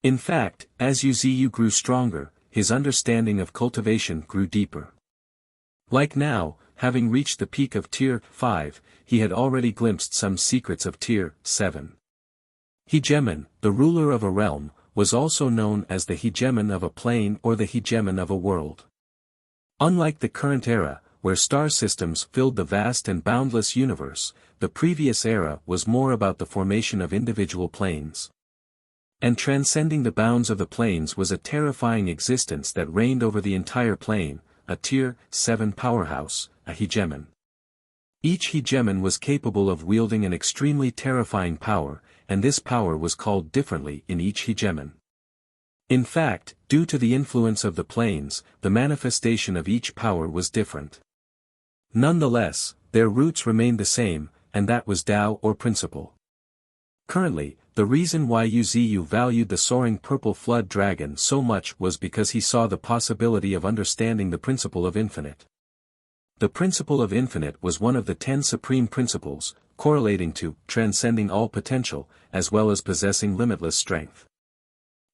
In fact, as Wuxia grew stronger, his understanding of cultivation grew deeper. Like now, having reached the peak of Tier 5, he had already glimpsed some secrets of Tier 7. Hegemon, the ruler of a realm, was also known as the hegemon of a plane or the hegemon of a world. Unlike the current era, where star systems filled the vast and boundless universe, the previous era was more about the formation of individual planes. And transcending the bounds of the planes was a terrifying existence that reigned over the entire plane, a Tier 7 powerhouse, a hegemon. Each hegemon was capable of wielding an extremely terrifying power, and this power was called differently in each hegemon. In fact, due to the influence of the planes, the manifestation of each power was different. Nonetheless, their roots remained the same, and that was Tao or principle. Currently, the reason why Wuxia valued the soaring purple flood dragon so much was because he saw the possibility of understanding the principle of infinite. The principle of infinite was one of the 10 supreme principles, correlating to transcending all potential, as well as possessing limitless strength.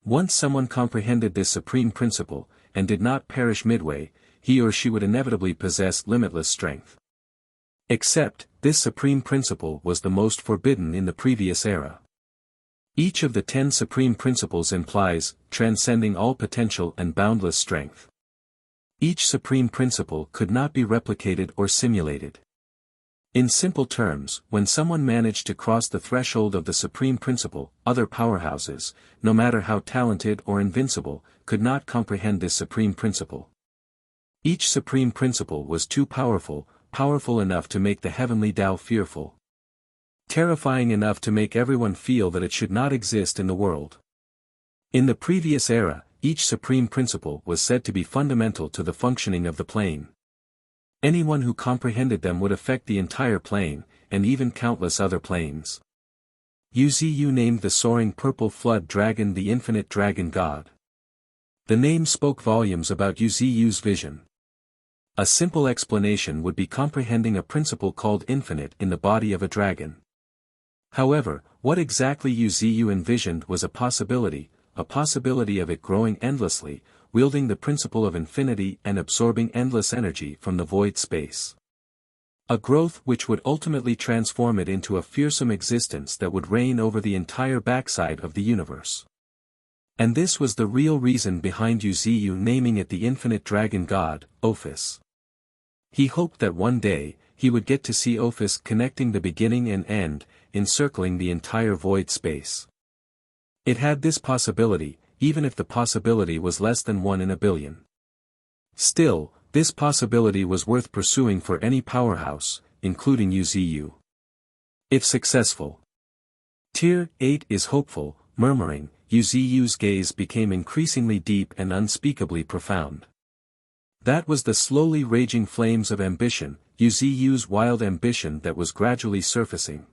Once someone comprehended this supreme principle, and did not perish midway, he or she would inevitably possess limitless strength. Except, this supreme principle was the most forbidden in the previous era. Each of the 10 supreme principles implies transcending all potential and boundless strength. Each supreme principle could not be replicated or simulated. In simple terms, when someone managed to cross the threshold of the supreme principle, other powerhouses, no matter how talented or invincible, could not comprehend this supreme principle. Each supreme principle was too powerful, powerful enough to make the heavenly Tao fearful. Terrifying enough to make everyone feel that it should not exist in the world. In the previous era, each supreme principle was said to be fundamental to the functioning of the plane. Anyone who comprehended them would affect the entire plane, and even countless other planes. Wuxia named the soaring purple flood dragon the infinite dragon god. The name spoke volumes about Wuxia's vision. A simple explanation would be comprehending a principle called infinite in the body of a dragon. However, what exactly Wuxia envisioned was a possibility of it growing endlessly, wielding the principle of infinity and absorbing endless energy from the void space. A growth which would ultimately transform it into a fearsome existence that would reign over the entire backside of the universe. And this was the real reason behind Wuxia naming it the infinite dragon god, Ophis. He hoped that one day, he would get to see Ophis connecting the beginning and end, encircling the entire void space. It had this possibility, even if the possibility was less than 1 in a billion. Still, this possibility was worth pursuing for any powerhouse, including Wuxia. If successful. Tier 8 is hopeful, murmuring, Wuxia's gaze became increasingly deep and unspeakably profound. That was the slowly raging flames of ambition, Wuxia's wild ambition that was gradually surfacing.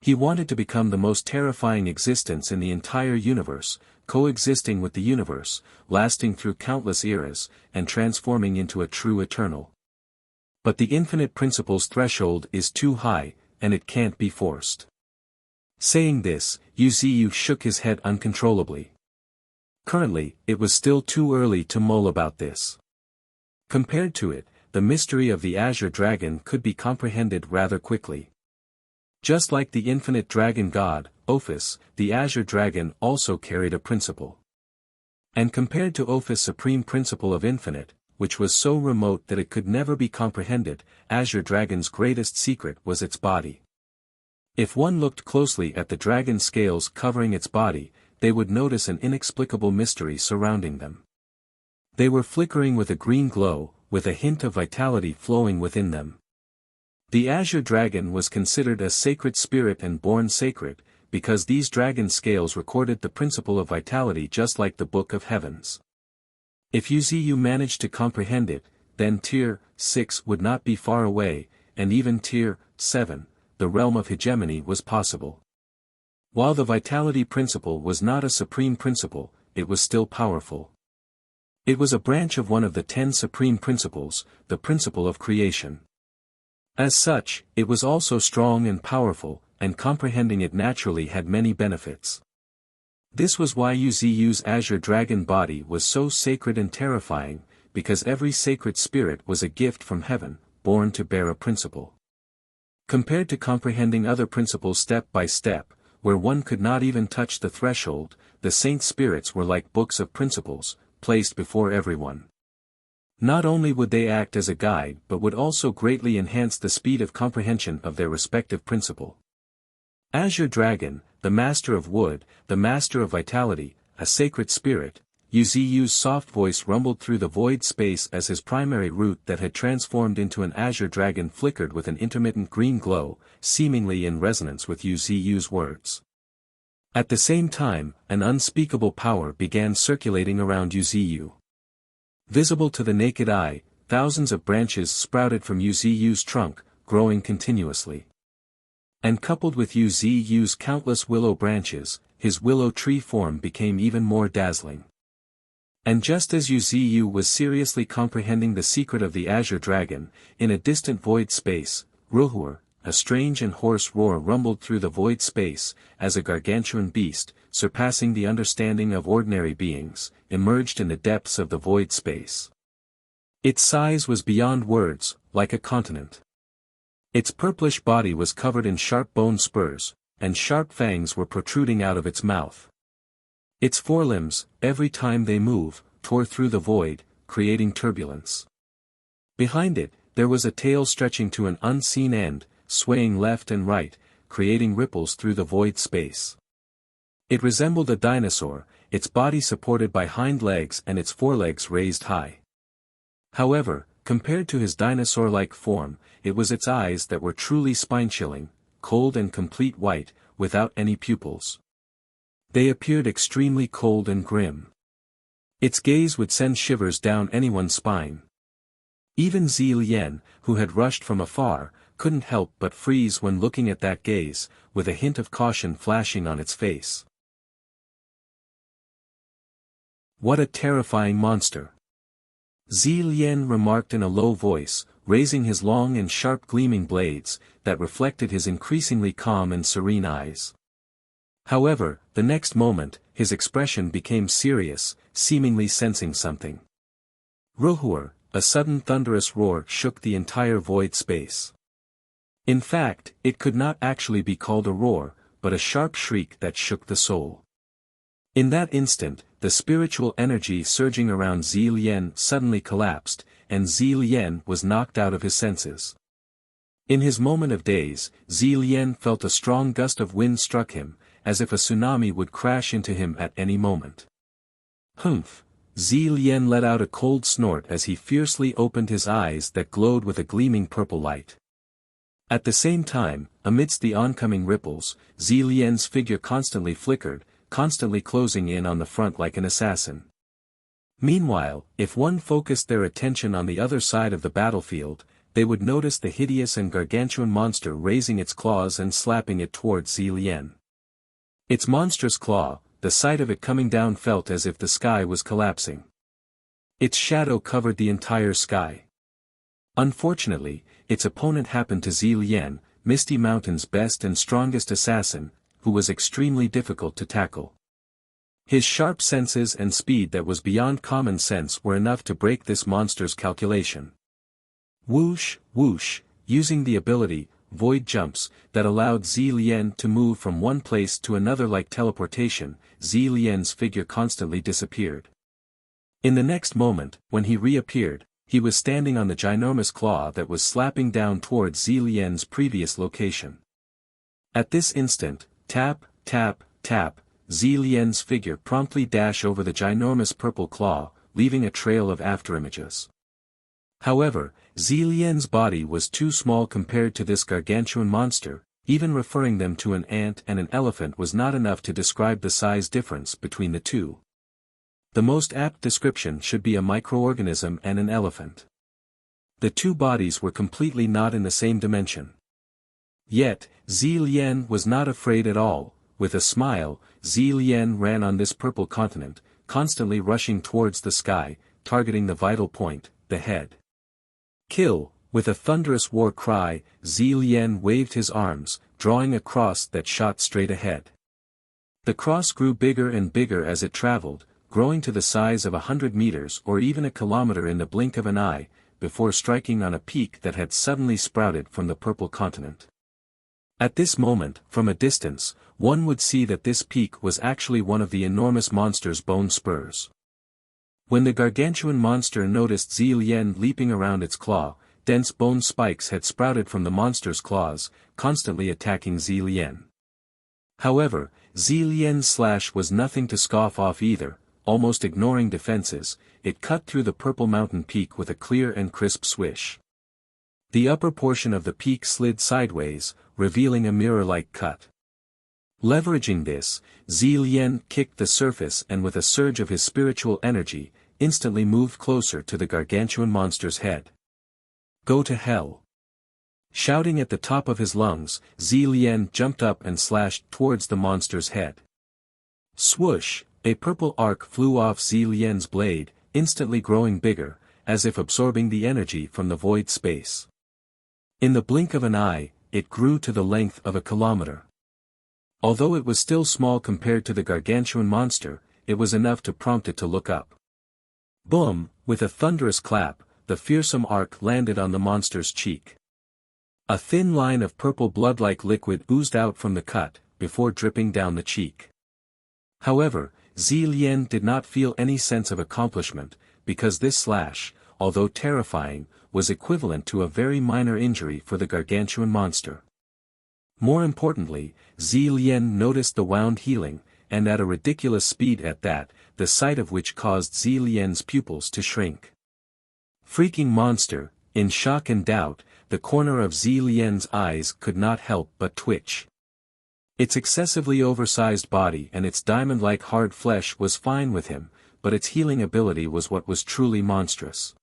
He wanted to become the most terrifying existence in the entire universe, coexisting with the universe, lasting through countless eras, and transforming into a true eternal. But the infinite principle's threshold is too high, and it can't be forced. Saying this, Wuxia shook his head uncontrollably. Currently, it was still too early to mull about this. Compared to it, the mystery of the Azure Dragon could be comprehended rather quickly. Just like the infinite dragon god, Ophis, the Azure Dragon also carried a principle. And compared to Ophis' supreme principle of infinite, which was so remote that it could never be comprehended, Azure Dragon's greatest secret was its body. If one looked closely at the dragon scales covering its body, they would notice an inexplicable mystery surrounding them. They were flickering with a green glow, with a hint of vitality flowing within them. The Azure Dragon was considered a sacred spirit and born sacred, because these dragon scales recorded the principle of vitality just like the Book of Heavens. If Wuxia managed to comprehend it, then Tier 6 would not be far away, and even Tier 7, the realm of hegemony, was possible. While the vitality principle was not a supreme principle, it was still powerful. It was a branch of one of the 10 supreme principles, the principle of creation. As such, it was also strong and powerful, and comprehending it naturally had many benefits. This was why Yu's azure dragon body was so sacred and terrifying, because every sacred spirit was a gift from heaven, born to bear a principle. Compared to comprehending other principles step by step, where one could not even touch the threshold, the saint spirits were like books of principles, placed before everyone. Not only would they act as a guide but would also greatly enhance the speed of comprehension of their respective principle. Azure Dragon, the master of wood, the master of vitality, a sacred spirit, Yu's soft voice rumbled through the void space as his primary root that had transformed into an azure dragon flickered with an intermittent green glow, seemingly in resonance with Yu's words. At the same time, an unspeakable power began circulating around Yu. Visible to the naked eye, thousands of branches sprouted from Yu's trunk, growing continuously. And coupled with Yu's countless willow branches, his willow tree form became even more dazzling. And just as Yu was seriously comprehending the secret of the azure dragon, in a distant void space, Ruhur, a strange and hoarse roar rumbled through the void space, as a gargantuan beast, surpassing the understanding of ordinary beings, emerged in the depths of the void space. Its size was beyond words, like a continent. Its purplish body was covered in sharp bone spurs, and sharp fangs were protruding out of its mouth. Its forelimbs, every time they move, tore through the void, creating turbulence. Behind it, there was a tail stretching to an unseen end, swaying left and right, creating ripples through the void space. It resembled a dinosaur, its body supported by hind legs and its forelegs raised high. However, compared to his dinosaur-like form, it was its eyes that were truly spine-chilling, cold and complete white, without any pupils. They appeared extremely cold and grim. Its gaze would send shivers down anyone's spine. Even Zilien, who had rushed from afar, couldn't help but freeze when looking at that gaze, with a hint of caution flashing on its face. What a terrifying monster! Zilien remarked in a low voice, raising his long and sharp gleaming blades, that reflected his increasingly calm and serene eyes. However, the next moment, his expression became serious, seemingly sensing something. Ruhur, a sudden thunderous roar shook the entire void space. In fact, it could not actually be called a roar, but a sharp shriek that shook the soul. In that instant, the spiritual energy surging around Zilien suddenly collapsed, and Zilien was knocked out of his senses. In his moment of daze, Zilien felt a strong gust of wind struck him, as if a tsunami would crash into him at any moment. Humph! Zilien let out a cold snort as he fiercely opened his eyes that glowed with a gleaming purple light. At the same time, amidst the oncoming ripples, Zilien's figure constantly flickered, constantly closing in on the front like an assassin. Meanwhile, if one focused their attention on the other side of the battlefield, they would notice the hideous and gargantuan monster raising its claws and slapping it towards Zilien. Its monstrous claw, the sight of it coming down felt as if the sky was collapsing. Its shadow covered the entire sky. Unfortunately, its opponent happened to Zilien, Misty Mountain's best and strongest assassin, who was extremely difficult to tackle. His sharp senses and speed that was beyond common sense were enough to break this monster's calculation. Whoosh, whoosh, using the ability, Void Jumps, that allowed Zilien to move from one place to another like teleportation, Zilien's figure constantly disappeared. In the next moment, when he reappeared, he was standing on the ginormous claw that was slapping down towards Zilien's previous location. At this instant, tap, tap, tap, Zilien's figure promptly dashed over the ginormous purple claw, leaving a trail of afterimages. However, Zilien's body was too small compared to this gargantuan monster, even referring them to an ant and an elephant was not enough to describe the size difference between the two. The most apt description should be a microorganism and an elephant. The two bodies were completely not in the same dimension. Yet, Zilien was not afraid at all. With a smile, Zilien ran on this purple continent, constantly rushing towards the sky, targeting the vital point, the head. Kill! With a thunderous war cry, Zilien waved his arms, drawing a cross that shot straight ahead. The cross grew bigger and bigger as it traveled, growing to the size of 100 meters or even a kilometer in the blink of an eye, before striking on a peak that had suddenly sprouted from the purple continent. At this moment, from a distance, one would see that this peak was actually one of the enormous monster's bone spurs. When the gargantuan monster noticed Zi Lian leaping around its claw, dense bone spikes had sprouted from the monster's claws, constantly attacking Zi Lian. However, Zi Lian's slash was nothing to scoff off either. Almost ignoring defenses, it cut through the purple mountain peak with a clear and crisp swish. The upper portion of the peak slid sideways, revealing a mirror-like cut. Leveraging this, Zi Lian kicked the surface and with a surge of his spiritual energy, instantly moved closer to the gargantuan monster's head. Go to hell! Shouting at the top of his lungs, Zi Lian jumped up and slashed towards the monster's head. Swoosh! A purple arc flew off Zi Lian's blade, instantly growing bigger, as if absorbing the energy from the void space. In the blink of an eye, it grew to the length of a kilometer. Although it was still small compared to the gargantuan monster, it was enough to prompt it to look up. Boom! With a thunderous clap, the fearsome arc landed on the monster's cheek. A thin line of purple blood-like liquid oozed out from the cut, before dripping down the cheek. However, Zi Lian did not feel any sense of accomplishment, because this slash, although terrifying, was equivalent to a very minor injury for the gargantuan monster. More importantly, Zi Lian noticed the wound healing, and at a ridiculous speed at that, the sight of which caused Zi Lian's pupils to shrink. Freaking monster, in shock and doubt, the corner of Zi Lian's eyes could not help but twitch. Its excessively oversized body and its diamond-like hard flesh was fine with him, but its healing ability was what was truly monstrous.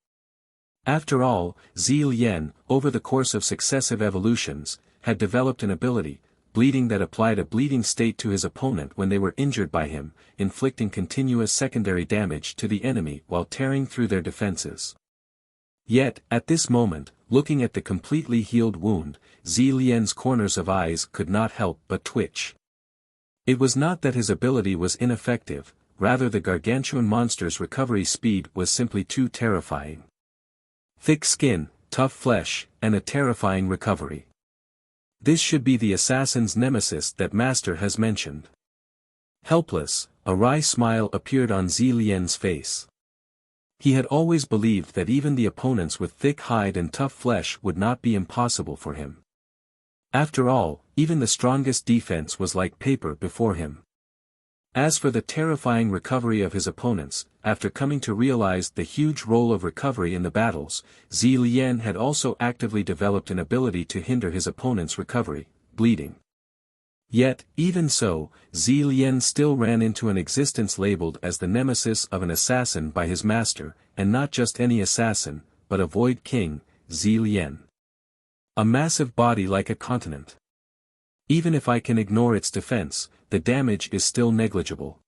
After all, Zi Lian, over the course of successive evolutions, had developed an ability, bleeding, that applied a bleeding state to his opponent when they were injured by him, inflicting continuous secondary damage to the enemy while tearing through their defenses. Yet, at this moment, looking at the completely healed wound, Zi Lian's corners of eyes could not help but twitch. It was not that his ability was ineffective, rather the gargantuan monster's recovery speed was simply too terrifying. Thick skin, tough flesh, and a terrifying recovery. This should be the assassin's nemesis that Master has mentioned. Helpless, a wry smile appeared on Zi Lian's face. He had always believed that even the opponents with thick hide and tough flesh would not be impossible for him. After all, even the strongest defense was like paper before him. As for the terrifying recovery of his opponents, after coming to realize the huge role of recovery in the battles, Zi Lian had also actively developed an ability to hinder his opponent's recovery, bleeding. Yet, even so, Zi Lian still ran into an existence labeled as the nemesis of an assassin by his master, and not just any assassin, but a Void King, Zi Lian. A massive body like a continent. Even if I can ignore its defense, the damage is still negligible.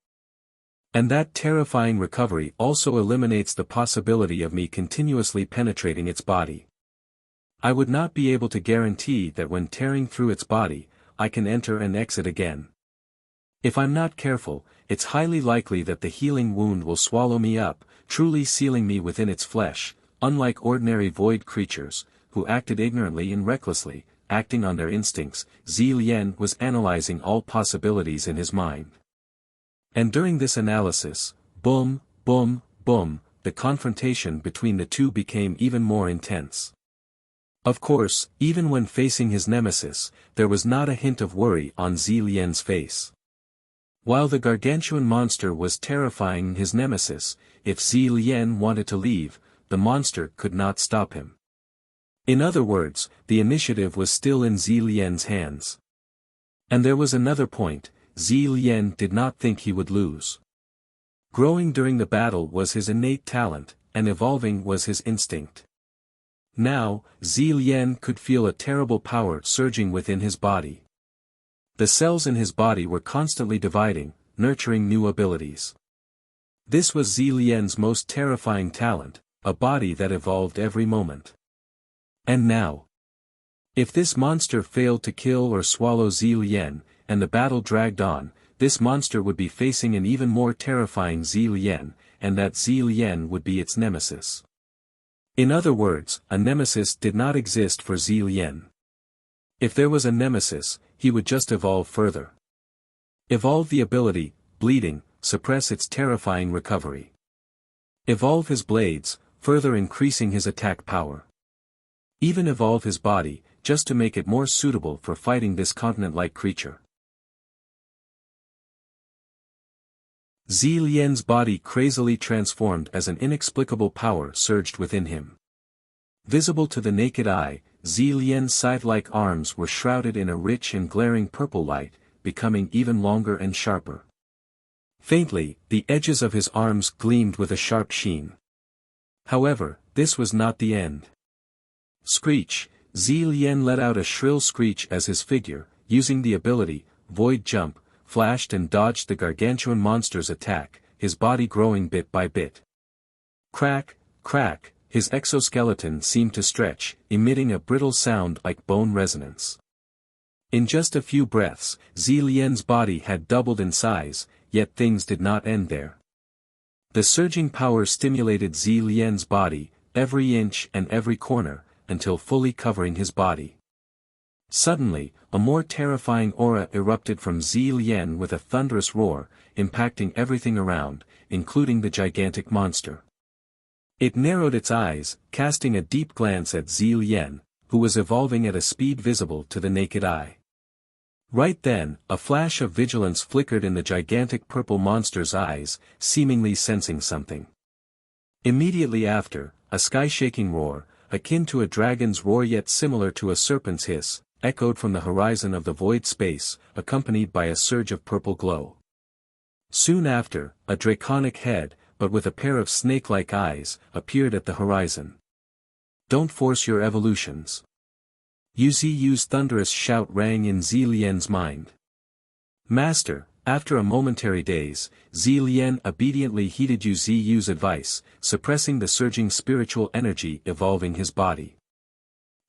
And that terrifying recovery also eliminates the possibility of me continuously penetrating its body. I would not be able to guarantee that when tearing through its body, I can enter and exit again. If I'm not careful, it's highly likely that the healing wound will swallow me up, truly sealing me within its flesh, unlike ordinary void creatures, who acted ignorantly and recklessly, acting on their instincts. Zi Lian was analyzing all possibilities in his mind. And during this analysis, boom, boom, boom, the confrontation between the two became even more intense. Of course, even when facing his nemesis, there was not a hint of worry on Zi Lian's face. While the gargantuan monster was terrifying his nemesis, if Zi Lian wanted to leave, the monster could not stop him. In other words, the initiative was still in Zi Lian's hands. And there was another point, Zi Lian did not think he would lose. Growing during the battle was his innate talent, and evolving was his instinct. Now, Zi Lian could feel a terrible power surging within his body. The cells in his body were constantly dividing, nurturing new abilities. This was Zi Lian's most terrifying talent, a body that evolved every moment. And now, if this monster failed to kill or swallow Zi Lian, and the battle dragged on, this monster would be facing an even more terrifying Zilien, and that Zilien would be its nemesis. In other words, a nemesis did not exist for Zilien. If there was a nemesis, he would just evolve further. Evolve the ability, bleeding, suppress its terrifying recovery. Evolve his blades, further increasing his attack power. Even evolve his body, just to make it more suitable for fighting this continent-like creature. Zilien's body crazily transformed as an inexplicable power surged within him. Visible to the naked eye, Zilien's scythe-like arms were shrouded in a rich and glaring purple light, becoming even longer and sharper. Faintly, the edges of his arms gleamed with a sharp sheen. However, this was not the end. Screech! Zilien let out a shrill screech as his figure, using the ability, Void Jump, flashed and dodged the gargantuan monster's attack, his body growing bit by bit. Crack, crack, his exoskeleton seemed to stretch, emitting a brittle sound like bone resonance. In just a few breaths, Zilien's body had doubled in size, yet things did not end there. The surging power stimulated Zilien's body, every inch and every corner, until fully covering his body. Suddenly, a more terrifying aura erupted from Zilien with a thunderous roar, impacting everything around, including the gigantic monster. It narrowed its eyes, casting a deep glance at Zilien, who was evolving at a speed visible to the naked eye. Right then, a flash of vigilance flickered in the gigantic purple monster's eyes, seemingly sensing something. Immediately after, a sky-shaking roar, akin to a dragon's roar yet similar to a serpent's hiss, echoed from the horizon of the void space, accompanied by a surge of purple glow. Soon after, a draconic head, but with a pair of snake-like eyes, appeared at the horizon. Don't force your evolutions. Yu's thunderous shout rang in Zilien's mind. Master, after a momentary daze, Zilien obediently heeded Yu's advice, suppressing the surging spiritual energy evolving his body.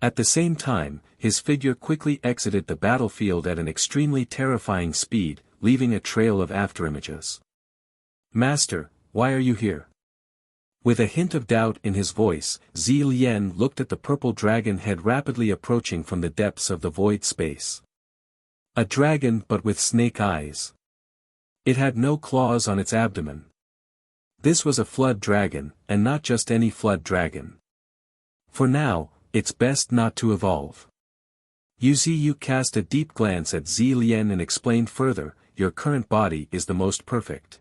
At the same time, his figure quickly exited the battlefield at an extremely terrifying speed, leaving a trail of afterimages. Master, why are you here? With a hint of doubt in his voice, Zilien looked at the purple dragon head rapidly approaching from the depths of the void space. A dragon but with snake eyes. It had no claws on its abdomen. This was a flood dragon, and not just any flood dragon. For now, it's best not to evolve. Yu cast a deep glance at Zilien and explained further, your current body is the most perfect.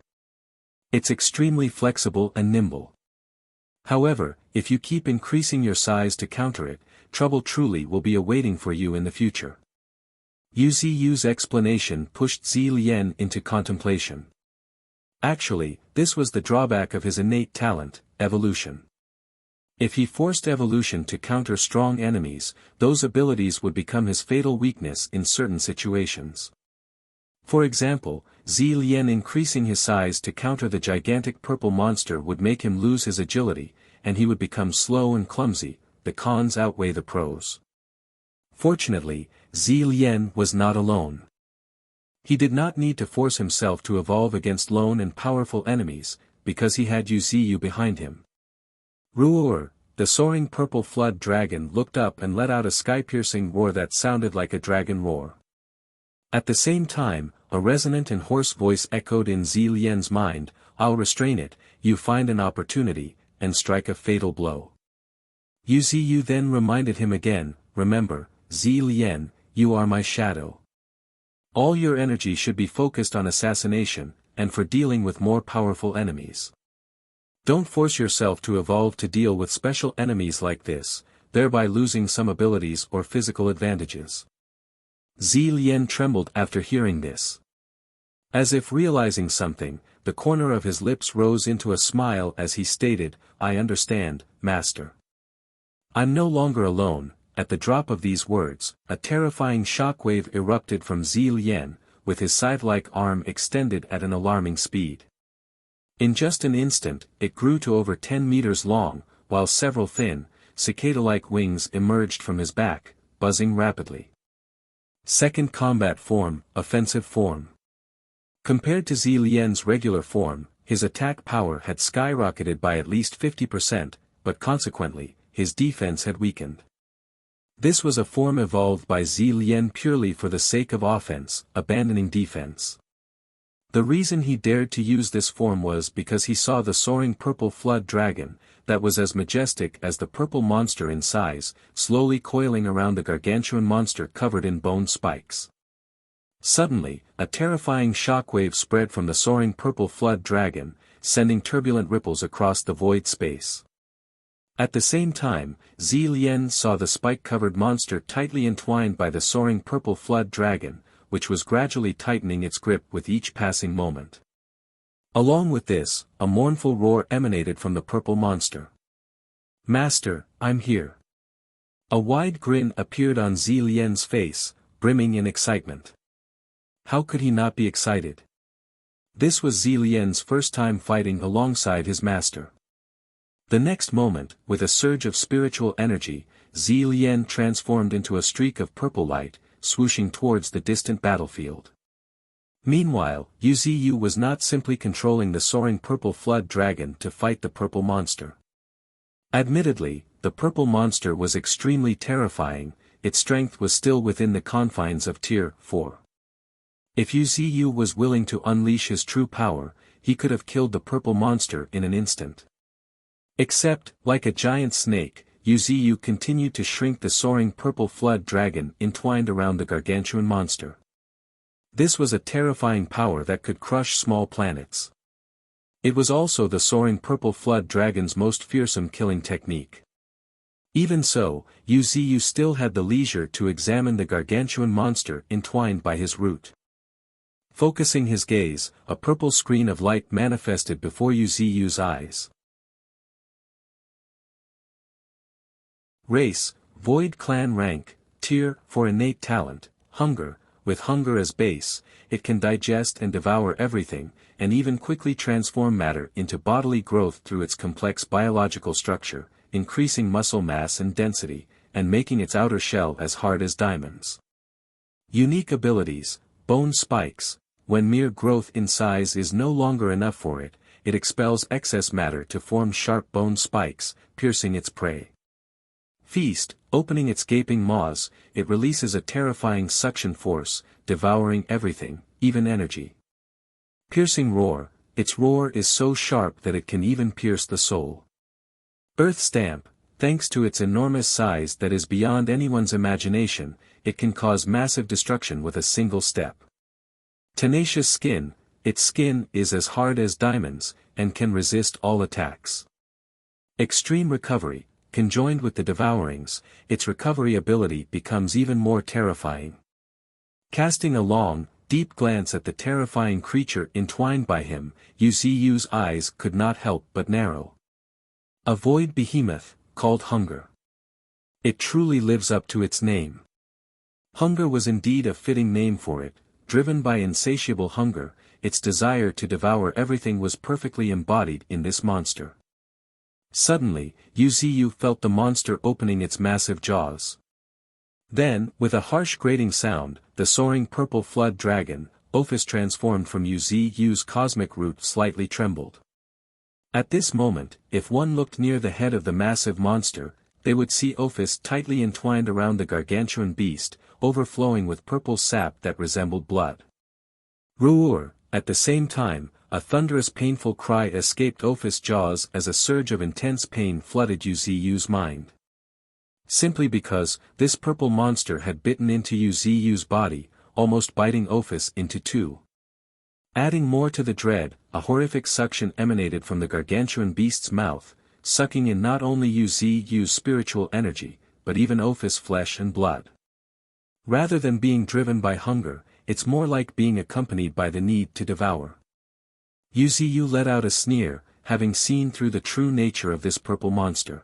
It's extremely flexible and nimble. However, if you keep increasing your size to counter it, trouble truly will be awaiting for you in the future. Yu's explanation pushed Zilien into contemplation. Actually, this was the drawback of his innate talent, evolution. If he forced evolution to counter strong enemies, those abilities would become his fatal weakness in certain situations. For example, Zilien increasing his size to counter the gigantic purple monster would make him lose his agility, and he would become slow and clumsy. The cons outweigh the pros. Fortunately, Zilien was not alone. He did not need to force himself to evolve against lone and powerful enemies, because he had Yu behind him. Ruor, the soaring purple flood dragon looked up and let out a sky-piercing roar that sounded like a dragon roar. At the same time, a resonant and hoarse voice echoed in Zilien's mind, I'll restrain it, you find an opportunity, and strike a fatal blow. Yu then reminded him again, remember, Zilien, you are my shadow. All your energy should be focused on assassination, and for dealing with more powerful enemies. Don't force yourself to evolve to deal with special enemies like this, thereby losing some abilities or physical advantages. Zilien trembled after hearing this. As if realizing something, the corner of his lips rose into a smile as he stated, I understand, Master. I'm no longer alone. At the drop of these words, a terrifying shockwave erupted from Zilien, with his scythe-like arm extended at an alarming speed. In just an instant, it grew to over 10 meters long, while several thin, cicada-like wings emerged from his back, buzzing rapidly. Second combat form, offensive form. Compared to Zi Lian's regular form, his attack power had skyrocketed by at least 50%, but consequently, his defense had weakened. This was a form evolved by Zi Lian purely for the sake of offense, abandoning defense. The reason he dared to use this form was because he saw the soaring purple flood dragon, that was as majestic as the purple monster in size, slowly coiling around the gargantuan monster covered in bone spikes. Suddenly, a terrifying shockwave spread from the soaring purple flood dragon, sending turbulent ripples across the void space. At the same time, Zi Lian saw the spike-covered monster tightly entwined by the soaring purple flood dragon, which was gradually tightening its grip with each passing moment. Along with this, a mournful roar emanated from the purple monster. "Master, I'm here." A wide grin appeared on Zi Lian's face, brimming in excitement. How could he not be excited? This was Zi Lian's first time fighting alongside his master. The next moment, with a surge of spiritual energy, Zi Lian transformed into a streak of purple light, swooshing towards the distant battlefield. Meanwhile, Yu Ziyu was not simply controlling the soaring purple flood dragon to fight the purple monster. Admittedly, the purple monster was extremely terrifying, its strength was still within the confines of Tier 4. If Yu Ziyu was willing to unleash his true power, he could have killed the purple monster in an instant. Except, like a giant snake, Yu Ziyu continued to shrink the soaring purple flood dragon entwined around the gargantuan monster. This was a terrifying power that could crush small planets. It was also the soaring purple flood dragon's most fearsome killing technique. Even so, Yu Ziyu still had the leisure to examine the gargantuan monster entwined by his root. Focusing his gaze, a purple screen of light manifested before Yu Ziyu's eyes. Race, Void Clan Rank, Tier 4 Innate Talent, Hunger. With hunger as base, it can digest and devour everything, and even quickly transform matter into bodily growth through its complex biological structure, increasing muscle mass and density, and making its outer shell as hard as diamonds. Unique abilities, Bone Spikes. When mere growth in size is no longer enough for it, it expels excess matter to form sharp bone spikes, piercing its prey. Feast, opening its gaping maws, it releases a terrifying suction force, devouring everything, even energy. Piercing Roar, its roar is so sharp that it can even pierce the soul. Earth Stamp, thanks to its enormous size that is beyond anyone's imagination, it can cause massive destruction with a single step. Tenacious Skin, its skin is as hard as diamonds, and can resist all attacks. Extreme Recovery, conjoined with the devourings, its recovery ability becomes even more terrifying. Casting a long, deep glance at the terrifying creature entwined by him, Yu Ziyu's eyes could not help but narrow. A void behemoth, called Hunger. It truly lives up to its name. Hunger was indeed a fitting name for it. Driven by insatiable hunger, its desire to devour everything was perfectly embodied in this monster. Suddenly, Yu Ziyu felt the monster opening its massive jaws. Then, with a harsh grating sound, the soaring purple flood dragon, Ophis transformed from Yu Ziyu's cosmic root slightly trembled. At this moment, if one looked near the head of the massive monster, they would see Ophis tightly entwined around the gargantuan beast, overflowing with purple sap that resembled blood. Roar! At the same time, a thunderous painful cry escaped Ophis' jaws as a surge of intense pain flooded Yu Ziyu's mind. Simply because, this purple monster had bitten into Yu Ziyu's body, almost biting Ophis into two. Adding more to the dread, a horrific suction emanated from the gargantuan beast's mouth, sucking in not only Yu Ziyu's spiritual energy, but even Ophis' flesh and blood. Rather than being driven by hunger, it's more like being accompanied by the need to devour. Yu Ziyu let out a sneer, having seen through the true nature of this purple monster.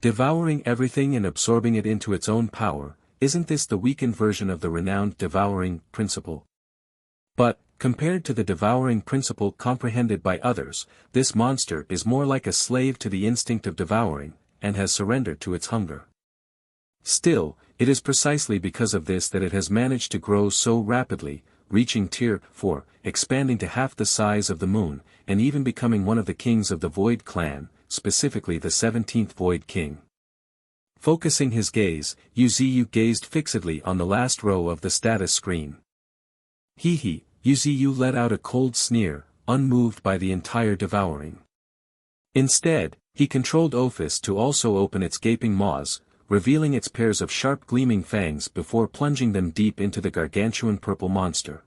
Devouring everything and absorbing it into its own power, isn't this the weakened version of the renowned devouring principle? But, compared to the devouring principle comprehended by others, this monster is more like a slave to the instinct of devouring, and has surrendered to its hunger. Still, it is precisely because of this that it has managed to grow so rapidly, reaching Tier 4, expanding to half the size of the moon, and even becoming one of the kings of the Void clan, specifically the 17th Void King. Focusing his gaze, Yuziyu gazed fixedly on the last row of the status screen. Yuziyu let out a cold sneer, unmoved by the entire devouring. Instead, he controlled Ophis to also open its gaping maws, revealing its pairs of sharp gleaming fangs before plunging them deep into the gargantuan purple monster.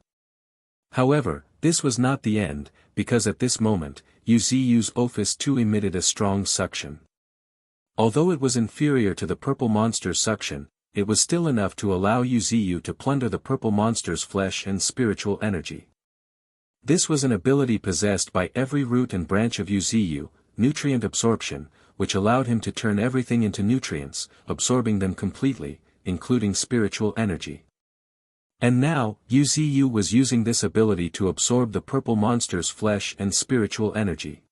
However, this was not the end, because at this moment, Yuziyu's Ophis too emitted a strong suction. Although it was inferior to the purple monster's suction, it was still enough to allow Yuziyu to plunder the purple monster's flesh and spiritual energy. This was an ability possessed by every root and branch of Yuziyu, nutrient absorption, which allowed him to turn everything into nutrients, absorbing them completely, including spiritual energy. And now, Yuziyu was using this ability to absorb the purple monster's flesh and spiritual energy.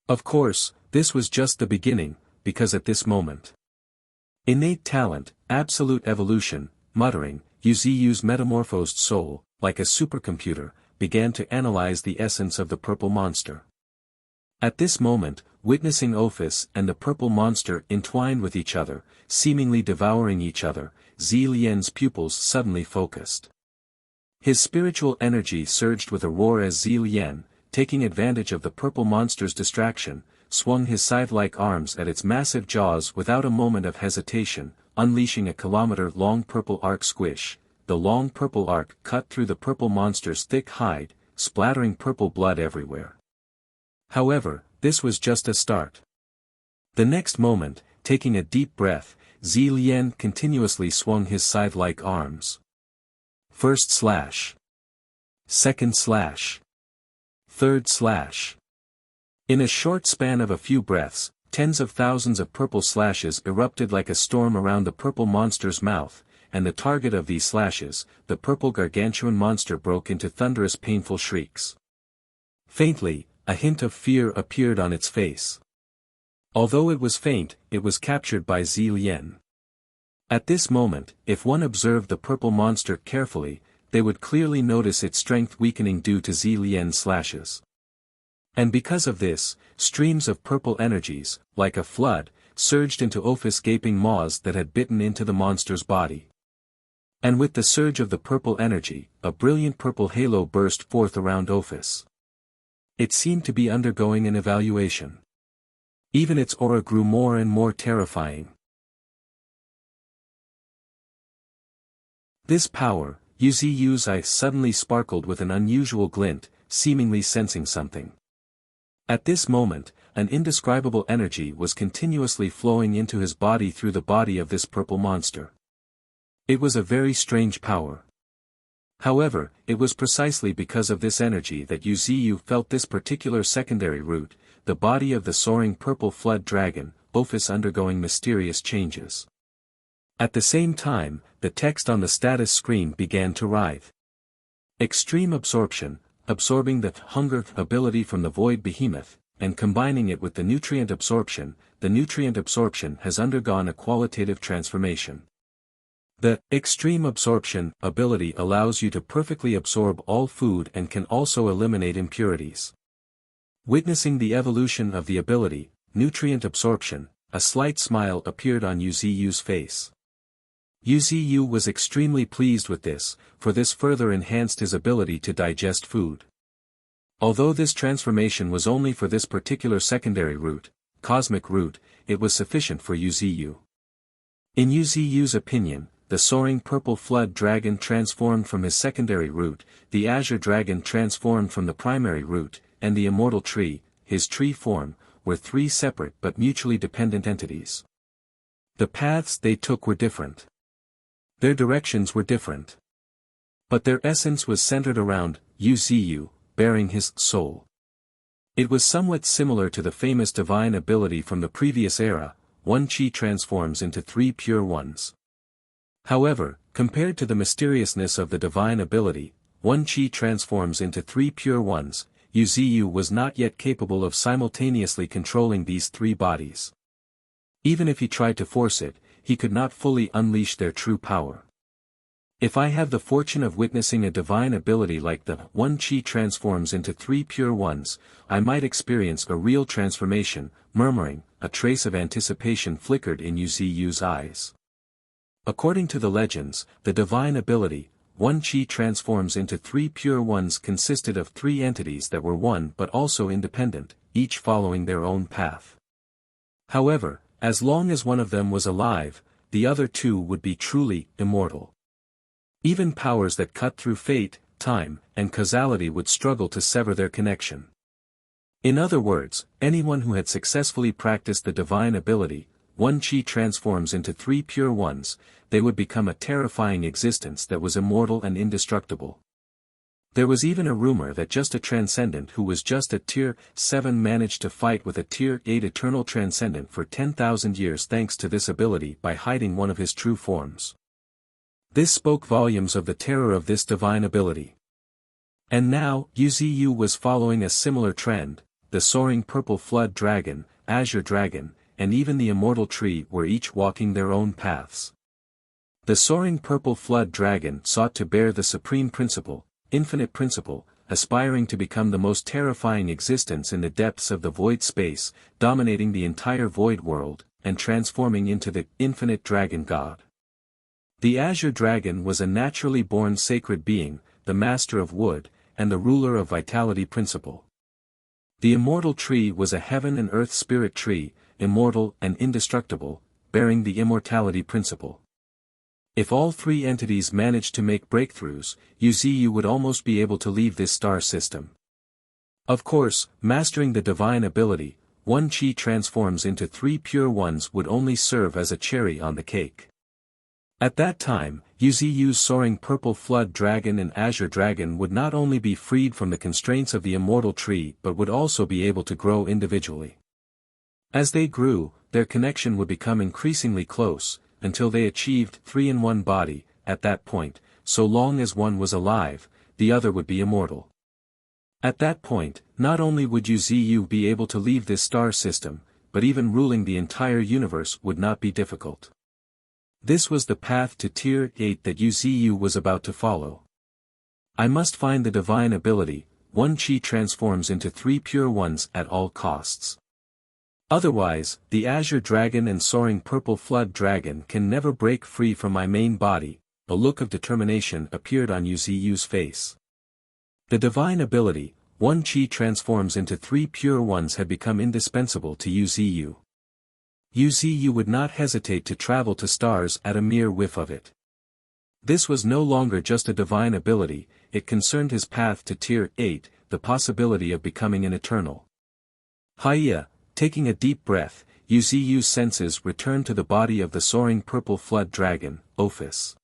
Of course, this was just the beginning, because at this moment, innate talent, absolute evolution, muttering, Yuziyu's metamorphosed soul, like a supercomputer, began to analyze the essence of the purple monster. At this moment, witnessing Ophis and the purple monster entwined with each other, seemingly devouring each other, Zi Lian's pupils suddenly focused. His spiritual energy surged with a roar as Zi Lian, taking advantage of the purple monster's distraction, swung his scythe-like arms at its massive jaws without a moment of hesitation, unleashing a kilometer-long purple arc squish. The long purple arc cut through the purple monster's thick hide, splattering purple blood everywhere. However, this was just a start. The next moment, taking a deep breath, Zi Lian continuously swung his scythe-like arms. First slash. Second slash. Third slash. In a short span of a few breaths, tens of thousands of purple slashes erupted like a storm around the purple monster's mouth, and the target of these slashes, the purple gargantuan monster, broke into thunderous painful shrieks. Faintly, a hint of fear appeared on its face. Although it was faint, it was captured by Zi Lian. At this moment, if one observed the purple monster carefully, they would clearly notice its strength weakening due to Zi Lian's slashes. And because of this, streams of purple energies, like a flood, surged into Ophis' gaping maws that had bitten into the monster's body. And with the surge of the purple energy, a brilliant purple halo burst forth around Ophis. It seemed to be undergoing an evaluation. Even its aura grew more and more terrifying. This power, Yuziyu's eyes suddenly sparkled with an unusual glint, seemingly sensing something. At this moment, an indescribable energy was continuously flowing into his body through the body of this purple monster. It was a very strange power. However, it was precisely because of this energy that Yuziyu felt this particular secondary root, the body of the soaring purple flood dragon, Ophis, undergoing mysterious changes. At the same time, the text on the status screen began to writhe. Extreme absorption, absorbing the hunger ability from the void behemoth, and combining it with the nutrient absorption has undergone a qualitative transformation. The extreme absorption ability allows you to perfectly absorb all food and can also eliminate impurities. Witnessing the evolution of the ability, nutrient absorption, a slight smile appeared on Yuziyu's face. Yuziyu was extremely pleased with this, for this further enhanced his ability to digest food. Although this transformation was only for this particular secondary root, cosmic root, it was sufficient for Yuziyu. In Yuziyu's opinion, the soaring purple flood dragon transformed from his secondary root, the azure dragon transformed from the primary root, and the immortal tree, his tree form, were three separate but mutually dependent entities. The paths they took were different. Their directions were different. But their essence was centered around Yuziyu, bearing his soul. It was somewhat similar to the famous divine ability from the previous era, one chi transforms into three pure ones. However, compared to the mysteriousness of the divine ability, one chi transforms into three pure ones, Yuziyu was not yet capable of simultaneously controlling these three bodies. Even if he tried to force it, he could not fully unleash their true power. If I have the fortune of witnessing a divine ability like the one Qi transforms into three pure ones, I might experience a real transformation, murmuring, a trace of anticipation flickered in Yu Ziyu's eyes. According to the legends, the divine ability, one Qi transforms into three pure ones consisted of three entities that were one but also independent, each following their own path. However, as long as one of them was alive, the other two would be truly immortal. Even powers that cut through fate, time, and causality would struggle to sever their connection. In other words, anyone who had successfully practiced the divine ability, one Qi transforms into three pure ones, they would become a terrifying existence that was immortal and indestructible. There was even a rumor that just a transcendent who was just at Tier 7 managed to fight with a Tier 8 eternal transcendent for 10,000 years thanks to this ability by hiding one of his true forms. This spoke volumes of the terror of this divine ability. And now, Yu Ziyu was following a similar trend. The soaring purple flood dragon, azure dragon, and even the immortal tree were each walking their own paths. The soaring purple flood dragon sought to bear the supreme principle, infinite principle, aspiring to become the most terrifying existence in the depths of the void space, dominating the entire void world, and transforming into the infinite dragon god. The azure dragon was a naturally born sacred being, the master of wood, and the ruler of vitality principle. The immortal tree was a heaven and earth spirit tree, immortal and indestructible, bearing the immortality principle. If all three entities managed to make breakthroughs, Yu Ziyu would almost be able to leave this star system. Of course, mastering the divine ability, one Qi transforms into three pure ones would only serve as a cherry on the cake. At that time, Yu Ziyu's soaring purple flood dragon and azure dragon would not only be freed from the constraints of the immortal tree but would also be able to grow individually. As they grew, their connection would become increasingly close, until they achieved three-in-one body. At that point, so long as one was alive, the other would be immortal. At that point, not only would Yu Ziyu be able to leave this star system, but even ruling the entire universe would not be difficult. This was the path to Tier 8 that Yu Ziyu was about to follow. I must find the divine ability, one Qi transforms into three pure ones at all costs. Otherwise, the azure dragon and soaring purple flood dragon can never break free from my main body. A look of determination appeared on Yu Ziyu's face. The divine ability, one Qi transforms into three pure ones had become indispensable to Yu Ziyu. Yu Ziyu would not hesitate to travel to stars at a mere whiff of it. This was no longer just a divine ability, it concerned his path to Tier 8, the possibility of becoming an eternal. Hiya, taking a deep breath, Yu Ziyu's senses returned to the body of the soaring purple flood dragon, Ophis.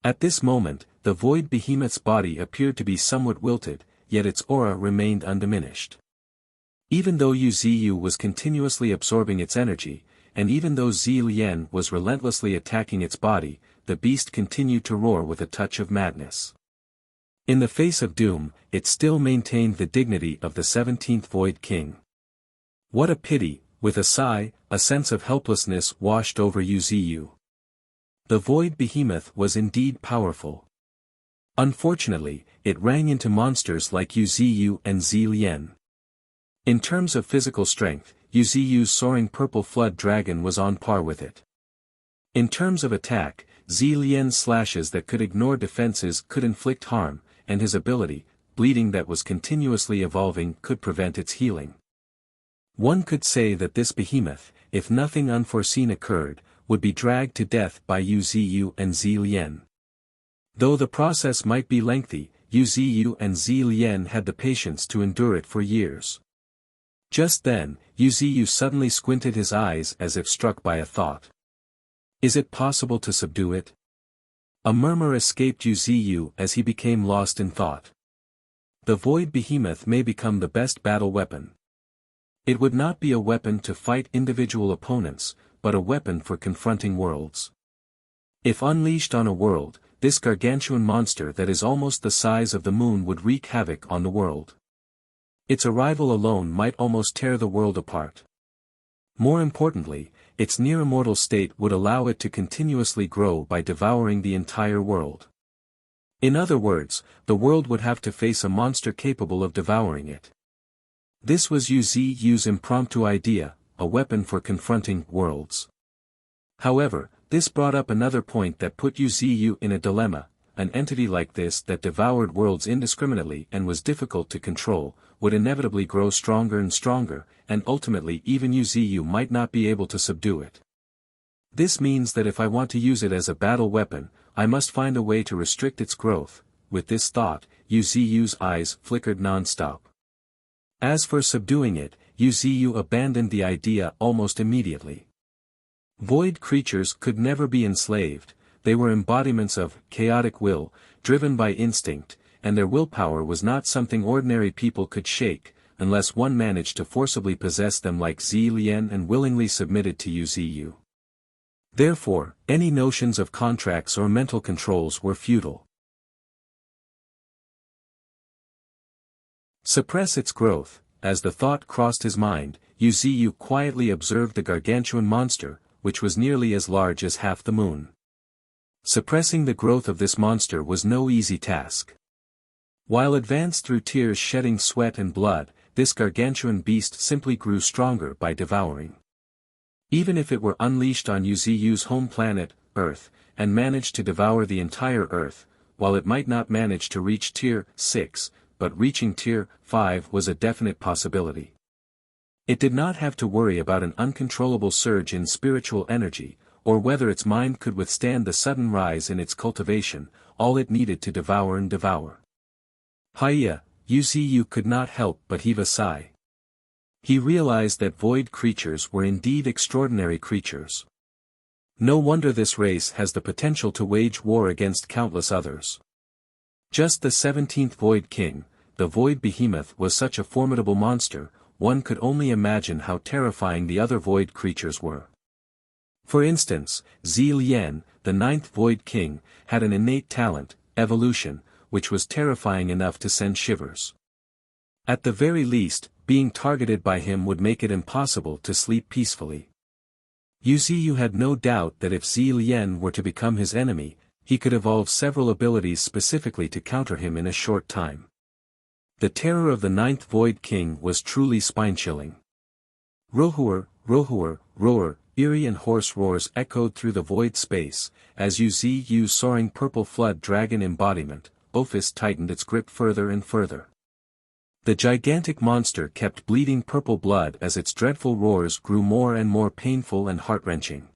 At this moment, the void behemoth's body appeared to be somewhat wilted, yet its aura remained undiminished. Even though Yu Ziyu was continuously absorbing its energy, and even though Zi Lian was relentlessly attacking its body, the beast continued to roar with a touch of madness. In the face of doom, it still maintained the dignity of the 17th Void King. What a pity, with a sigh, a sense of helplessness washed over Yu Ziyu. The void behemoth was indeed powerful. Unfortunately, it ran into monsters like Yu Ziyu and Zi Lian. In terms of physical strength, Yu Ziyu's soaring purple flood dragon was on par with it. In terms of attack, Zi Lian's slashes that could ignore defenses could inflict harm, and his ability, bleeding that was continuously evolving, could prevent its healing. One could say that this behemoth, if nothing unforeseen occurred, would be dragged to death by Yu Ziyu and Zi Lian. Though the process might be lengthy, Yu Ziyu and Zi Lian had the patience to endure it for years. Just then, Yu Ziyu suddenly squinted his eyes as if struck by a thought. Is it possible to subdue it? A murmur escaped Yu Ziyu as he became lost in thought. The void behemoth may become the best battle weapon. It would not be a weapon to fight individual opponents, but a weapon for confronting worlds. If unleashed on a world, this gargantuan monster that is almost the size of the moon would wreak havoc on the world. Its arrival alone might almost tear the world apart. More importantly, its near-immortal state would allow it to continuously grow by devouring the entire world. In other words, the world would have to face a monster capable of devouring it. This was Yu Ziyu's impromptu idea, a weapon for confronting worlds. However, this brought up another point that put Yu Ziyu in a dilemma. An entity like this that devoured worlds indiscriminately and was difficult to control, would inevitably grow stronger and stronger, and ultimately even Yu Ziyu might not be able to subdue it. This means that if I want to use it as a battle weapon, I must find a way to restrict its growth. With this thought, Yu Ziyu's eyes flickered non-stop. As for subduing it, Yu Ziyu abandoned the idea almost immediately. Void creatures could never be enslaved. They were embodiments of chaotic will, driven by instinct, and their willpower was not something ordinary people could shake, unless one managed to forcibly possess them like Zi Lian and willingly submitted to Yu Ziyu. Therefore, any notions of contracts or mental controls were futile. Suppress its growth. As the thought crossed his mind, Yu Ziyu quietly observed the gargantuan monster, which was nearly as large as half the moon. Suppressing the growth of this monster was no easy task. While advanced through tears shedding sweat and blood, this gargantuan beast simply grew stronger by devouring. Even if it were unleashed on Yu Ziyu's home planet, Earth, and managed to devour the entire Earth, while it might not manage to reach Tier 6, but reaching Tier 5 was a definite possibility. It did not have to worry about an uncontrollable surge in spiritual energy, or whether its mind could withstand the sudden rise in its cultivation. All it needed to devour and devour. Hiya, Yu Ziyu could not help but heave a sigh. He realized that void creatures were indeed extraordinary creatures. No wonder this race has the potential to wage war against countless others. Just the 17th Void King, the Void Behemoth, was such a formidable monster, one could only imagine how terrifying the other void creatures were. For instance, Zi Lian, the 9th Void King, had an innate talent, evolution, which was terrifying enough to send shivers. At the very least, being targeted by him would make it impossible to sleep peacefully. Yu Ziyu had no doubt that if Zi Lian were to become his enemy, he could evolve several abilities specifically to counter him in a short time. The terror of the 9th Void King was truly spine-chilling. Roar, roar, roar, eerie and hoarse roars echoed through the void space, as Yu Ziyu's soaring purple flood dragon embodiment, Ophis, tightened its grip further and further. The gigantic monster kept bleeding purple blood as its dreadful roars grew more and more painful and heart-wrenching.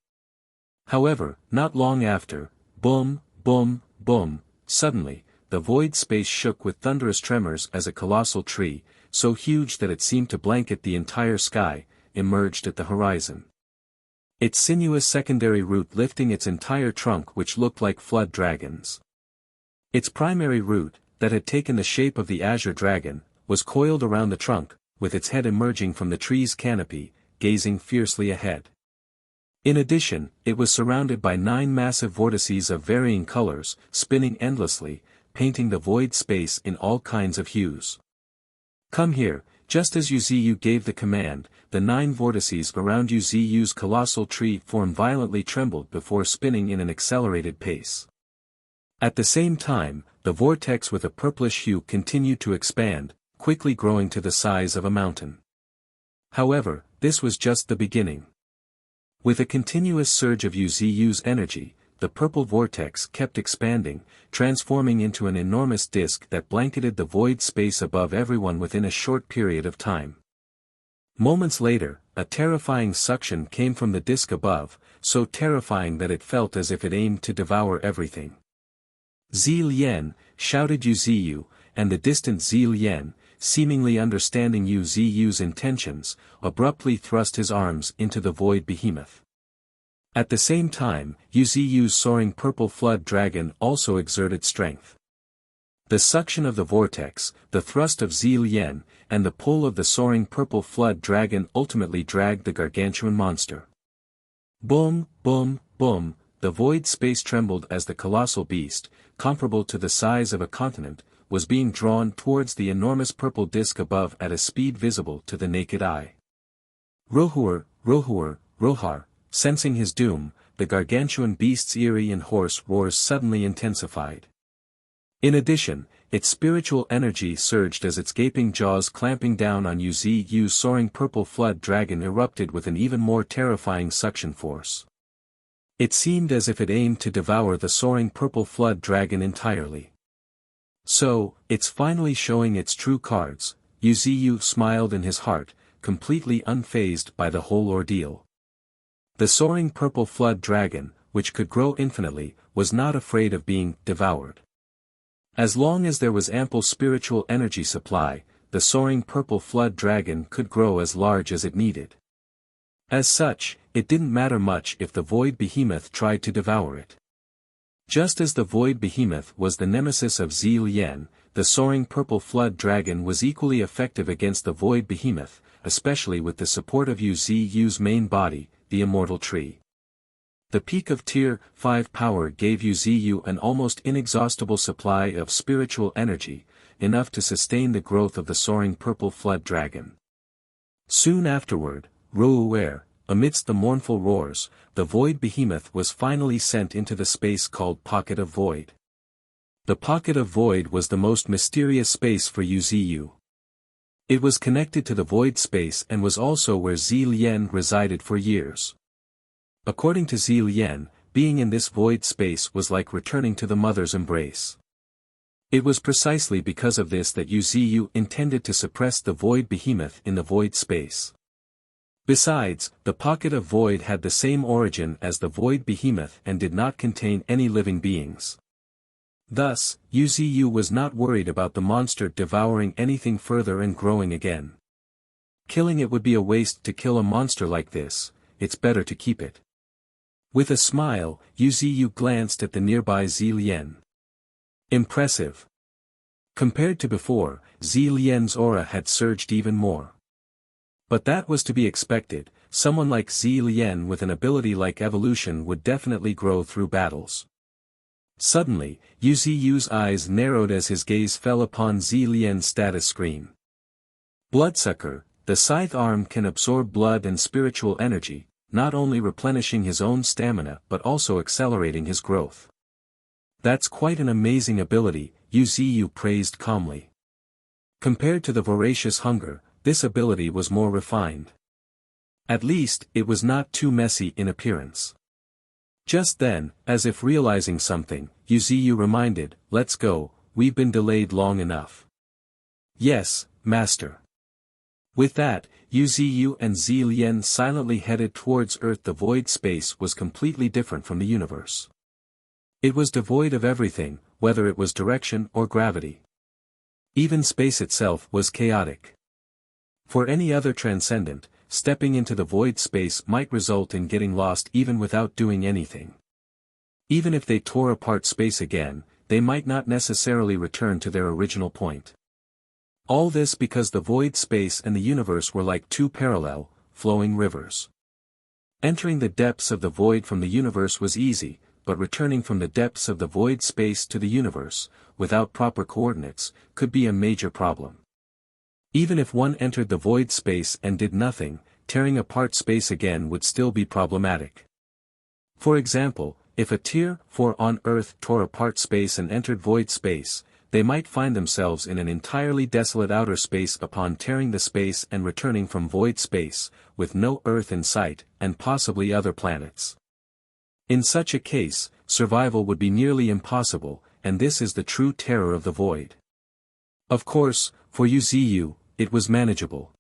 However, not long after, boom, boom, boom, suddenly, the void space shook with thunderous tremors as a colossal tree, so huge that it seemed to blanket the entire sky, emerged at the horizon. Its sinuous secondary root lifting its entire trunk, which looked like flood dragons. Its primary root, that had taken the shape of the azure dragon, was coiled around the trunk, with its head emerging from the tree's canopy, gazing fiercely ahead. In addition, it was surrounded by 9 massive vortices of varying colors, spinning endlessly, painting the void space in all kinds of hues. Come here. Just as Yu Ziyu gave the command, the 9 vortices around Yu Ziyu's colossal tree form violently trembled before spinning in an accelerated pace. At the same time, the vortex with a purplish hue continued to expand, quickly growing to the size of a mountain. However, this was just the beginning. With a continuous surge of Yu Ziyu's energy, the purple vortex kept expanding, transforming into an enormous disk that blanketed the void space above everyone within a short period of time. Moments later, a terrifying suction came from the disk above, so terrifying that it felt as if it aimed to devour everything. Zi Lian, shouted Yu Ziyu, and the distant Zi Lian, seemingly understanding Yu Ziyu's intentions, abruptly thrust his arms into the void behemoth. At the same time, Yu Ziyu's soaring purple flood dragon also exerted strength. The suction of the vortex, the thrust of Zi Lian, and the pull of the soaring purple flood dragon ultimately dragged the gargantuan monster. Boom, boom, boom, the void space trembled as the colossal beast, comparable to the size of a continent, was being drawn towards the enormous purple disk above at a speed visible to the naked eye. Roar, Rohar, sensing his doom, the gargantuan beast's eerie and hoarse roars suddenly intensified. In addition, its spiritual energy surged as its gaping jaws clamping down on Yu's soaring purple flood dragon erupted with an even more terrifying suction force. It seemed as if it aimed to devour the soaring purple flood dragon entirely. So, it's finally showing its true cards, Yu smiled in his heart, completely unfazed by the whole ordeal. The soaring purple flood dragon, which could grow infinitely, was not afraid of being devoured. As long as there was ample spiritual energy supply, the soaring purple flood dragon could grow as large as it needed. As such, it didn't matter much if the void behemoth tried to devour it. Just as the void behemoth was the nemesis of Zi Lian, the soaring purple flood dragon was equally effective against the void behemoth, especially with the support of Yu's main body, the immortal tree. The peak of Tier 5 power gave Yu an almost inexhaustible supply of spiritual energy, enough to sustain the growth of the soaring purple flood dragon. Soon afterward, amidst the mournful roars, the void behemoth was finally sent into the space called Pocket of Void. The Pocket of Void was the most mysterious space for Yu. It was connected to the void space and was also where Zi Lian resided for years. According to Zi Lian, being in this void space was like returning to the mother's embrace. It was precisely because of this that Yu intended to suppress the void behemoth in the void space. Besides, the Pocket of Void had the same origin as the void behemoth and did not contain any living beings. Thus, Yu was not worried about the monster devouring anything further and growing again. Killing it would be a waste to kill a monster like this, it's better to keep it. With a smile, Yu glanced at the nearby Zi Lian. Impressive. Compared to before, Zi Lian's aura had surged even more. But that was to be expected, someone like Zi Lian with an ability like evolution would definitely grow through battles. Suddenly, Yu's eyes narrowed as his gaze fell upon Zi Lian's status screen. Bloodsucker, the scythe arm can absorb blood and spiritual energy, not only replenishing his own stamina but also accelerating his growth. That's quite an amazing ability, Yu praised calmly. Compared to the voracious hunger, this ability was more refined. At least, it was not too messy in appearance. Just then, as if realizing something, Yu reminded, "Let's go, we've been delayed long enough." "Yes, Master." With that, Yu and Zi Lian silently headed towards Earth. The void space was completely different from the universe. It was devoid of everything, whether it was direction or gravity. Even space itself was chaotic. For any other transcendent, stepping into the void space might result in getting lost even without doing anything. Even if they tore apart space again, they might not necessarily return to their original point. All this because the void space and the universe were like two parallel, flowing rivers. Entering the depths of the void from the universe was easy, but returning from the depths of the void space to the universe, without proper coordinates, could be a major problem. Even if one entered the void space and did nothing, tearing apart space again would still be problematic. For example, if a Tier 4 on Earth tore apart space and entered void space, they might find themselves in an entirely desolate outer space upon tearing the space and returning from void space, with no Earth in sight, and possibly other planets. In such a case, survival would be nearly impossible, and this is the true terror of the void. Of course, for Yu, it was manageable.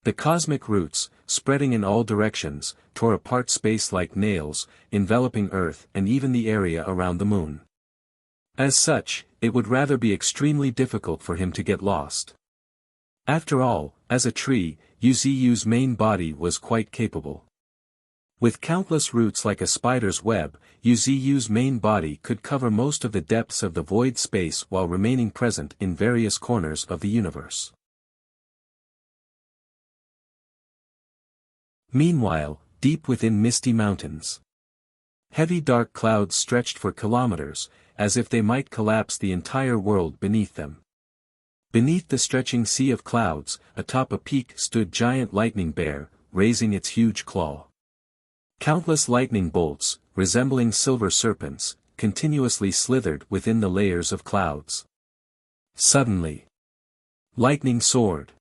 The cosmic roots, spreading in all directions, tore apart space like nails, enveloping Earth and even the area around the moon. As such, it would rather be extremely difficult for him to get lost. After all, as a tree, Yu's main body was quite capable. With countless roots like a spider's web, Yu's main body could cover most of the depths of the void space while remaining present in various corners of the universe. Meanwhile, deep within misty mountains, heavy dark clouds stretched for kilometers, as if they might collapse the entire world beneath them. Beneath the stretching sea of clouds, atop a peak stood giant lightning bear, raising its huge claw. Countless lightning bolts, resembling silver serpents, continuously slithered within the layers of clouds. Suddenly, lightning soared.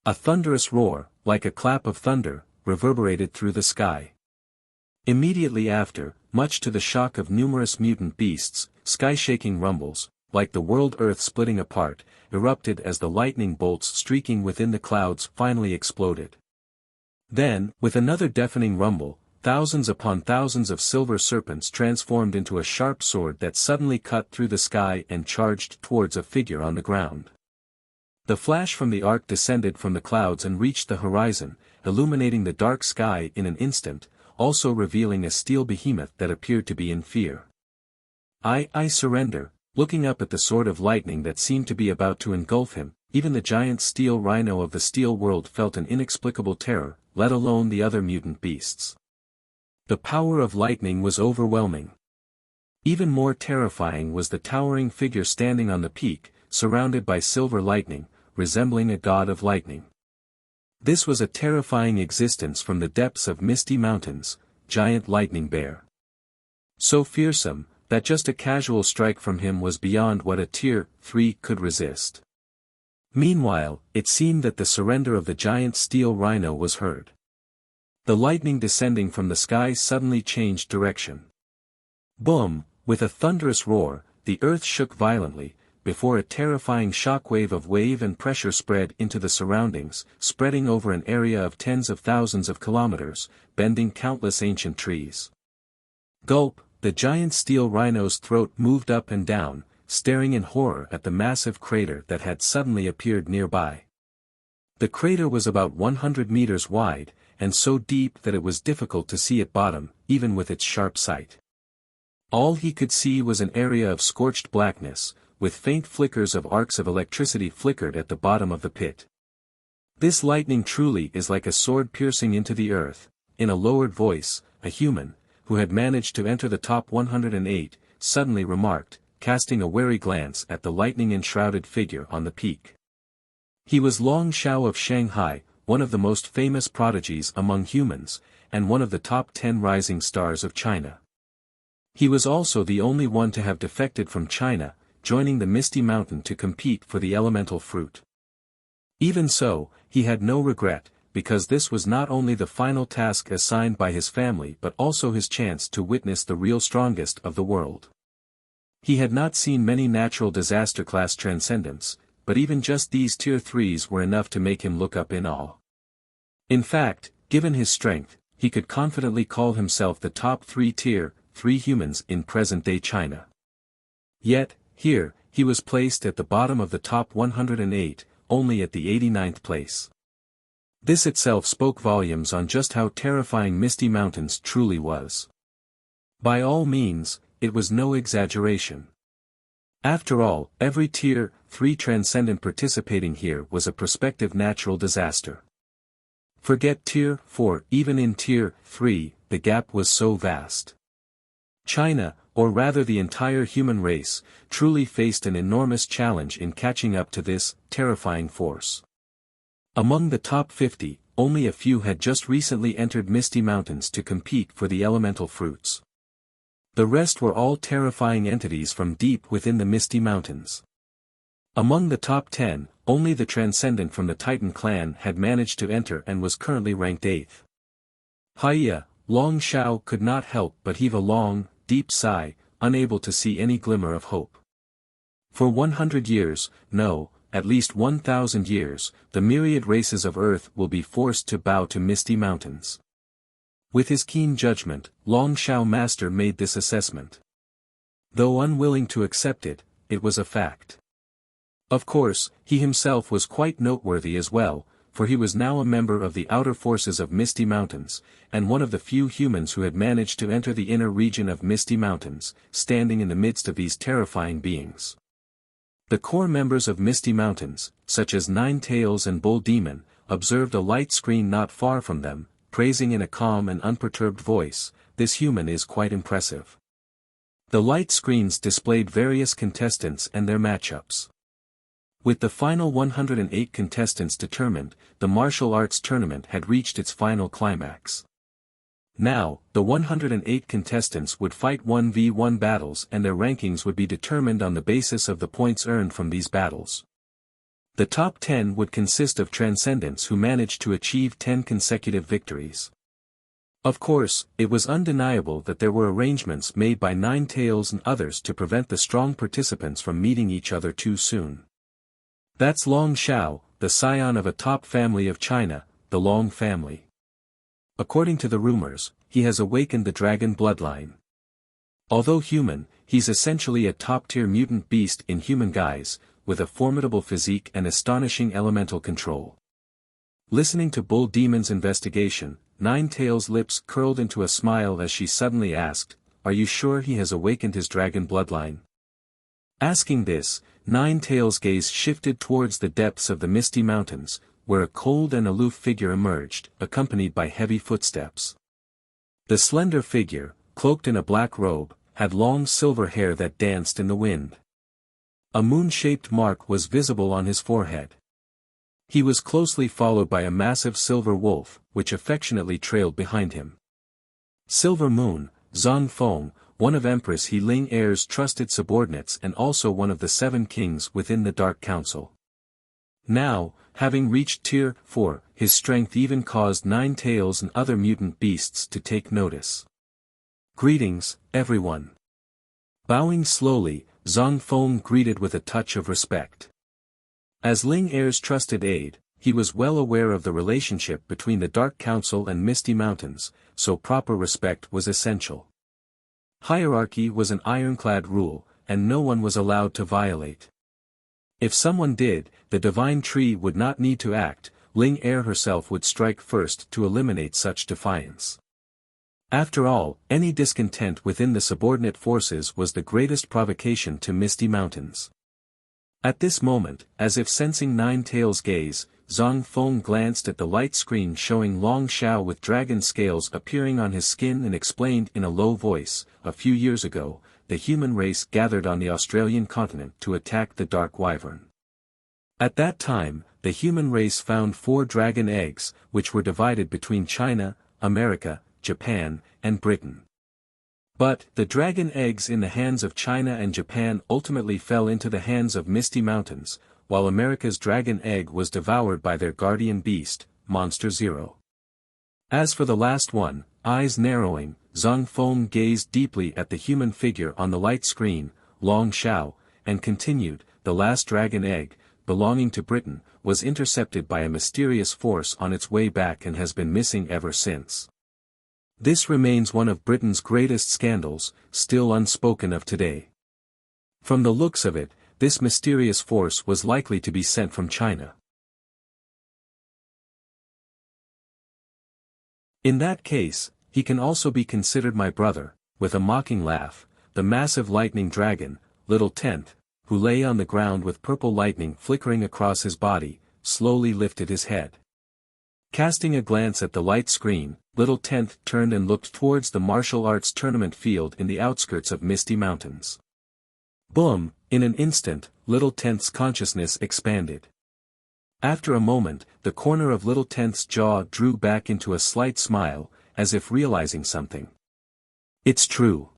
A thunderous roar, like a clap of thunder, reverberated through the sky. Immediately after, much to the shock of numerous mutant beasts, sky-shaking rumbles, like the world earth splitting apart, erupted as the lightning bolts streaking within the clouds finally exploded. Then, with another deafening rumble, thousands upon thousands of silver serpents transformed into a sharp sword that suddenly cut through the sky and charged towards a figure on the ground. The flash from the arc descended from the clouds and reached the horizon, illuminating the dark sky in an instant, also revealing a steel behemoth that appeared to be in fear. I surrender. Looking up at the sword of lightning that seemed to be about to engulf him, even the giant steel rhino of the steel world felt an inexplicable terror, let alone the other mutant beasts. The power of lightning was overwhelming. Even more terrifying was the towering figure standing on the peak, surrounded by silver lightning, resembling a god of lightning. This was a terrifying existence from the depths of Misty Mountains, giant lightning bear. So fearsome, that just a casual strike from him was beyond what a Tier 3 could resist. Meanwhile, it seemed that the surrender of the giant steel rhino was heard. The lightning descending from the sky suddenly changed direction. Boom! With a thunderous roar, the earth shook violently, before a terrifying shockwave of wave and pressure spread into the surroundings, spreading over an area of tens of thousands of kilometers, bending countless ancient trees. Gulp! The giant steel rhino's throat moved up and down, staring in horror at the massive crater that had suddenly appeared nearby. The crater was about 100 meters wide, and so deep that it was difficult to see at bottom, even with its sharp sight. All he could see was an area of scorched blackness, with faint flickers of arcs of electricity flickered at the bottom of the pit. This lightning truly is like a sword piercing into the earth. In a lowered voice, a human, who had managed to enter the top 108, suddenly remarked, casting a wary glance at the lightning-enshrouded figure on the peak. He was Long Shao of Shanghai, one of the most famous prodigies among humans, and one of the top 10 rising stars of China. He was also the only one to have defected from China, joining the Misty Mountain to compete for the elemental fruit. Even so, he had no regret, because this was not only the final task assigned by his family but also his chance to witness the real strongest of the world. He had not seen many natural disaster-class transcendents, but even just these Tier 3s were enough to make him look up in awe. In fact, given his strength, he could confidently call himself the top 3 Tier 3 humans in present-day China. Yet, here, he was placed at the bottom of the top 108, only at the 89th place. This itself spoke volumes on just how terrifying Misty Mountains truly was. By all means, it was no exaggeration. After all, every Tier 3 transcendent participating here was a prospective natural disaster. Forget Tier 4, even in Tier 3, the gap was so vast. China, or rather the entire human race, truly faced an enormous challenge in catching up to this terrifying force. Among the top 50, only a few had just recently entered Misty Mountains to compete for the elemental fruits. The rest were all terrifying entities from deep within the Misty Mountains. Among the top 10, only the Transcendent from the Titan clan had managed to enter and was currently ranked 8th. Hiya, Long Shao could not help but heave a long, deep sigh, unable to see any glimmer of hope. For 100 years, no, at least 1,000 years, the myriad races of Earth will be forced to bow to Misty Mountains. With his keen judgment, Long Shao Master made this assessment. Though unwilling to accept it, it was a fact. Of course, he himself was quite noteworthy as well, for he was now a member of the outer forces of Misty Mountains, and one of the few humans who had managed to enter the inner region of Misty Mountains, standing in the midst of these terrifying beings. The core members of Misty Mountains, such as Nine Tails and Bull Demon, observed a light screen not far from them, praising in a calm and unperturbed voice, "This human is quite impressive." The light screens displayed various contestants and their matchups. With the final 108 contestants determined, the martial arts tournament had reached its final climax. Now, the 108 contestants would fight 1v1 battles and their rankings would be determined on the basis of the points earned from these battles. The top 10 would consist of transcendents who managed to achieve 10 consecutive victories. Of course, it was undeniable that there were arrangements made by Ninetales and others to prevent the strong participants from meeting each other too soon. That's Long Shao, the scion of a top family of China, the Long family. According to the rumors, he has awakened the dragon bloodline. Although human, he's essentially a top-tier mutant beast in human guise, with a formidable physique and astonishing elemental control. Listening to Bull Demon's investigation, Ninetales' lips curled into a smile as she suddenly asked, "Are you sure he has awakened his dragon bloodline?" Asking this, Ninetales' gaze shifted towards the depths of the Misty Mountains, where a cold and aloof figure emerged, accompanied by heavy footsteps. The slender figure, cloaked in a black robe, had long silver hair that danced in the wind. A moon-shaped mark was visible on his forehead. He was closely followed by a massive silver wolf, which affectionately trailed behind him. Silver Moon, Zhang Feng, one of Empress He Ling Heir's trusted subordinates and also one of the 7 kings within the Dark Council. Now, having reached Tier 4, his strength even caused Ninetales and other mutant beasts to take notice. "Greetings, everyone." Bowing slowly, Zhang Feng greeted with a touch of respect. As Ling Heir's trusted aide, he was well aware of the relationship between the Dark Council and Misty Mountains, so proper respect was essential. Hierarchy was an ironclad rule, and no one was allowed to violate. If someone did, the divine tree would not need to act, Ling Heir herself would strike first to eliminate such defiance. After all, any discontent within the subordinate forces was the greatest provocation to Misty Mountains. At this moment, as if sensing Ninetales' gaze, Zhang Feng glanced at the light screen showing Long Shao with dragon scales appearing on his skin and explained in a low voice, "A few years ago, the human race gathered on the Australian continent to attack the Dark Wyvern. At that time, the human race found 4 dragon eggs, which were divided between China, America, Japan, and Britain. But, the dragon eggs in the hands of China and Japan ultimately fell into the hands of Misty Mountains, while America's dragon egg was devoured by their guardian beast, Monster Zero." As for the last one, eyes narrowing, Zhang Feng gazed deeply at the human figure on the light screen, Long Shao, and continued, "The last dragon egg, belonging to Britain, was intercepted by a mysterious force on its way back and has been missing ever since. This remains one of Britain's greatest scandals, still unspoken of today. From the looks of it, this mysterious force was likely to be sent from China. In that case, he can also be considered my brother," with a mocking laugh, the massive lightning dragon, Little Tenth, who lay on the ground with purple lightning flickering across his body, slowly lifted his head. Casting a glance at the light screen, Little Tenth turned and looked towards the martial arts tournament field in the outskirts of Misty Mountains. Boom! In an instant, Little Tenth's consciousness expanded. After a moment, the corner of Little Tenth's jaw drew back into a slight smile, as if realizing something. "It's true."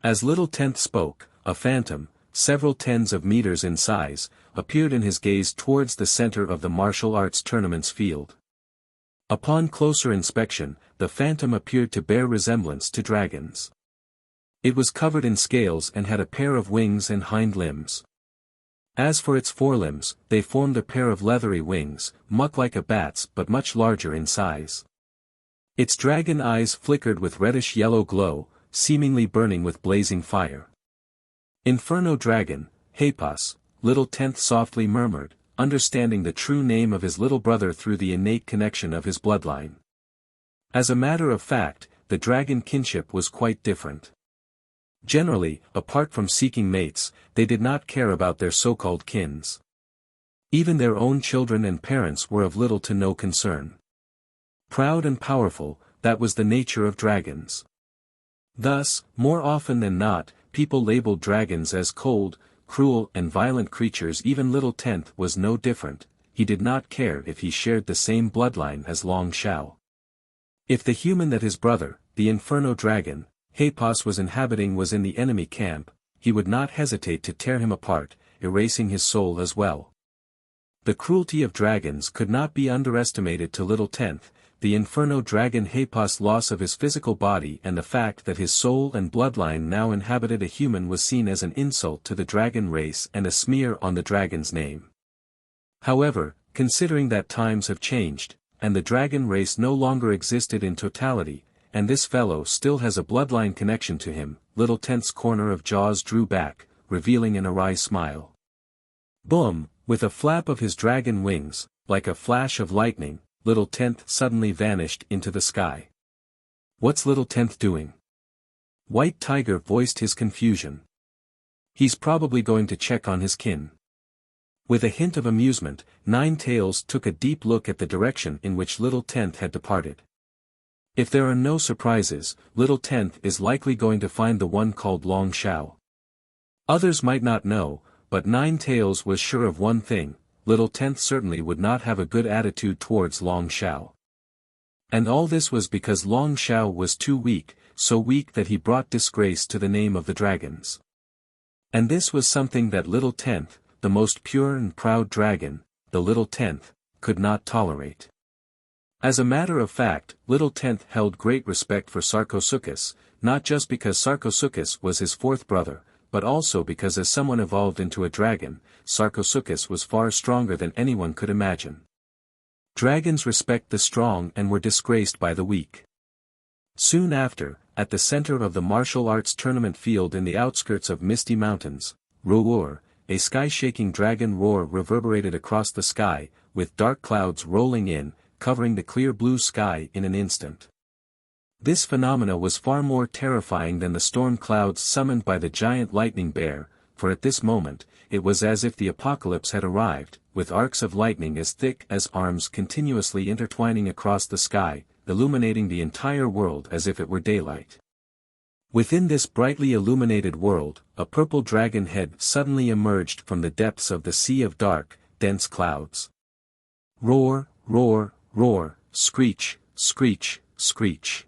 As Little Tenth spoke, a phantom, several tens of meters in size, appeared in his gaze towards the center of the martial arts tournament's field. Upon closer inspection, the phantom appeared to bear resemblance to dragons. It was covered in scales and had a pair of wings and hind limbs. As for its forelimbs, they formed a pair of leathery wings, much like a bat's but much larger in size. Its dragon eyes flickered with reddish-yellow glow, seemingly burning with blazing fire. "Inferno Dragon, Hapos," Little Tenth softly murmured, understanding the true name of his little brother through the innate connection of his bloodline. As a matter of fact, the dragon kinship was quite different. Generally, apart from seeking mates, they did not care about their so-called kins. Even their own children and parents were of little to no concern. Proud and powerful, that was the nature of dragons. Thus, more often than not, people labeled dragons as cold, cruel and violent creatures. Even little Tenth was no different. He did not care if he shared the same bloodline as Long Shao. If the human that his brother, the Inferno Dragon, Hepos was inhabiting was in the enemy camp, he would not hesitate to tear him apart, erasing his soul as well. The cruelty of dragons could not be underestimated to little Tenth. The Inferno Dragon Hepos' loss of his physical body and the fact that his soul and bloodline now inhabited a human was seen as an insult to the dragon race and a smear on the dragon's name. However, considering that times have changed, and the dragon race no longer existed in totality, and this fellow still has a bloodline connection to him, little Tenth's corner of jaws drew back, revealing an awry smile. Boom! With a flap of his dragon wings, like a flash of lightning, little Tenth suddenly vanished into the sky. What's little Tenth doing? White Tiger voiced his confusion. He's probably going to check on his kin. With a hint of amusement, Nine Tails took a deep look at the direction in which little Tenth had departed. If there are no surprises, little Tenth is likely going to find the one called Long Shao. Others might not know, but Nine Tails was sure of one thing: little Tenth certainly would not have a good attitude towards Long Shao. And all this was because Long Shao was too weak, so weak that he brought disgrace to the name of the dragons. And this was something that little Tenth, the most pure and proud dragon, the little Tenth, could not tolerate. As a matter of fact, little Tenth held great respect for Sarcosuchus, not just because Sarcosuchus was his fourth brother, but also because as someone evolved into a dragon, Sarcosuchus was far stronger than anyone could imagine. Dragons respect the strong and were disgraced by the weak. Soon after, at the center of the martial arts tournament field in the outskirts of Misty Mountains, Roar, a sky-shaking dragon roar reverberated across the sky, with dark clouds rolling in, covering the clear blue sky in an instant. This phenomena was far more terrifying than the storm clouds summoned by the giant lightning bear, for at this moment, it was as if the apocalypse had arrived, with arcs of lightning as thick as arms continuously intertwining across the sky, illuminating the entire world as if it were daylight. Within this brightly illuminated world, a purple dragon head suddenly emerged from the depths of the sea of dark, dense clouds. Roar, roar, roar, screech, screech, screech.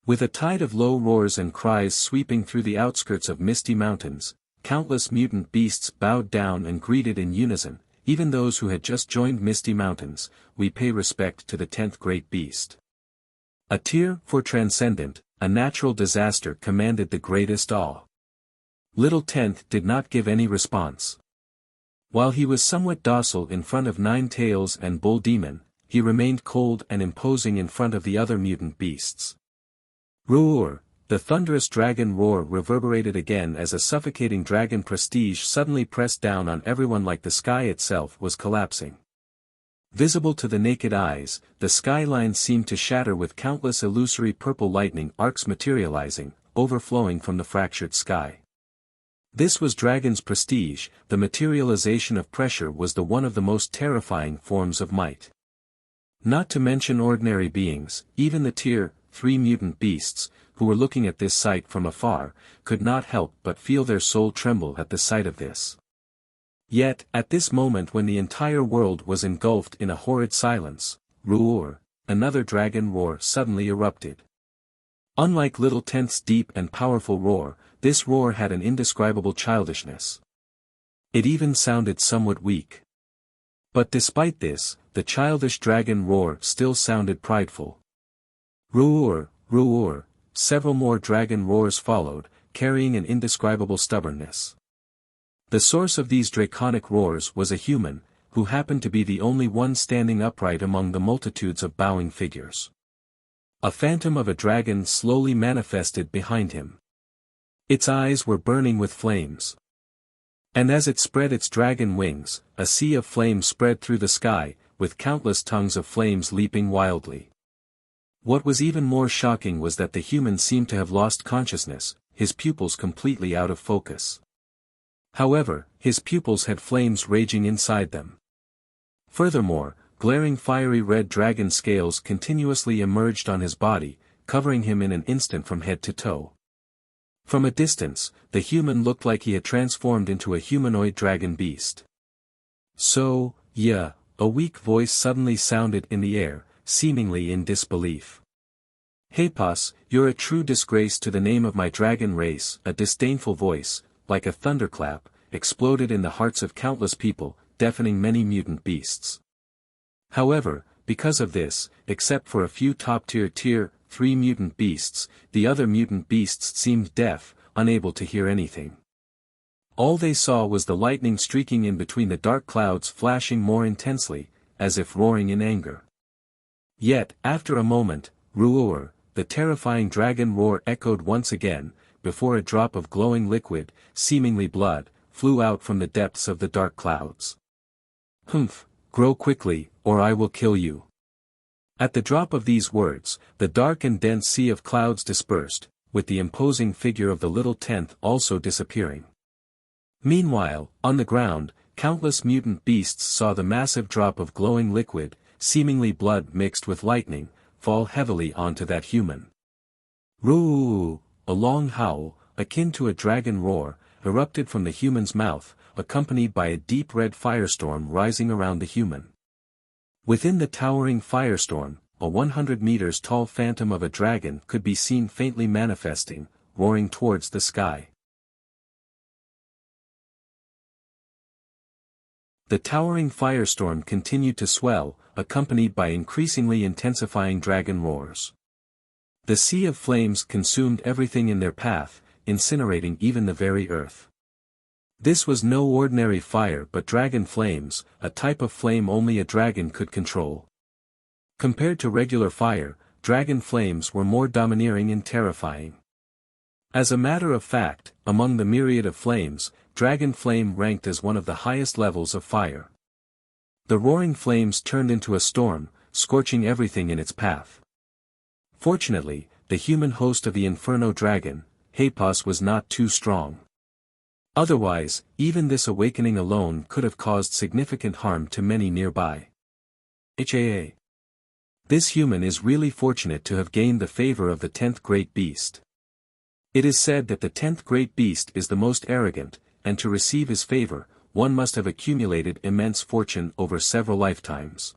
With a tide of low roars and cries sweeping through the outskirts of Misty Mountains, countless mutant beasts bowed down and greeted in unison, even those who had just joined Misty Mountains. We pay respect to the 10th great beast. A tear for transcendent, a natural disaster commanded the greatest awe. Little Tenth did not give any response. While he was somewhat docile in front of Nine Tails and Bull Demon, he remained cold and imposing in front of the other mutant beasts. Roar! The thunderous dragon roar reverberated again as a suffocating dragon prestige suddenly pressed down on everyone like the sky itself was collapsing. Visible to the naked eyes, the skyline seemed to shatter with countless illusory purple lightning arcs materializing, overflowing from the fractured sky. This was Dragon's prestige. The materialization of pressure was the one of the most terrifying forms of might. Not to mention ordinary beings, even the Tier 3 mutant beasts, who were looking at this sight from afar, could not help but feel their soul tremble at the sight of this. Yet, at this moment when the entire world was engulfed in a horrid silence, Roar, another dragon roar suddenly erupted. Unlike Little Tenth's deep and powerful roar, this roar had an indescribable childishness. It even sounded somewhat weak. But despite this, the childish dragon roar still sounded prideful. Roar, roar, several more dragon roars followed, carrying an indescribable stubbornness. The source of these draconic roars was a human, who happened to be the only one standing upright among the multitudes of bowing figures. A phantom of a dragon slowly manifested behind him. Its eyes were burning with flames. And as it spread its dragon wings, a sea of flames spread through the sky, with countless tongues of flames leaping wildly. What was even more shocking was that the human seemed to have lost consciousness, his pupils completely out of focus. However, his pupils had flames raging inside them. Furthermore, glaring fiery red dragon scales continuously emerged on his body, covering him in an instant from head to toe. From a distance, the human looked like he had transformed into a humanoid dragon beast. So, yeah, a weak voice suddenly sounded in the air, seemingly in disbelief. Hepos, you're a true disgrace to the name of my dragon race. A disdainful voice, like a thunderclap, exploded in the hearts of countless people, deafening many mutant beasts. However, because of this, except for a few top-tier Tier 3 mutant beasts, the other mutant beasts seemed deaf, unable to hear anything. All they saw was the lightning streaking in between the dark clouds, flashing more intensely, as if roaring in anger. Yet, after a moment, Ruor, the terrifying dragon roar echoed once again, before a drop of glowing liquid, seemingly blood, flew out from the depths of the dark clouds. Humph, grow quickly, or I will kill you. At the drop of these words, the dark and dense sea of clouds dispersed, with the imposing figure of the little tenth also disappearing. Meanwhile, on the ground, countless mutant beasts saw the massive drop of glowing liquid, seemingly blood mixed with lightning, fall heavily onto that human. Roo! A long howl, akin to a dragon roar, erupted from the human's mouth, accompanied by a deep red firestorm rising around the human. Within the towering firestorm, a 100 meters tall phantom of a dragon could be seen faintly manifesting, roaring towards the sky. The towering firestorm continued to swell, accompanied by increasingly intensifying dragon roars. The sea of flames consumed everything in their path, incinerating even the very earth. This was no ordinary fire but dragon flames, a type of flame only a dragon could control. Compared to regular fire, dragon flames were more domineering and terrifying. As a matter of fact, among the myriad of flames, dragon flame ranked as one of the highest levels of fire. The roaring flames turned into a storm, scorching everything in its path. Fortunately, the human host of the Inferno dragon, Hepos, was not too strong. Otherwise, even this awakening alone could have caused significant harm to many nearby. This human is really fortunate to have gained the favor of the 10th great beast. It is said that the 10th great beast is the most arrogant, and to receive his favor, one must have accumulated immense fortune over several lifetimes.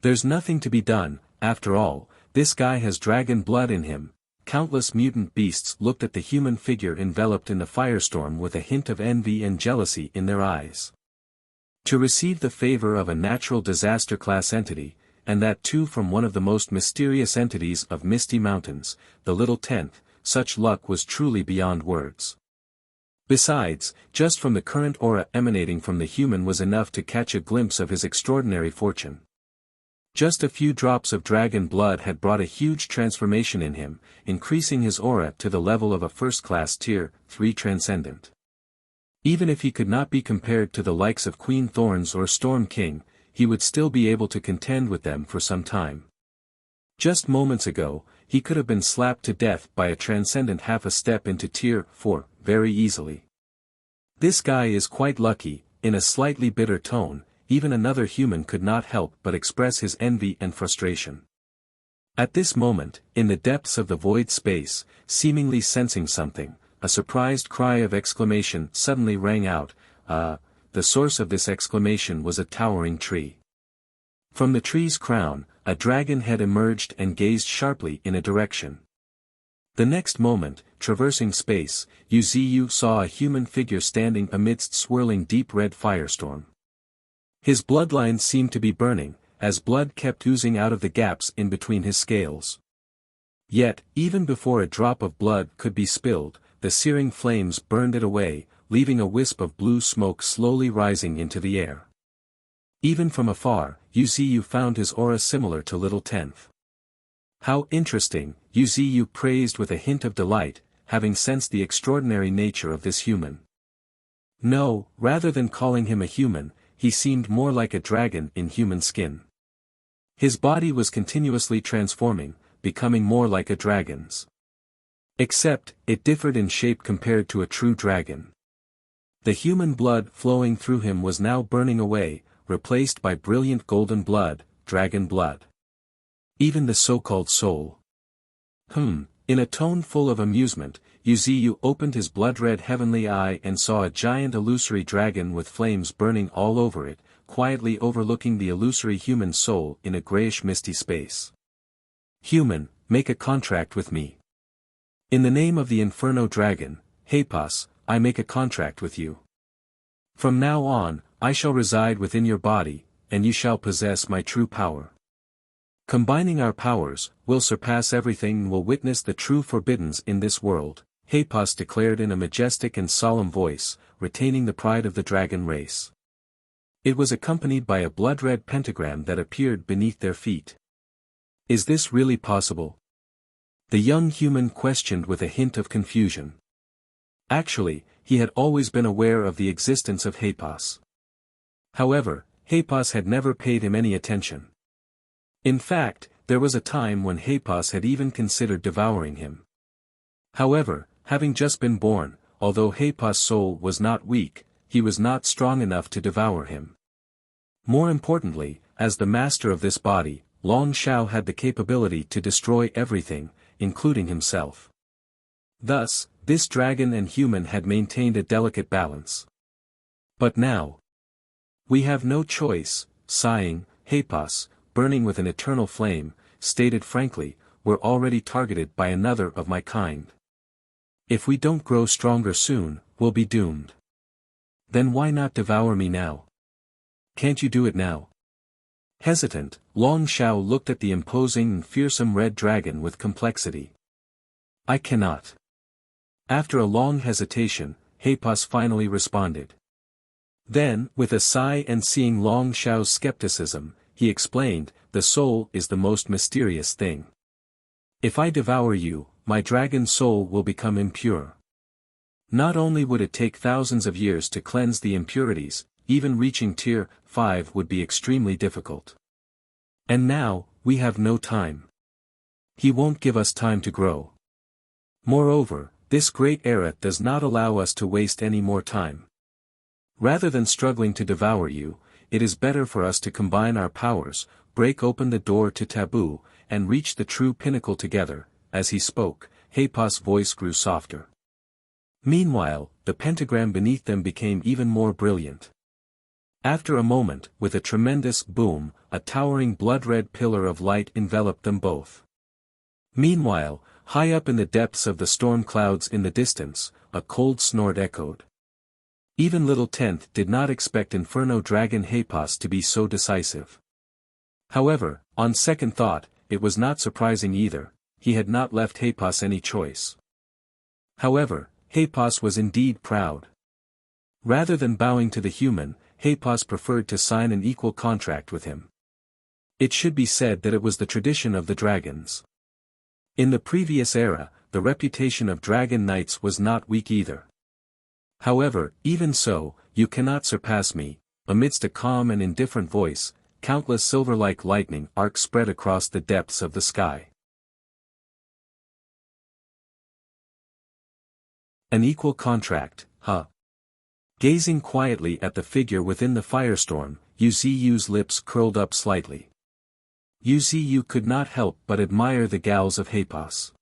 There's nothing to be done, after all, this guy has dragon blood in him. Countless mutant beasts looked at the human figure enveloped in the firestorm with a hint of envy and jealousy in their eyes. To receive the favor of a natural disaster class entity, and that too from one of the most mysterious entities of Misty Mountains, the Little Tenth, such luck was truly beyond words. Besides, just from the current aura emanating from the human was enough to catch a glimpse of his extraordinary fortune. Just a few drops of dragon blood had brought a huge transformation in him, increasing his aura to the level of a first-class Tier 3 transcendent. Even if he could not be compared to the likes of Queen Thorns or Storm King, he would still be able to contend with them for some time. Just moments ago, he could have been slapped to death by a transcendent half a step into Tier 4, very easily. This guy is quite lucky. In a slightly bitter tone, even another human could not help but express his envy and frustration. At this moment, in the depths of the void space, seemingly sensing something, a surprised cry of exclamation suddenly rang out. The source of this exclamation was a towering tree. From the tree's crown, a dragon head emerged and gazed sharply in a direction. The next moment, traversing space, Yuziyu saw a human figure standing amidst swirling deep red firestorm. His bloodlines seemed to be burning, as blood kept oozing out of the gaps in between his scales. Yet, even before a drop of blood could be spilled, the searing flames burned it away, leaving a wisp of blue smoke slowly rising into the air. Even from afar, Yuziyu found his aura similar to Little Tenth. How interesting, Yuziyu praised with a hint of delight, having sensed the extraordinary nature of this human. No, rather than calling him a human, he seemed more like a dragon in human skin. His body was continuously transforming, becoming more like a dragon's. Except, it differed in shape compared to a true dragon. The human blood flowing through him was now burning away, replaced by brilliant golden blood, dragon blood. Even the so-called soul. In a tone full of amusement, Yuziyu opened his blood-red heavenly eye and saw a giant illusory dragon with flames burning all over it, quietly overlooking the illusory human soul in a grayish misty space. Human, make a contract with me. In the name of the Inferno Dragon, Hepos, I make a contract with you. From now on, I shall reside within your body, and you shall possess my true power. Combining our powers, we'll surpass everything and will witness the true forbiddens in this world, Hepos declared in a majestic and solemn voice, retaining the pride of the dragon race. It was accompanied by a blood-red pentagram that appeared beneath their feet. Is this really possible? The young human questioned with a hint of confusion. Actually, he had always been aware of the existence of Hepos. However, Hepos had never paid him any attention. In fact, there was a time when Hepos had even considered devouring him. However, having just been born, although Hepos' soul was not weak, he was not strong enough to devour him. More importantly, as the master of this body, Long Shao had the capability to destroy everything, including himself. Thus, this dragon and human had maintained a delicate balance. But now, we have no choice, sighing, Hepos, burning with an eternal flame, stated frankly, we're already targeted by another of my kind. If we don't grow stronger soon, we'll be doomed. Then why not devour me now? Can't you do it now? Hesitant, Long Shao looked at the imposing and fearsome red dragon with complexity. I cannot. After a long hesitation, Hepos finally responded. Then, with a sigh and seeing Long Shao's skepticism, he explained, the soul is the most mysterious thing. If I devour you, my dragon soul will become impure. Not only would it take thousands of years to cleanse the impurities, even reaching tier 5 would be extremely difficult. And now, we have no time. He won't give us time to grow. Moreover, this great era does not allow us to waste any more time. Rather than struggling to devour you, it is better for us to combine our powers, break open the door to taboo, and reach the true pinnacle together. As he spoke, Hepos' voice grew softer. Meanwhile, the pentagram beneath them became even more brilliant. After a moment, with a tremendous boom, a towering blood-red pillar of light enveloped them both. Meanwhile, high up in the depths of the storm clouds in the distance, a cold snort echoed. Even Little Tenth did not expect Inferno Dragon Hepos to be so decisive. However, on second thought, it was not surprising either, he had not left Hepos any choice. However, Hepos was indeed proud. Rather than bowing to the human, Hepos preferred to sign an equal contract with him. It should be said that it was the tradition of the dragons. In the previous era, the reputation of dragon knights was not weak either. However, even so, you cannot surpass me. Amidst a calm and indifferent voice, countless silver-like lightning arcs spread across the depths of the sky. An equal contract, huh? Gazing quietly at the figure within the firestorm, Yuziyu's lips curled up slightly. Yuziyu could not help but admire the gals of Hepos.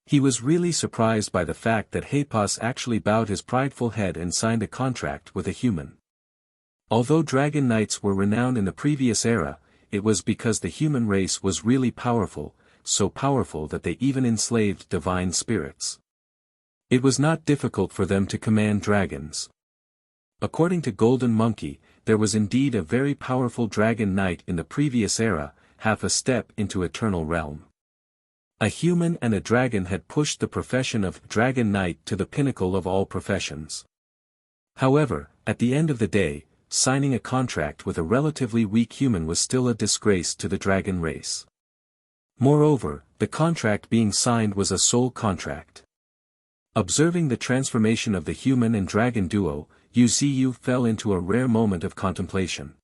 He was really surprised by the fact that Hepos actually bowed his prideful head and signed a contract with a human. Although dragon knights were renowned in the previous era, it was because the human race was really powerful, so powerful that they even enslaved divine spirits. It was not difficult for them to command dragons. According to Golden Monkey, there was indeed a very powerful dragon knight in the previous era, half a step into Eternal Realm. A human and a dragon had pushed the profession of dragon knight to the pinnacle of all professions. However, at the end of the day, signing a contract with a relatively weak human was still a disgrace to the dragon race. Moreover, the contract being signed was a soul contract. Observing the transformation of the human and dragon duo, Yuziyu fell into a rare moment of contemplation.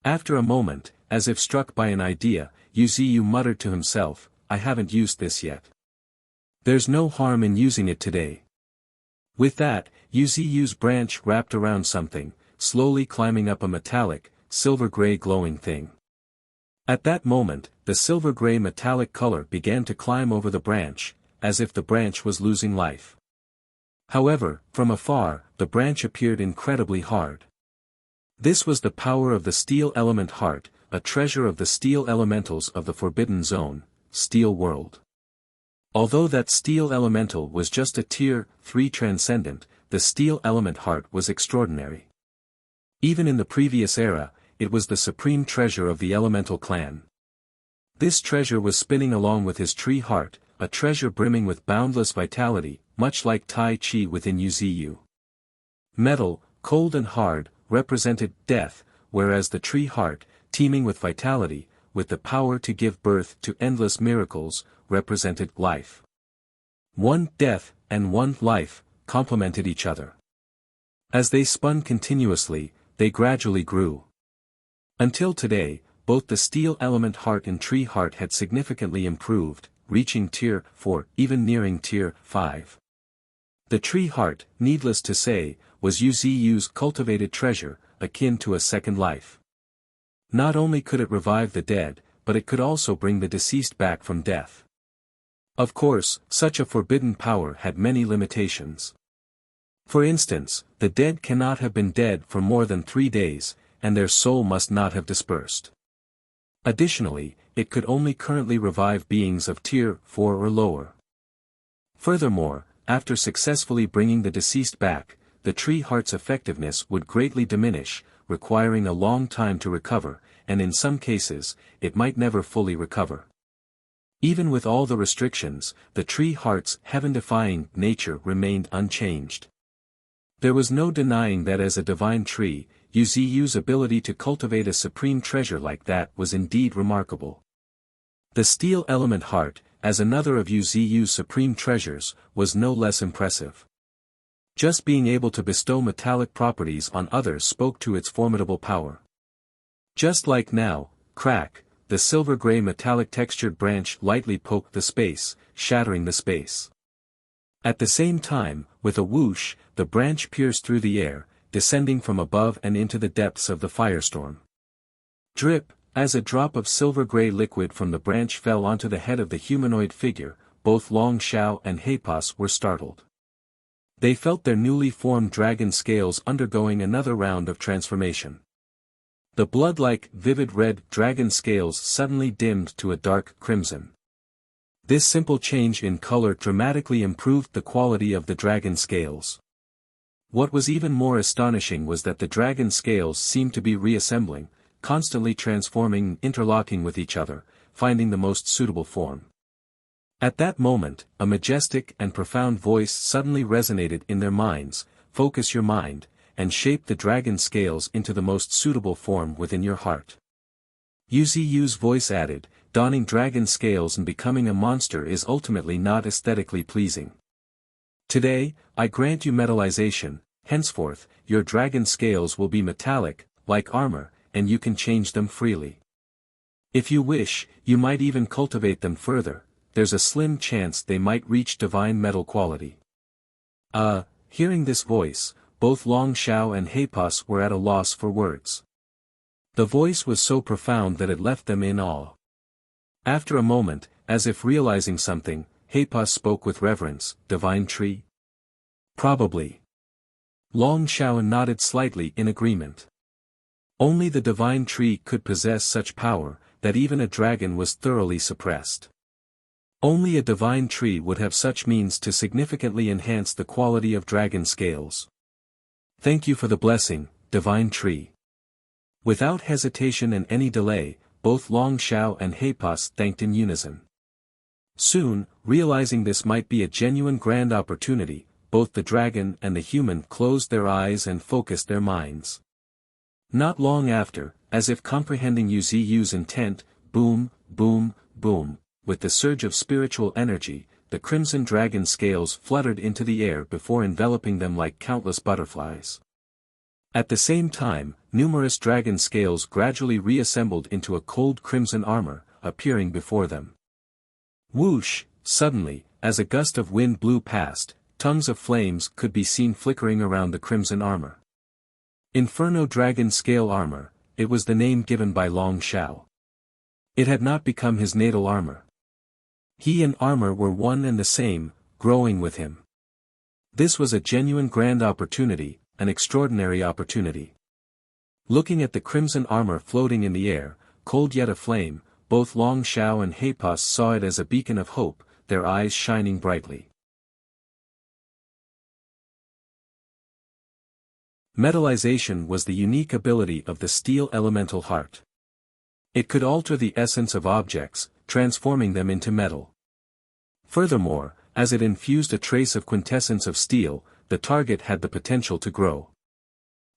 After a moment, as if struck by an idea, Yuziyu muttered to himself, I haven't used this yet. There's no harm in using it today. With that, Yuziyu's branch wrapped around something, slowly climbing up a metallic, silver-gray glowing thing. At that moment, the silver-gray metallic color began to climb over the branch, as if the branch was losing life. However, from afar, the branch appeared incredibly hard. This was the power of the steel element heart, a treasure of the steel elementals of the Forbidden Zone, Steel World. Although that steel elemental was just a tier 3 transcendent, the steel element heart was extraordinary. Even in the previous era, it was the supreme treasure of the elemental clan. This treasure was spinning along with his tree heart, a treasure brimming with boundless vitality, much like Tai Chi within Uziyu. Metal, cold and hard, represented death, whereas the tree heart, teeming with vitality, with the power to give birth to endless miracles, represented life. One death, and one life, complemented each other. As they spun continuously, they gradually grew. Until today, both the steel element heart and tree heart had significantly improved, reaching tier 4, even nearing tier 5. The tree heart, needless to say, was Uziyu's cultivated treasure, akin to a second life. Not only could it revive the dead, but it could also bring the deceased back from death. Of course, such a forbidden power had many limitations. For instance, the dead cannot have been dead for more than 3 days, and their soul must not have dispersed. Additionally, it could only currently revive beings of tier 4 or lower. Furthermore, after successfully bringing the deceased back, the tree heart's effectiveness would greatly diminish, requiring a long time to recover, and in some cases, it might never fully recover. Even with all the restrictions, the tree heart's heaven-defying nature remained unchanged. There was no denying that as a divine tree, Uziyu's ability to cultivate a supreme treasure like that was indeed remarkable. The steel element heart, as another of Uziyu's supreme treasures, was no less impressive. Just being able to bestow metallic properties on others spoke to its formidable power. Just like now, crack, the silver-gray metallic textured branch lightly poked the space, shattering the space. At the same time, with a whoosh, the branch pierced through the air, descending from above and into the depths of the firestorm. Drip, as a drop of silver-gray liquid from the branch fell onto the head of the humanoid figure, both Long Xiao and Heipas were startled. They felt their newly formed dragon scales undergoing another round of transformation. The blood-like, vivid red dragon scales suddenly dimmed to a dark crimson. This simple change in color dramatically improved the quality of the dragon scales. What was even more astonishing was that the dragon scales seemed to be reassembling, constantly transforming and interlocking with each other, finding the most suitable form. At that moment, a majestic and profound voice suddenly resonated in their minds: focus your mind, and shape the dragon scales into the most suitable form within your heart. Uziyu's voice added, donning dragon scales and becoming a monster is ultimately not aesthetically pleasing. Today, I grant you metallization. Henceforth, your dragon scales will be metallic, like armor, and you can change them freely. If you wish, you might even cultivate them further. There's a slim chance they might reach divine metal quality. Hearing this voice, both Long Xiao and Heipas were at a loss for words. The voice was so profound that it left them in awe. After a moment, as if realizing something, Heipas spoke with reverence, divine tree? Probably. Long Xiao nodded slightly in agreement. Only the divine tree could possess such power, that even a dragon was thoroughly suppressed. Only a divine tree would have such means to significantly enhance the quality of dragon scales. Thank you for the blessing, divine tree. Without hesitation and any delay, both Long Xiao and Heipas thanked in unison. Soon, realizing this might be a genuine grand opportunity, both the dragon and the human closed their eyes and focused their minds. Not long after, as if comprehending Uziyu's intent, boom, boom, boom, with the surge of spiritual energy, the crimson dragon scales fluttered into the air before enveloping them like countless butterflies. At the same time, numerous dragon scales gradually reassembled into a cold crimson armor, appearing before them. Whoosh! Suddenly, as a gust of wind blew past, tongues of flames could be seen flickering around the crimson armor. Inferno Dragon Scale Armor, it was the name given by Long Xiao. It had not become his natal armor. He and armor were one and the same, growing with him. This was a genuine grand opportunity, an extraordinary opportunity. Looking at the crimson armor floating in the air, cold yet aflame, both Long Shao and Hepos saw it as a beacon of hope, their eyes shining brightly. Metallization was the unique ability of the steel elemental heart. It could alter the essence of objects, transforming them into metal. Furthermore, as it infused a trace of quintessence of steel, the target had the potential to grow.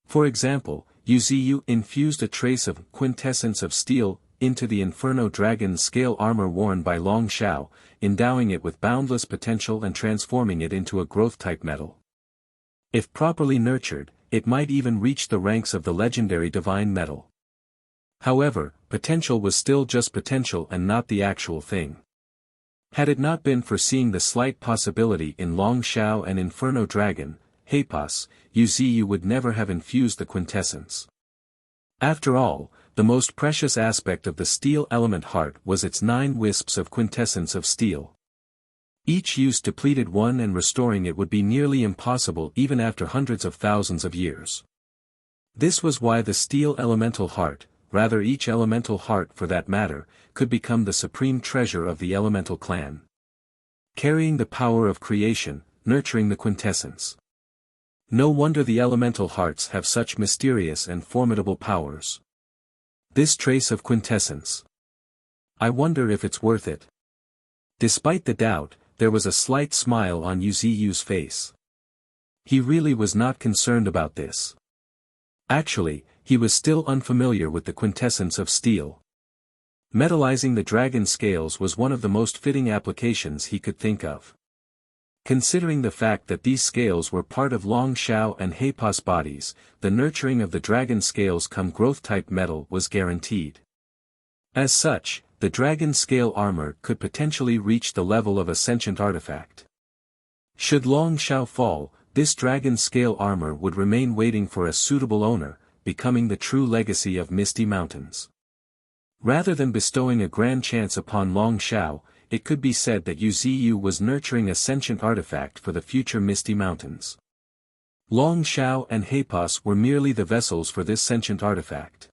For example, Wuxia infused a trace of quintessence of steel into the Inferno Dragon scale armor worn by Long Shao, endowing it with boundless potential and transforming it into a growth-type metal. If properly nurtured, it might even reach the ranks of the legendary divine metal. However, potential was still just potential and not the actual thing. Had it not been for seeing the slight possibility in Long Shao and Inferno Dragon, Hepos, Wuxia would never have infused the quintessence. After all, the most precious aspect of the steel element heart was its 9 wisps of quintessence of steel. Each use depleted one and restoring it would be nearly impossible even after hundreds of thousands of years. This was why the steel elemental heart, rather each elemental heart for that matter, could become the supreme treasure of the elemental clan. Carrying the power of creation, nurturing the quintessence. No wonder the elemental hearts have such mysterious and formidable powers. This trace of quintessence. I wonder if it's worth it. Despite the doubt, there was a slight smile on Wuxia's face. He really was not concerned about this. Actually, he was still unfamiliar with the quintessence of steel. Metallizing the dragon scales was one of the most fitting applications he could think of. Considering the fact that these scales were part of Long Shao and Hepos bodies, the nurturing of the dragon scales come growth-type metal was guaranteed. As such, the dragon scale armor could potentially reach the level of a sentient artifact. Should Long Shao fall, this dragon scale armor would remain waiting for a suitable owner, becoming the true legacy of Misty Mountains. Rather than bestowing a grand chance upon Long Shao, it could be said that Wuxia was nurturing a sentient artifact for the future Misty Mountains. Long Shao and Hepos were merely the vessels for this sentient artifact.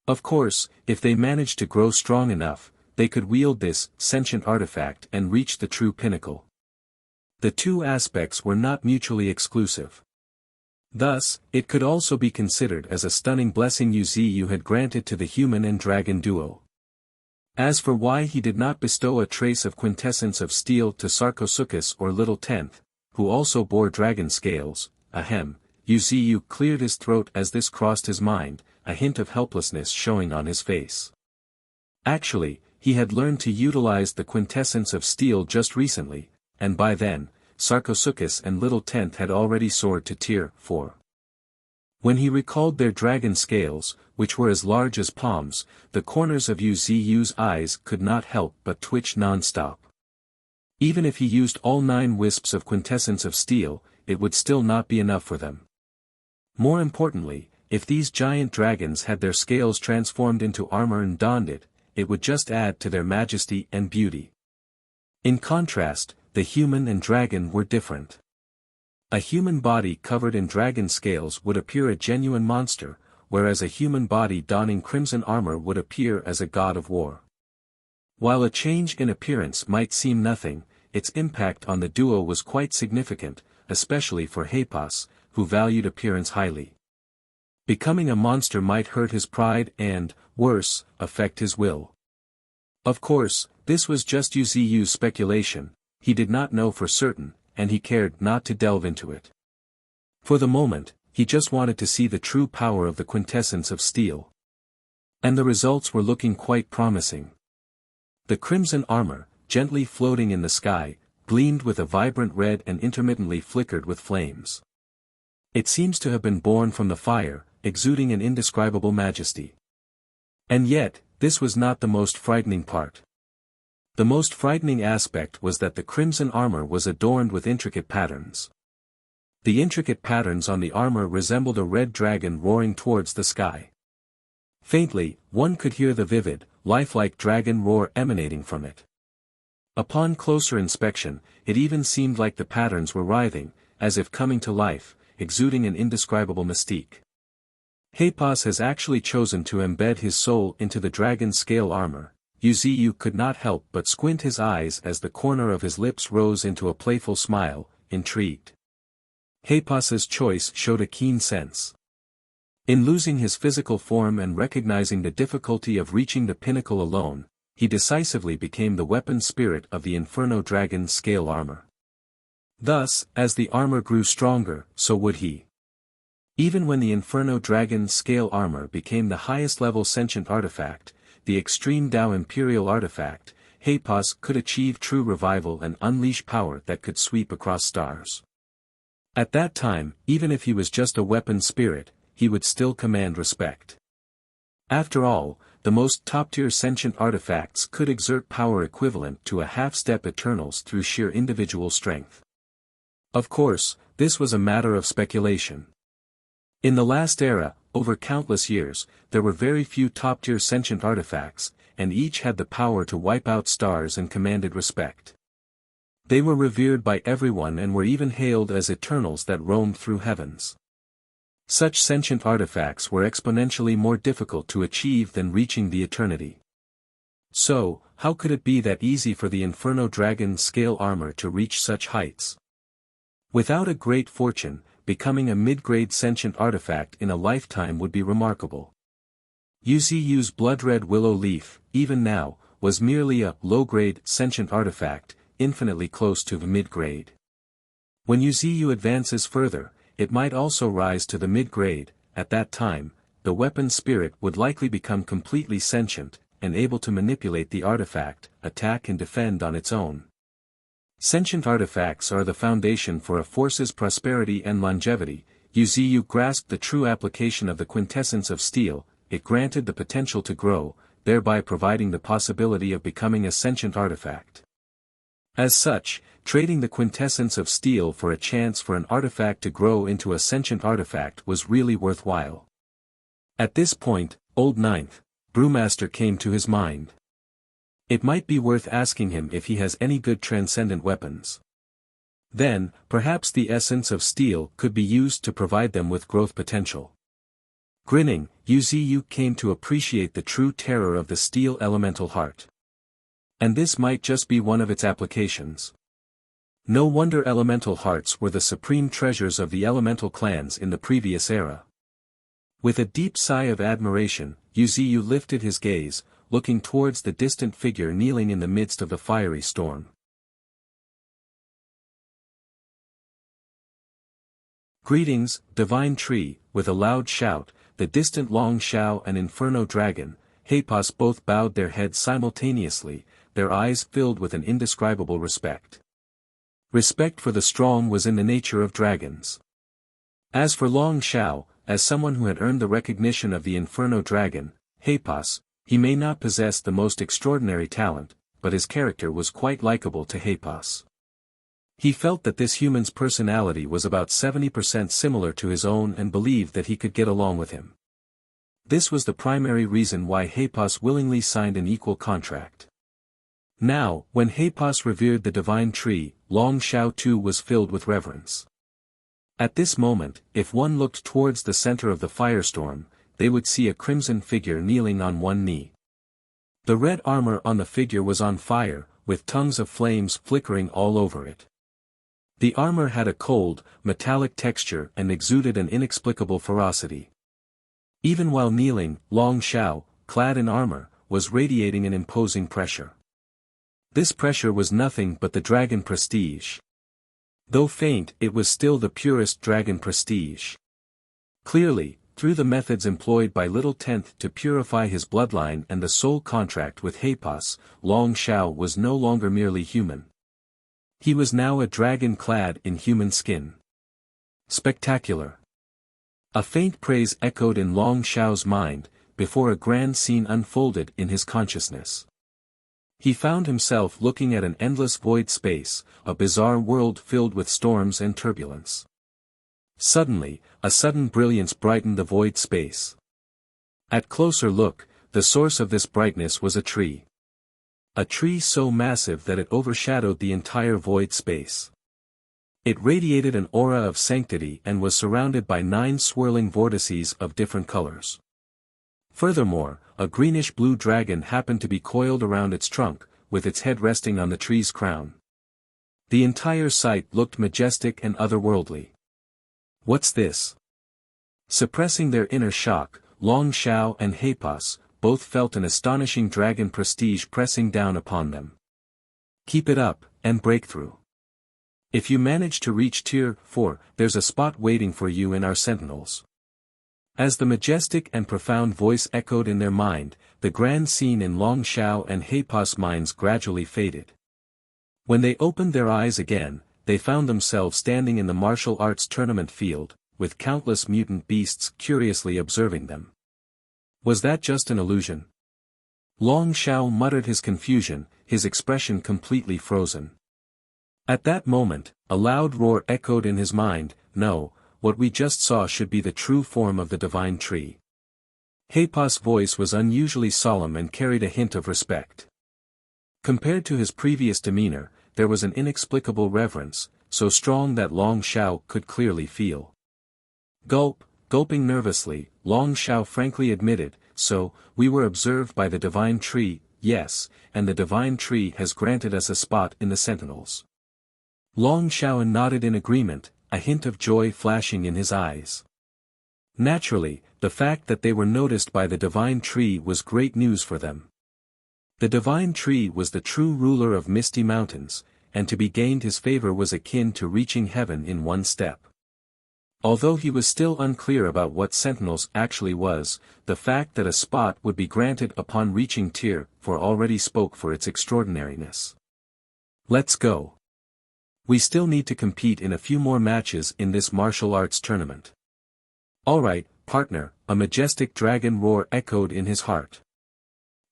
Of course, if they managed to grow strong enough, they could wield this sentient artifact and reach the true pinnacle. The two aspects were not mutually exclusive. Thus, it could also be considered as a stunning blessing Wuxia had granted to the human and dragon duo. As for why he did not bestow a trace of quintessence of steel to Sarcosuchus or Little Tenth, who also bore dragon scales, Wuxia cleared his throat as this crossed his mind, a hint of helplessness showing on his face. Actually, he had learned to utilize the quintessence of steel just recently, and by then, Sarcosuchus and Little Tenth had already soared to Tier 4. When he recalled their dragon scales, which were as large as palms, the corners of Wuxia's eyes could not help but twitch non-stop. Even if he used all 9 wisps of quintessence of steel, it would still not be enough for them. More importantly, if these giant dragons had their scales transformed into armor and donned it, it would just add to their majesty and beauty. In contrast, the human and dragon were different. A human body covered in dragon scales would appear a genuine monster, whereas a human body donning crimson armor would appear as a god of war. While a change in appearance might seem nothing, its impact on the duo was quite significant, especially for Hepos, who valued appearance highly. Becoming a monster might hurt his pride and, worse, affect his will. Of course, this was just Wuxia's speculation, he did not know for certain, and he cared not to delve into it. For the moment, he just wanted to see the true power of the quintessence of steel. And the results were looking quite promising. The crimson armor, gently floating in the sky, gleamed with a vibrant red and intermittently flickered with flames. It seems to have been born from the fire, exuding an indescribable majesty. And yet, this was not the most frightening part. The most frightening aspect was that the crimson armor was adorned with intricate patterns. The intricate patterns on the armor resembled a red dragon roaring towards the sky. Faintly, one could hear the vivid, lifelike dragon roar emanating from it. Upon closer inspection, it even seemed like the patterns were writhing, as if coming to life, exuding an indescribable mystique. Hepos has actually chosen to embed his soul into the dragon's scale armor. Wuxia could not help but squint his eyes as the corner of his lips rose into a playful smile, intrigued. Hepos's choice showed a keen sense. In losing his physical form and recognizing the difficulty of reaching the pinnacle alone, he decisively became the weapon spirit of the Inferno Dragon's scale armor. Thus, as the armor grew stronger, so would he. Even when the Inferno Dragon's scale armor became the highest level sentient artifact, the Extreme Tao Imperial artifact, Hepos could achieve true revival and unleash power that could sweep across stars. At that time, even if he was just a weapon spirit, he would still command respect. After all, the most top-tier sentient artifacts could exert power equivalent to a half-step Eternals through sheer individual strength. Of course, this was a matter of speculation. In the last era, over countless years, there were very few top-tier sentient artifacts, and each had the power to wipe out stars and commanded respect. They were revered by everyone and were even hailed as Eternals that roamed through heavens. Such sentient artifacts were exponentially more difficult to achieve than reaching the eternity. So, how could it be that easy for the Inferno Dragon's scale armor to reach such heights? Without a great fortune, becoming a mid-grade sentient artifact in a lifetime would be remarkable. Wuxia's blood-red willow leaf, even now, was merely a low-grade sentient artifact, infinitely close to the mid-grade. When Wuxia advances further, it might also rise to the mid-grade. At that time, the weapon spirit would likely become completely sentient, and able to manipulate the artifact, attack and defend on its own. Sentient artifacts are the foundation for a force's prosperity and longevity. Wuxia grasped the true application of the quintessence of steel. It granted the potential to grow, thereby providing the possibility of becoming a sentient artifact. As such, trading the quintessence of steel for a chance for an artifact to grow into a sentient artifact was really worthwhile. At this point, Old Ninth Brewmaster came to his mind. It might be worth asking him if he has any good transcendent weapons. Then, perhaps the essence of steel could be used to provide them with growth potential. Grinning, Wuxia came to appreciate the true terror of the steel elemental heart. And this might just be one of its applications. No wonder elemental hearts were the supreme treasures of the elemental clans in the previous era. With a deep sigh of admiration, Wuxia lifted his gaze, looking towards the distant figure kneeling in the midst of the fiery storm. Greetings, divine tree, with a loud shout, the distant Long Shao and Inferno Dragon, Hepos both bowed their heads simultaneously, their eyes filled with an indescribable respect. Respect for the strong was in the nature of dragons. As for Long Shao, as someone who had earned the recognition of the Inferno Dragon, Hepos, he may not possess the most extraordinary talent, but his character was quite likable to Hepos. He felt that this human's personality was about 70% similar to his own and believed that he could get along with him. This was the primary reason why Hepos willingly signed an equal contract. Now, when Hepos revered the divine tree, Long Shao too was filled with reverence. At this moment, if one looked towards the center of the firestorm, they would see a crimson figure kneeling on one knee. The red armor on the figure was on fire, with tongues of flames flickering all over it. The armor had a cold, metallic texture and exuded an inexplicable ferocity. Even while kneeling, Long Shao, clad in armor, was radiating an imposing pressure. This pressure was nothing but the dragon prestige. Though faint, it was still the purest dragon prestige. Clearly, through the methods employed by Little Tenth to purify his bloodline and the soul contract with Hepos, Long Shao was no longer merely human. He was now a dragon clad in human skin. Spectacular. A faint praise echoed in Long Shao's mind, before a grand scene unfolded in his consciousness. He found himself looking at an endless void space, a bizarre world filled with storms and turbulence. Suddenly, a sudden brilliance brightened the void space. At closer look, the source of this brightness was a tree. A tree so massive that it overshadowed the entire void space. It radiated an aura of sanctity and was surrounded by 9 swirling vortices of different colors. Furthermore, a greenish-blue dragon happened to be coiled around its trunk, with its head resting on the tree's crown. The entire sight looked majestic and otherworldly. What's this? Suppressing their inner shock, Long Xiao and Hepos both felt an astonishing dragon prestige pressing down upon them. Keep it up, and breakthrough. If you manage to reach Tier 4, there's a spot waiting for you in our sentinels. As the majestic and profound voice echoed in their mind, the grand scene in Long Xiao and Hepos' minds gradually faded. When they opened their eyes again, they found themselves standing in the martial arts tournament field, with countless mutant beasts curiously observing them. Was that just an illusion? Long Xiao muttered his confusion, his expression completely frozen. At that moment, a loud roar echoed in his mind, "No, what we just saw should be the true form of the divine tree." Hepos' voice was unusually solemn and carried a hint of respect. Compared to his previous demeanor, there was an inexplicable reverence, so strong that Long Xiao could clearly feel. Gulping nervously, Long Xiao frankly admitted, "So, we were observed by the divine tree, yes, and the divine tree has granted us a spot in the sentinels." Long Xiao nodded in agreement, a hint of joy flashing in his eyes. Naturally, the fact that they were noticed by the divine tree was great news for them. The divine tree was the true ruler of Misty Mountains, and to be gained his favor was akin to reaching heaven in one step. Although he was still unclear about what sentinels actually was, the fact that a spot would be granted upon reaching Tier 4 already spoke for its extraordinariness. Let's go. We still need to compete in a few more matches in this martial arts tournament. Alright, partner, a majestic dragon roar echoed in his heart.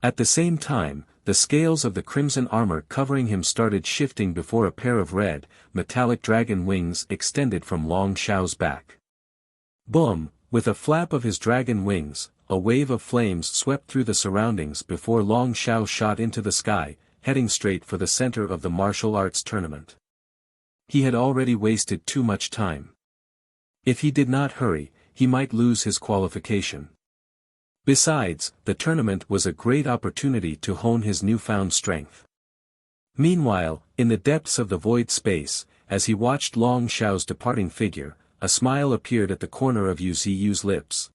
At the same time, the scales of the crimson armor covering him started shifting before a pair of red, metallic dragon wings extended from Long Xiao's back. Boom! With a flap of his dragon wings, a wave of flames swept through the surroundings before Long Xiao shot into the sky, heading straight for the center of the martial arts tournament. He had already wasted too much time. If he did not hurry, he might lose his qualification. Besides, the tournament was a great opportunity to hone his newfound strength. Meanwhile, in the depths of the void space, as he watched Long Xiao's departing figure, a smile appeared at the corner of Yu Ziyu's lips.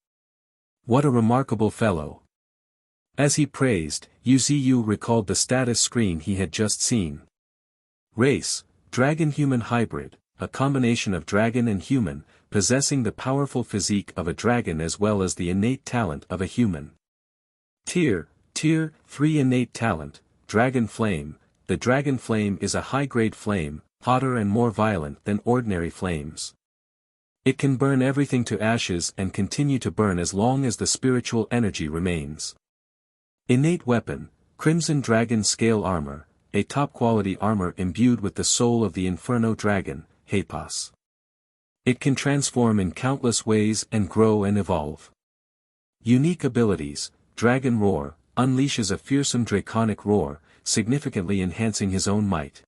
What a remarkable fellow! As he praised, Yu Ziyu recalled the status screen he had just seen. Race, Dragon-Human Hybrid, a combination of dragon and human, possessing the powerful physique of a dragon as well as the innate talent of a human. Tier 3 Innate Talent, Dragon Flame. The dragon flame is a high-grade flame, hotter and more violent than ordinary flames. It can burn everything to ashes and continue to burn as long as the spiritual energy remains. Innate Weapon, Crimson Dragon Scale Armor, a top-quality armor imbued with the soul of the Inferno Dragon, Hepos. It can transform in countless ways and grow and evolve. Unique abilities, Dragon Roar, unleashes a fearsome draconic roar, significantly enhancing his own might.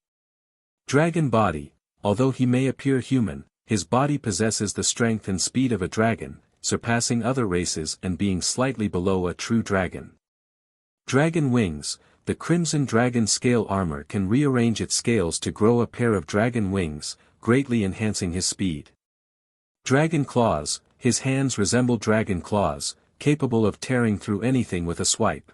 Dragon Body, although he may appear human, his body possesses the strength and speed of a dragon, surpassing other races and being slightly below a true dragon. Dragon Wings, the Crimson Dragon Scale Armor can rearrange its scales to grow a pair of dragon wings, greatly enhancing his speed. Dragon Claws, his hands resemble dragon claws, capable of tearing through anything with a swipe.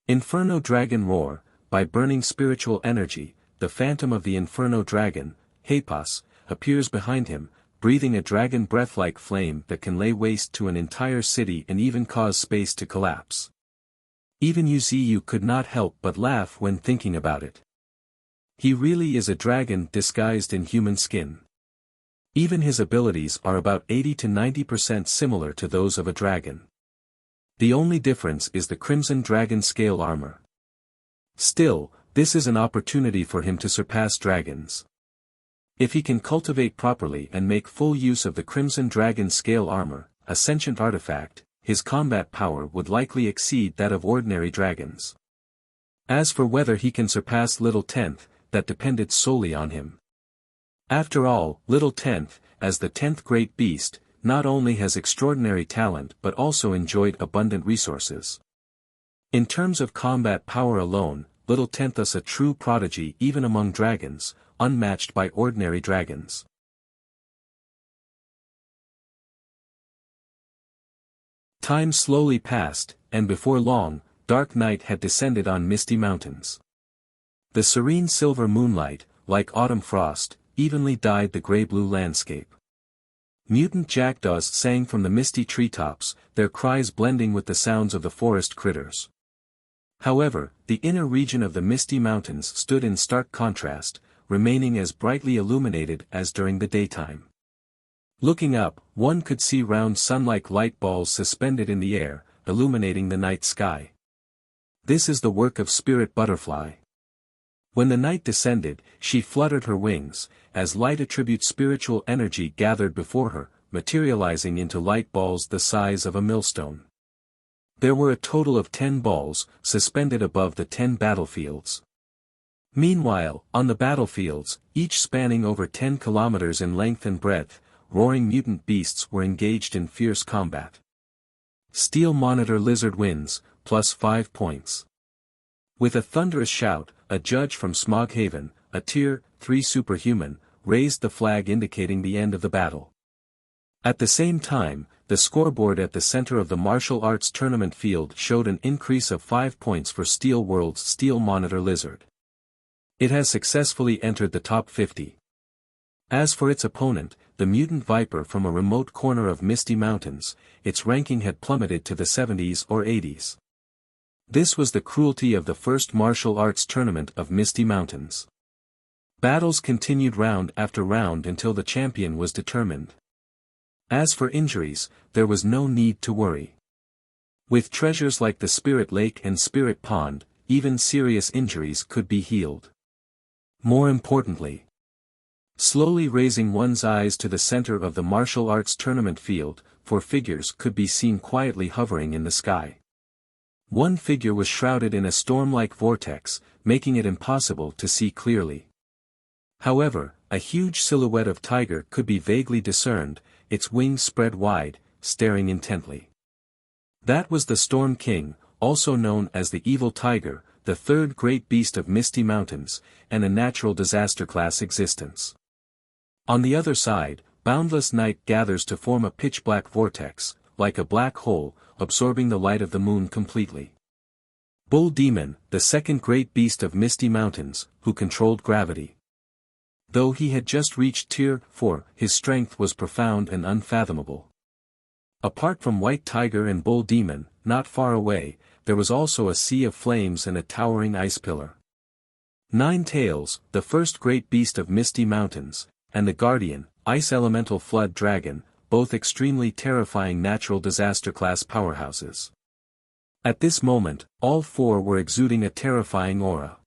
Inferno Dragon Roar, by burning spiritual energy, the phantom of the Inferno Dragon, Hepos, appears behind him, breathing a dragon breath-like flame that can lay waste to an entire city and even cause space to collapse. Even Yu Ziyu could not help but laugh when thinking about it. He really is a dragon disguised in human skin. Even his abilities are about 80 to 90% similar to those of a dragon. The only difference is the Crimson Dragon Scale Armor. Still, this is an opportunity for him to surpass dragons. If he can cultivate properly and make full use of the Crimson Dragon Scale Armor, a sentient artifact, his combat power would likely exceed that of ordinary dragons. As for whether he can surpass Little Tenth, that depended solely on him. After all, Little Tenth, as the 10th great beast, not only has extraordinary talent but also enjoyed abundant resources. In terms of combat power alone, Little Tenth is a true prodigy even among dragons, unmatched by ordinary dragons. Time slowly passed, and before long, dark night had descended on misty mountains. The serene silver moonlight, like autumn frost, evenly dyed the gray-blue landscape. Mutant jackdaws sang from the misty treetops, their cries blending with the sounds of the forest critters. However, the inner region of the misty mountains stood in stark contrast, remaining as brightly illuminated as during the daytime. Looking up, one could see round sun-like light balls suspended in the air, illuminating the night sky. This is the work of Spirit Butterfly. When the night descended, she fluttered her wings, as light attribute spiritual energy gathered before her, materializing into light balls the size of a millstone. There were a total of 10 balls, suspended above the 10 battlefields. Meanwhile, on the battlefields, each spanning over 10 kilometers in length and breadth, roaring mutant beasts were engaged in fierce combat. Steel Monitor Lizard wins, plus 5 points. With a thunderous shout, a judge from Smoghaven, a Tier 3 superhuman, raised the flag indicating the end of the battle. At the same time, the scoreboard at the center of the martial arts tournament field showed an increase of 5 points for Steel World's Steel Monitor Lizard. It has successfully entered the top 50. As for its opponent, the mutant viper from a remote corner of Misty Mountains, its ranking had plummeted to the 70s or 80s. This was the cruelty of the first martial arts tournament of Misty Mountains. Battles continued round after round until the champion was determined. As for injuries, there was no need to worry. With treasures like the Spirit Lake and Spirit Pond, even serious injuries could be healed. More importantly, slowly raising one's eyes to the center of the martial arts tournament field, 4 figures could be seen quietly hovering in the sky. One figure was shrouded in a storm-like vortex, making it impossible to see clearly. However, a huge silhouette of tiger could be vaguely discerned, its wings spread wide, staring intently. That was the Storm King, also known as the Evil Tiger, the 3rd great beast of Misty Mountains, and a natural disaster-class existence. On the other side, boundless night gathers to form a pitch-black vortex, like a black hole, absorbing the light of the moon completely. Bull Demon, the 2nd great beast of Misty Mountains, who controlled gravity. Though he had just reached Tier 4, his strength was profound and unfathomable. Apart from White Tiger and Bull Demon, not far away, there was also a sea of flames and a towering ice pillar. 9 Tails, the 1st great beast of Misty Mountains, and the Guardian, Ice Elemental Flood Dragon, both extremely terrifying natural disaster-class powerhouses. At this moment, all 4 were exuding a terrifying aura.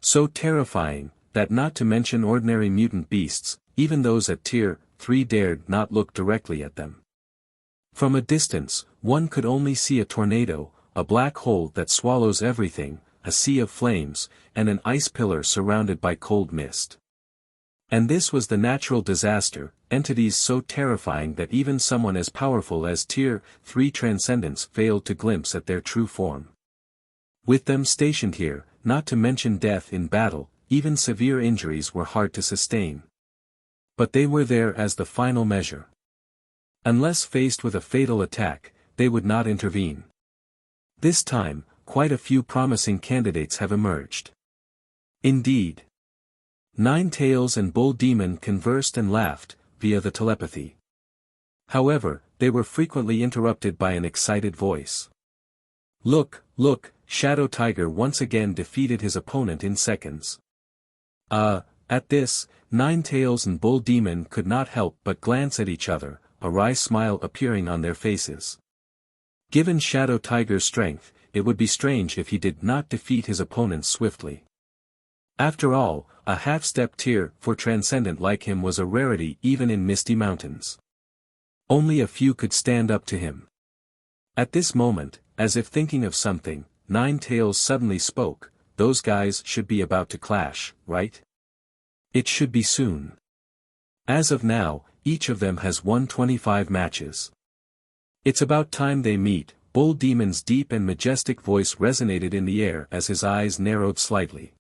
So terrifying, that not to mention ordinary mutant beasts, even those at Tier 3 dared not look directly at them. From a distance, one could only see a tornado, a black hole that swallows everything, a sea of flames, and an ice pillar surrounded by cold mist. And this was the natural disaster, entities so terrifying that even someone as powerful as Tier 3 Transcendents failed to glimpse at their true form. With them stationed here, not to mention death in battle, even severe injuries were hard to sustain. But they were there as the final measure. Unless faced with a fatal attack, they would not intervene. This time, quite a few promising candidates have emerged. Indeed. 9 Tails and Bull Demon conversed and laughed, via the telepathy. However, they were frequently interrupted by an excited voice. Look, look, Shadow Tiger once again defeated his opponent in seconds. At this, 9 Tails and Bull Demon could not help but glance at each other, a wry smile appearing on their faces. Given Shadow Tiger's strength, it would be strange if he did not defeat his opponents swiftly. After all, a half-step Tier 4 Transcendent like him was a rarity even in Misty Mountains. Only a few could stand up to him. At this moment, as if thinking of something, Nine Tails suddenly spoke, those guys should be about to clash, right? It should be soon. As of now, each of them has won 25 matches. It's about time they meet. Bull Demon's deep and majestic voice resonated in the air as his eyes narrowed slightly.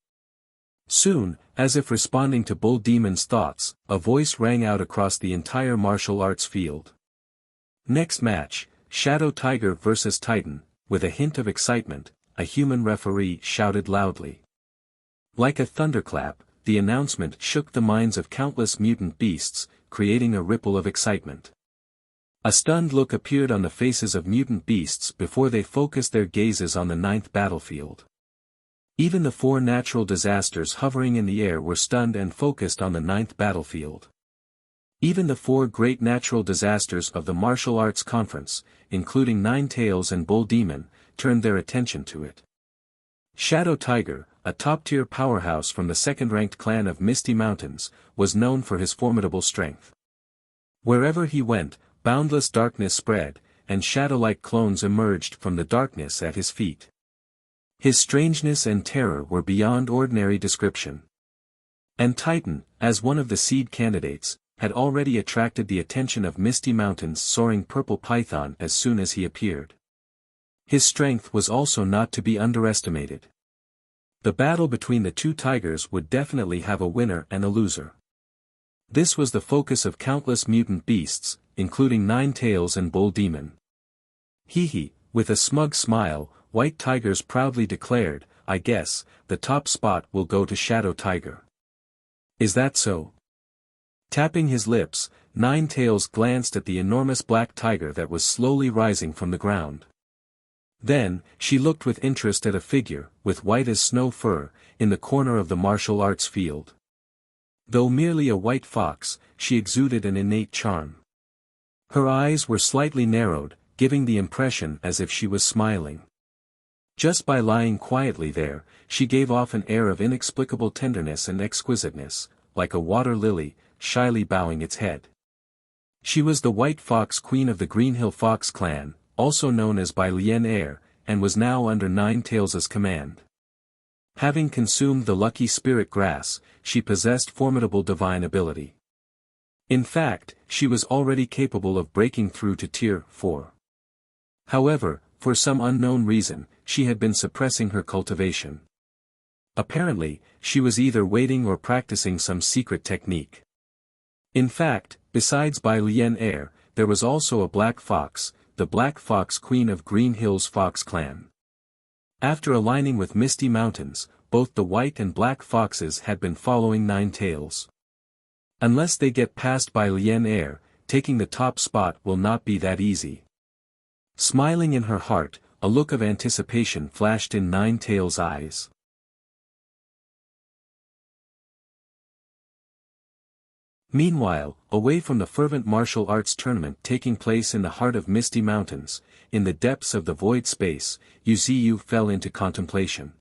Soon, as if responding to Bull Demon's thoughts, a voice rang out across the entire martial arts field. Next match, Shadow Tiger vs. Titan. With a hint of excitement, a human referee shouted loudly. Like a thunderclap, the announcement shook the minds of countless mutant beasts, creating a ripple of excitement. A stunned look appeared on the faces of mutant beasts before they focused their gazes on the ninth battlefield. Even the four natural disasters hovering in the air were stunned and focused on the ninth battlefield. Even the four great natural disasters of the martial arts conference, including Nine Tails and Bull Demon, turned their attention to it. Shadow Tiger, a top-tier powerhouse from the second-ranked clan of Misty Mountains, was known for his formidable strength. Wherever he went, boundless darkness spread, and shadow-like clones emerged from the darkness at his feet. His strangeness and terror were beyond ordinary description. And Titan, as one of the seed candidates, had already attracted the attention of Misty Mountain's soaring purple python as soon as he appeared. His strength was also not to be underestimated. The battle between the two tigers would definitely have a winner and a loser. This was the focus of countless mutant beasts, including Nine Tails and Bull Demon. Hee, with a smug smile, White Tigers proudly declared, I guess, the top spot will go to Shadow Tiger. Is that so? Tapping his lips, Nine Tails glanced at the enormous black tiger that was slowly rising from the ground. Then, she looked with interest at a figure, with white as snow fur, in the corner of the martial arts field. Though merely a white fox, she exuded an innate charm. Her eyes were slightly narrowed, giving the impression as if she was smiling. Just by lying quietly there, she gave off an air of inexplicable tenderness and exquisiteness, like a water lily, shyly bowing its head. She was the White Fox Queen of the Greenhill Fox clan, also known as Bai Lian Air, and was now under Nine Tails' command. Having consumed the lucky spirit grass, she possessed formidable divine ability. In fact, she was already capable of breaking through to Tier 4. However, for some unknown reason, she had been suppressing her cultivation. Apparently, she was either waiting or practicing some secret technique. In fact, besides Bai Lian Air, there was also a black fox, the Black Fox Queen of Green Hills Fox clan. After aligning with Misty Mountains, both the white and black foxes had been following Nine Tails. Unless they get past Bai Lian Air, taking the top spot will not be that easy. Smiling in her heart, a look of anticipation flashed in Nine Tails' eyes. Meanwhile, away from the fervent martial arts tournament taking place in the heart of Misty Mountains, in the depths of the void space, Wuxia fell into contemplation.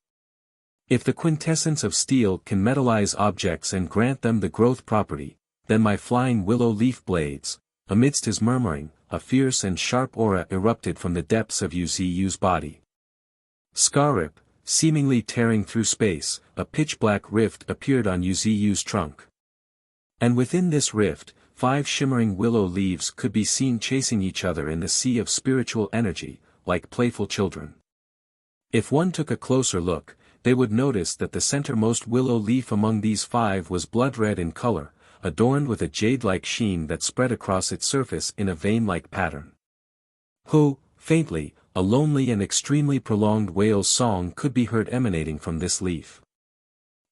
If the quintessence of steel can metallize objects and grant them the growth property, then my flying willow leaf blades, amidst his murmuring, a fierce and sharp aura erupted from the depths of Wuxia's body. Scarip, seemingly tearing through space, a pitch-black rift appeared on Wuxia's trunk. And within this rift, 5 shimmering willow leaves could be seen chasing each other in the sea of spiritual energy, like playful children. If one took a closer look, they would notice that the centermost willow leaf among these 5 was blood red in color, adorned with a jade-like sheen that spread across its surface in a vein-like pattern. Faintly, a lonely and extremely prolonged whale's song could be heard emanating from this leaf.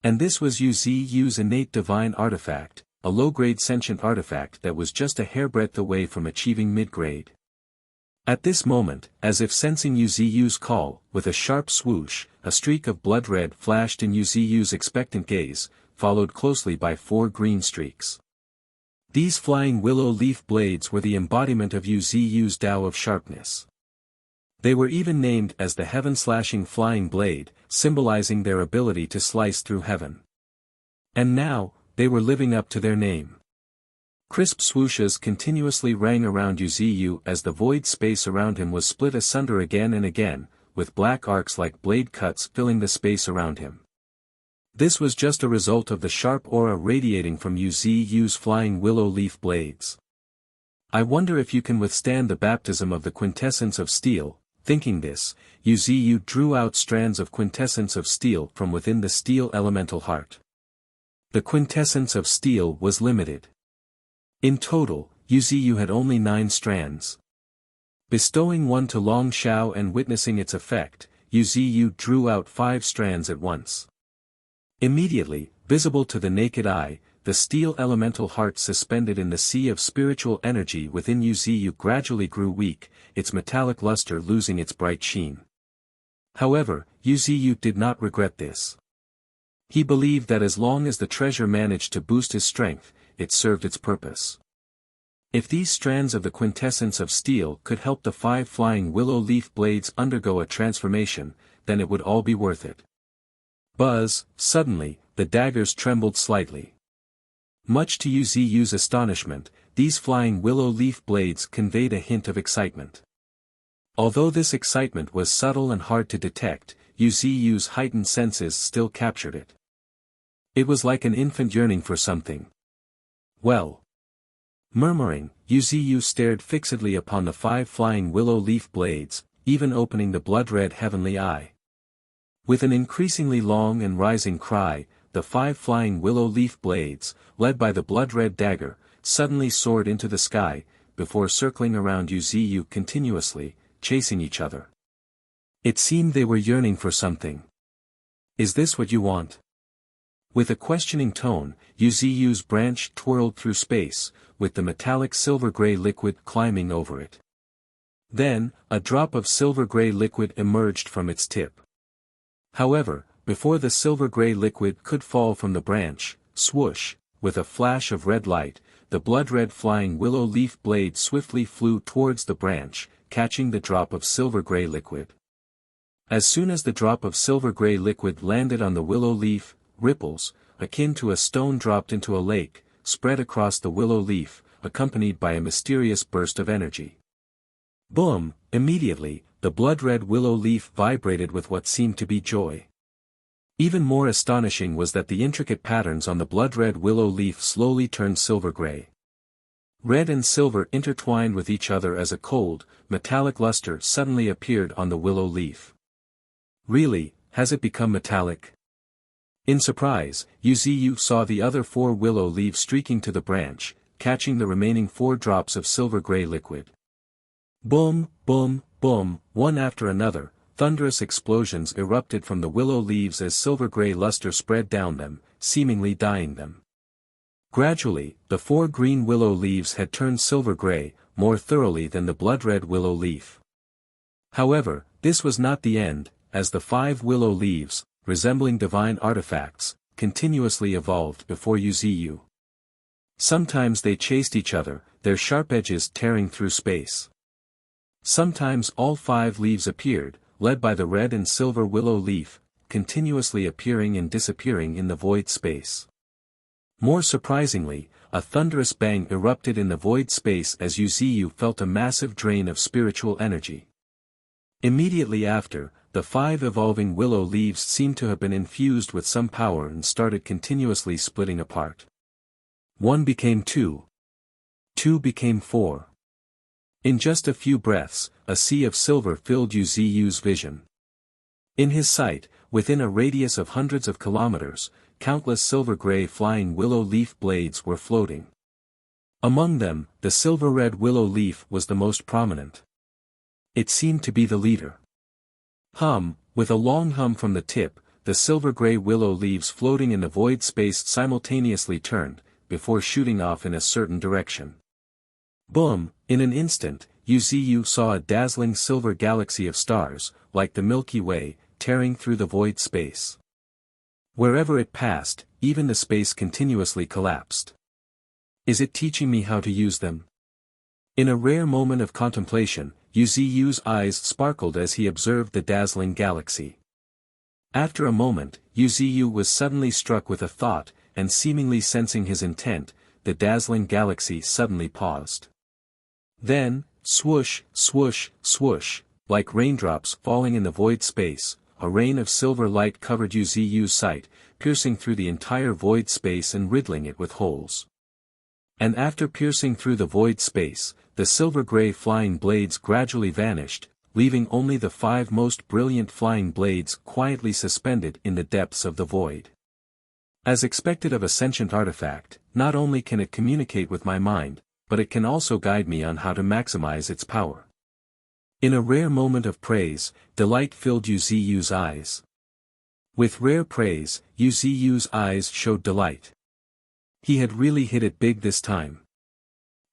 And this was Wuxia's innate divine artifact, a low-grade sentient artifact that was just a hairbreadth away from achieving mid-grade. At this moment, as if sensing Wuxia's call, with a sharp swoosh, a streak of blood red flashed in Wuxia's expectant gaze, followed closely by 4 green streaks. These flying willow leaf blades were the embodiment of Wuxia's Tao of sharpness. They were even named as the heaven-slashing flying blade, symbolizing their ability to slice through heaven. And now, they were living up to their name. Crisp swooshes continuously rang around Wuxia as the void space around him was split asunder again and again, with black arcs like blade cuts filling the space around him. This was just a result of the sharp aura radiating from Yu's flying willow leaf blades. I wonder if you can withstand the baptism of the quintessence of steel. Thinking this, Yu drew out strands of quintessence of steel from within the steel elemental heart. The quintessence of steel was limited. In total, Yu had only 9 strands. Bestowing one to Long Shao and witnessing its effect, Yu drew out 5 strands at once. Immediately, visible to the naked eye, the steel elemental heart suspended in the sea of spiritual energy within Yu gradually grew weak, its metallic luster losing its bright sheen. However, Yu did not regret this. He believed that as long as the treasure managed to boost his strength, it served its purpose. If these strands of the quintessence of steel could help the 5 flying willow leaf blades undergo a transformation, then it would all be worth it. Buzz, suddenly, the daggers trembled slightly. Much to Yu's astonishment, these flying willow leaf blades conveyed a hint of excitement. Although this excitement was subtle and hard to detect, Yu's heightened senses still captured it. It was like an infant yearning for something. Well. Murmuring, Yu stared fixedly upon the 5 flying willow leaf blades, even opening the blood-red heavenly eye. With an increasingly long and rising cry, the 5 flying willow leaf blades, led by the blood-red dagger, suddenly soared into the sky, before circling around Yu continuously, chasing each other. It seemed they were yearning for something. Is this what you want? With a questioning tone, Yu's branch twirled through space, with the metallic silver-gray liquid climbing over it. Then, a drop of silver-gray liquid emerged from its tip. However, before the silver-gray liquid could fall from the branch, swoosh, with a flash of red light, the blood-red flying willow leaf blade swiftly flew towards the branch, catching the drop of silver-gray liquid. As soon as the drop of silver-gray liquid landed on the willow leaf, ripples, akin to a stone dropped into a lake, spread across the willow leaf, accompanied by a mysterious burst of energy. Boom! Immediately, the blood-red willow leaf vibrated with what seemed to be joy. Even more astonishing was that the intricate patterns on the blood-red willow leaf slowly turned silver-gray. Red and silver intertwined with each other as a cold, metallic luster suddenly appeared on the willow leaf. Really, has it become metallic? In surprise, Yu saw the other 4 willow leaves streaking to the branch, catching the remaining 4 drops of silver-gray liquid. Boom, boom, boom, one after another, thunderous explosions erupted from the willow leaves as silver-gray luster spread down them, seemingly dyeing them. Gradually, the 4 green willow leaves had turned silver-gray, more thoroughly than the blood-red willow leaf. However, this was not the end, as the 5 willow leaves, resembling divine artifacts, continuously evolved before Yu. Sometimes they chased each other, their sharp edges tearing through space. Sometimes all 5 leaves appeared, led by the red and silver willow leaf, continuously appearing and disappearing in the void space. More surprisingly, a thunderous bang erupted in the void space as Yu felt a massive drain of spiritual energy. Immediately after, the 5 evolving willow leaves seemed to have been infused with some power and started continuously splitting apart. 1 became 2. 2 became 4. In just a few breaths, a sea of silver filled Yu's vision. In his sight, within a radius of hundreds of kilometers, countless silver-gray flying willow leaf blades were floating. Among them, the silver-red willow leaf was the most prominent. It seemed to be the leader. With a long hum from the tip, the silver-gray willow leaves floating in the void space simultaneously turned, before shooting off in a certain direction. Boom! In an instant, Yu saw a dazzling silver galaxy of stars, like the Milky Way, tearing through the void space. Wherever it passed, even the space continuously collapsed. Is it teaching me how to use them? In a rare moment of contemplation, Yu's eyes sparkled as he observed the dazzling galaxy. After a moment, Yu was suddenly struck with a thought, and seemingly sensing his intent, the dazzling galaxy suddenly paused. Then, swoosh, swoosh, swoosh, like raindrops falling in the void space, a rain of silver light covered Yu Ziyu's sight, piercing through the entire void space and riddling it with holes. And after piercing through the void space, the silver-gray flying blades gradually vanished, leaving only the 5 most brilliant flying blades quietly suspended in the depths of the void. As expected of a sentient artifact, not only can it communicate with my mind, but it can also guide me on how to maximize its power. In a rare moment of praise, delight filled Yu Ziyu's eyes. With rare praise, Yu Ziyu's eyes showed delight. He had really hit it big this time.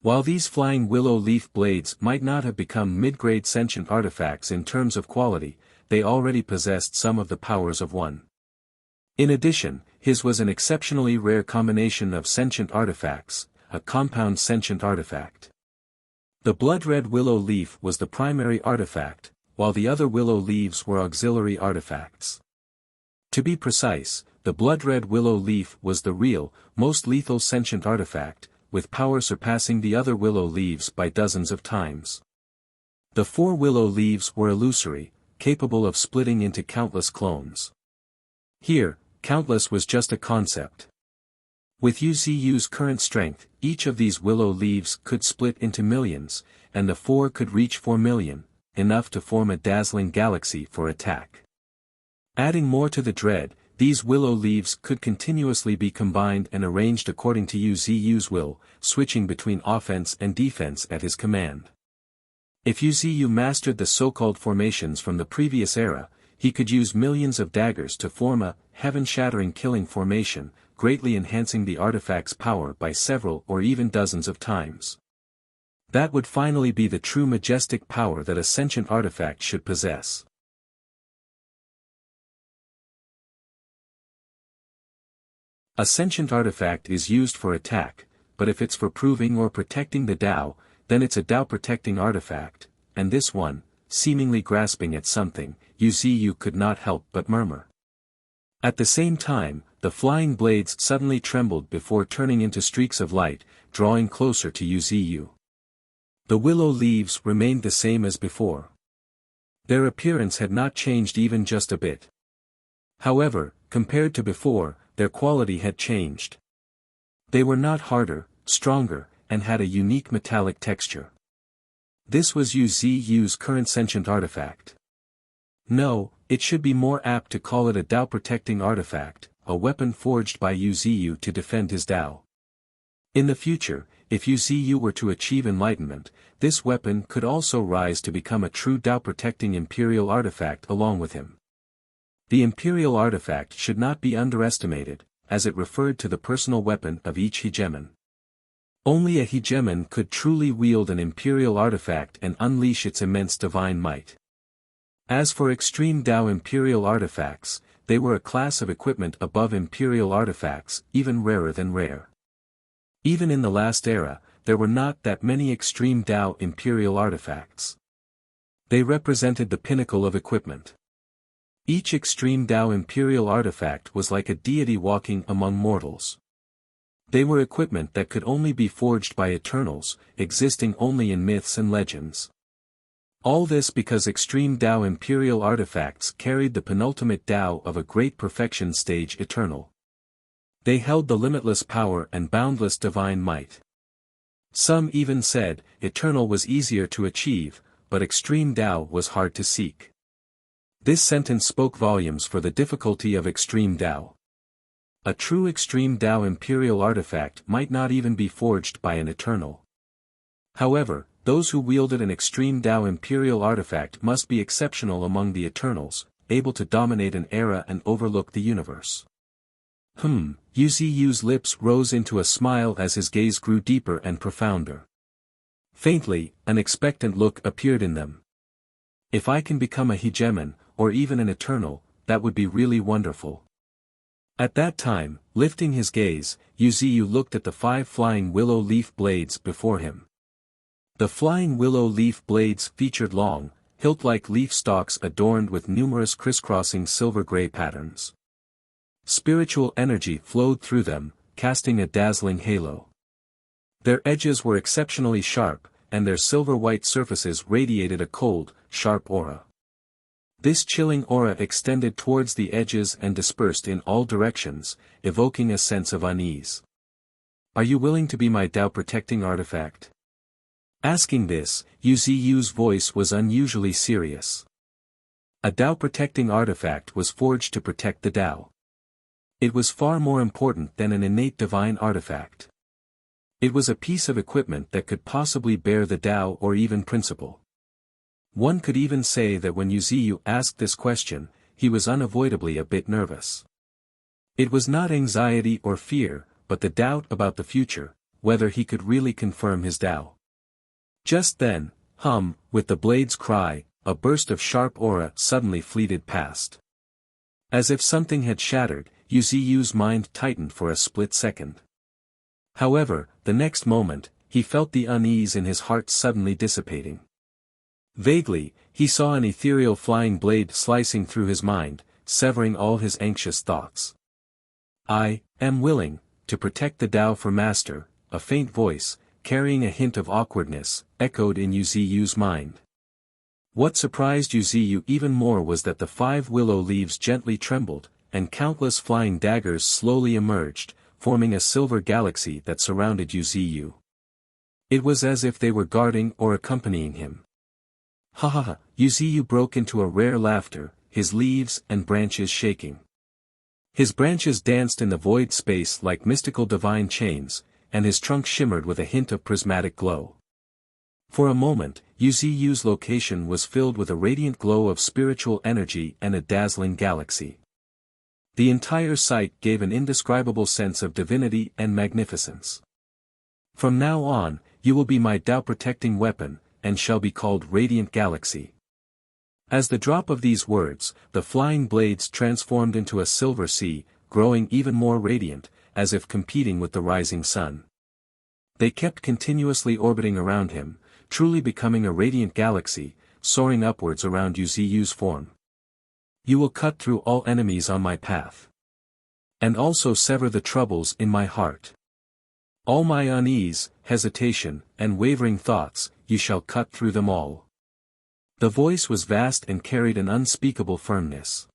While these flying willow leaf blades might not have become mid-grade sentient artifacts in terms of quality, they already possessed some of the powers of one. In addition, his was an exceptionally rare combination of sentient artifacts, a compound sentient artifact. The blood-red willow leaf was the primary artifact, while the other willow leaves were auxiliary artifacts. To be precise, the blood-red willow leaf was the real, most lethal sentient artifact, with power surpassing the other willow leaves by dozens of times. The 4 willow leaves were illusory, capable of splitting into countless clones. Here, countless was just a concept. With Yu Ziyu's current strength, each of these willow leaves could split into millions, and the 4 could reach 4 million, enough to form a dazzling galaxy for attack. Adding more to the dread, these willow leaves could continuously be combined and arranged according to Yu Ziyu's will, switching between offense and defense at his command. If Yu Ziyu mastered the so-called formations from the previous era, he could use millions of daggers to form a heaven-shattering killing formation, greatly enhancing the artifact's power by several or even dozens of times. That would finally be the true majestic power that a sentient artifact should possess. A sentient artifact is used for attack, but if it's for proving or protecting the Tao, then it's a Tao-protecting artifact, and this one, seemingly grasping at something, Yu Ziyu could not help but murmur. At the same time, the flying blades suddenly trembled before turning into streaks of light, drawing closer to Yu Ziyu. The willow leaves remained the same as before. Their appearance had not changed even just a bit. However, compared to before, their quality had changed. They were not harder, stronger, and had a unique metallic texture. This was Yu Ziyu's current sentient artifact. No, it should be more apt to call it a Tao-protecting artifact, a weapon forged by Yu Ziyu to defend his Tao. In the future, if Yu Ziyu were to achieve enlightenment, this weapon could also rise to become a true Tao-protecting imperial artifact along with him. The imperial artifact should not be underestimated, as it referred to the personal weapon of each hegemon. Only a hegemon could truly wield an imperial artifact and unleash its immense divine might. As for extreme Tao imperial artifacts, they were a class of equipment above imperial artifacts, even rarer than rare. Even in the last era, there were not that many extreme Tao imperial artifacts. They represented the pinnacle of equipment. Each extreme Tao imperial artifact was like a deity walking among mortals. They were equipment that could only be forged by eternals, existing only in myths and legends. All this because extreme Tao imperial artifacts carried the penultimate Tao of a great perfection stage eternal. They held the limitless power and boundless divine might. Some even said, eternal was easier to achieve, but extreme Tao was hard to seek. This sentence spoke volumes for the difficulty of extreme Tao. A true extreme Tao imperial artifact might not even be forged by an eternal. However, those who wielded an extreme Tao imperial artifact must be exceptional among the eternals, able to dominate an era and overlook the universe. Yu Ziyu's lips rose into a smile as his gaze grew deeper and profounder. Faintly, an expectant look appeared in them. If I can become a hegemon, or even an eternal, that would be really wonderful. At that time, lifting his gaze, Yu Ziyu looked at the 5 flying willow leaf blades before him. The flying willow leaf blades featured long, hilt-like leaf stalks adorned with numerous crisscrossing silver-gray patterns. Spiritual energy flowed through them, casting a dazzling halo. Their edges were exceptionally sharp, and their silver-white surfaces radiated a cold, sharp aura. This chilling aura extended towards the edges and dispersed in all directions, evoking a sense of unease. "Are you willing to be my Tao-protecting artifact?" Asking this, Yu's voice was unusually serious. A Tao-protecting artifact was forged to protect the Tao. It was far more important than an innate divine artifact. It was a piece of equipment that could possibly bear the Tao or even principle. One could even say that when Yu asked this question, he was unavoidably a bit nervous. It was not anxiety or fear, but the doubt about the future, whether he could really confirm his Tao. Just then, with the blade's cry, a burst of sharp aura suddenly fleeted past. As if something had shattered, Yu's mind tightened for a split second. However, the next moment, he felt the unease in his heart suddenly dissipating. Vaguely, he saw an ethereal flying blade slicing through his mind, severing all his anxious thoughts. "I am willing to protect the Tao for Master," a faint voice, carrying a hint of awkwardness, echoed in Yu's mind. What surprised Yu even more was that the 5 willow leaves gently trembled, and countless flying daggers slowly emerged, forming a silver galaxy that surrounded Yu. It was as if they were guarding or accompanying him. "Ha ha ha!" Yu broke into a rare laughter, his leaves and branches shaking. His branches danced in the void space like mystical divine chains, and his trunk shimmered with a hint of prismatic glow. For a moment, Yu's location was filled with a radiant glow of spiritual energy and a dazzling galaxy. The entire sight gave an indescribable sense of divinity and magnificence. "From now on, you will be my Tao-protecting weapon, and shall be called Radiant Galaxy." As the drop of these words, the flying blades transformed into a silver sea, growing even more radiant, as if competing with the rising sun. They kept continuously orbiting around him, truly becoming a radiant galaxy, soaring upwards around Yu's form. "You will cut through all enemies on my path. And also sever the troubles in my heart. All my unease, hesitation, and wavering thoughts, you shall cut through them all." The voice was vast and carried an unspeakable firmness.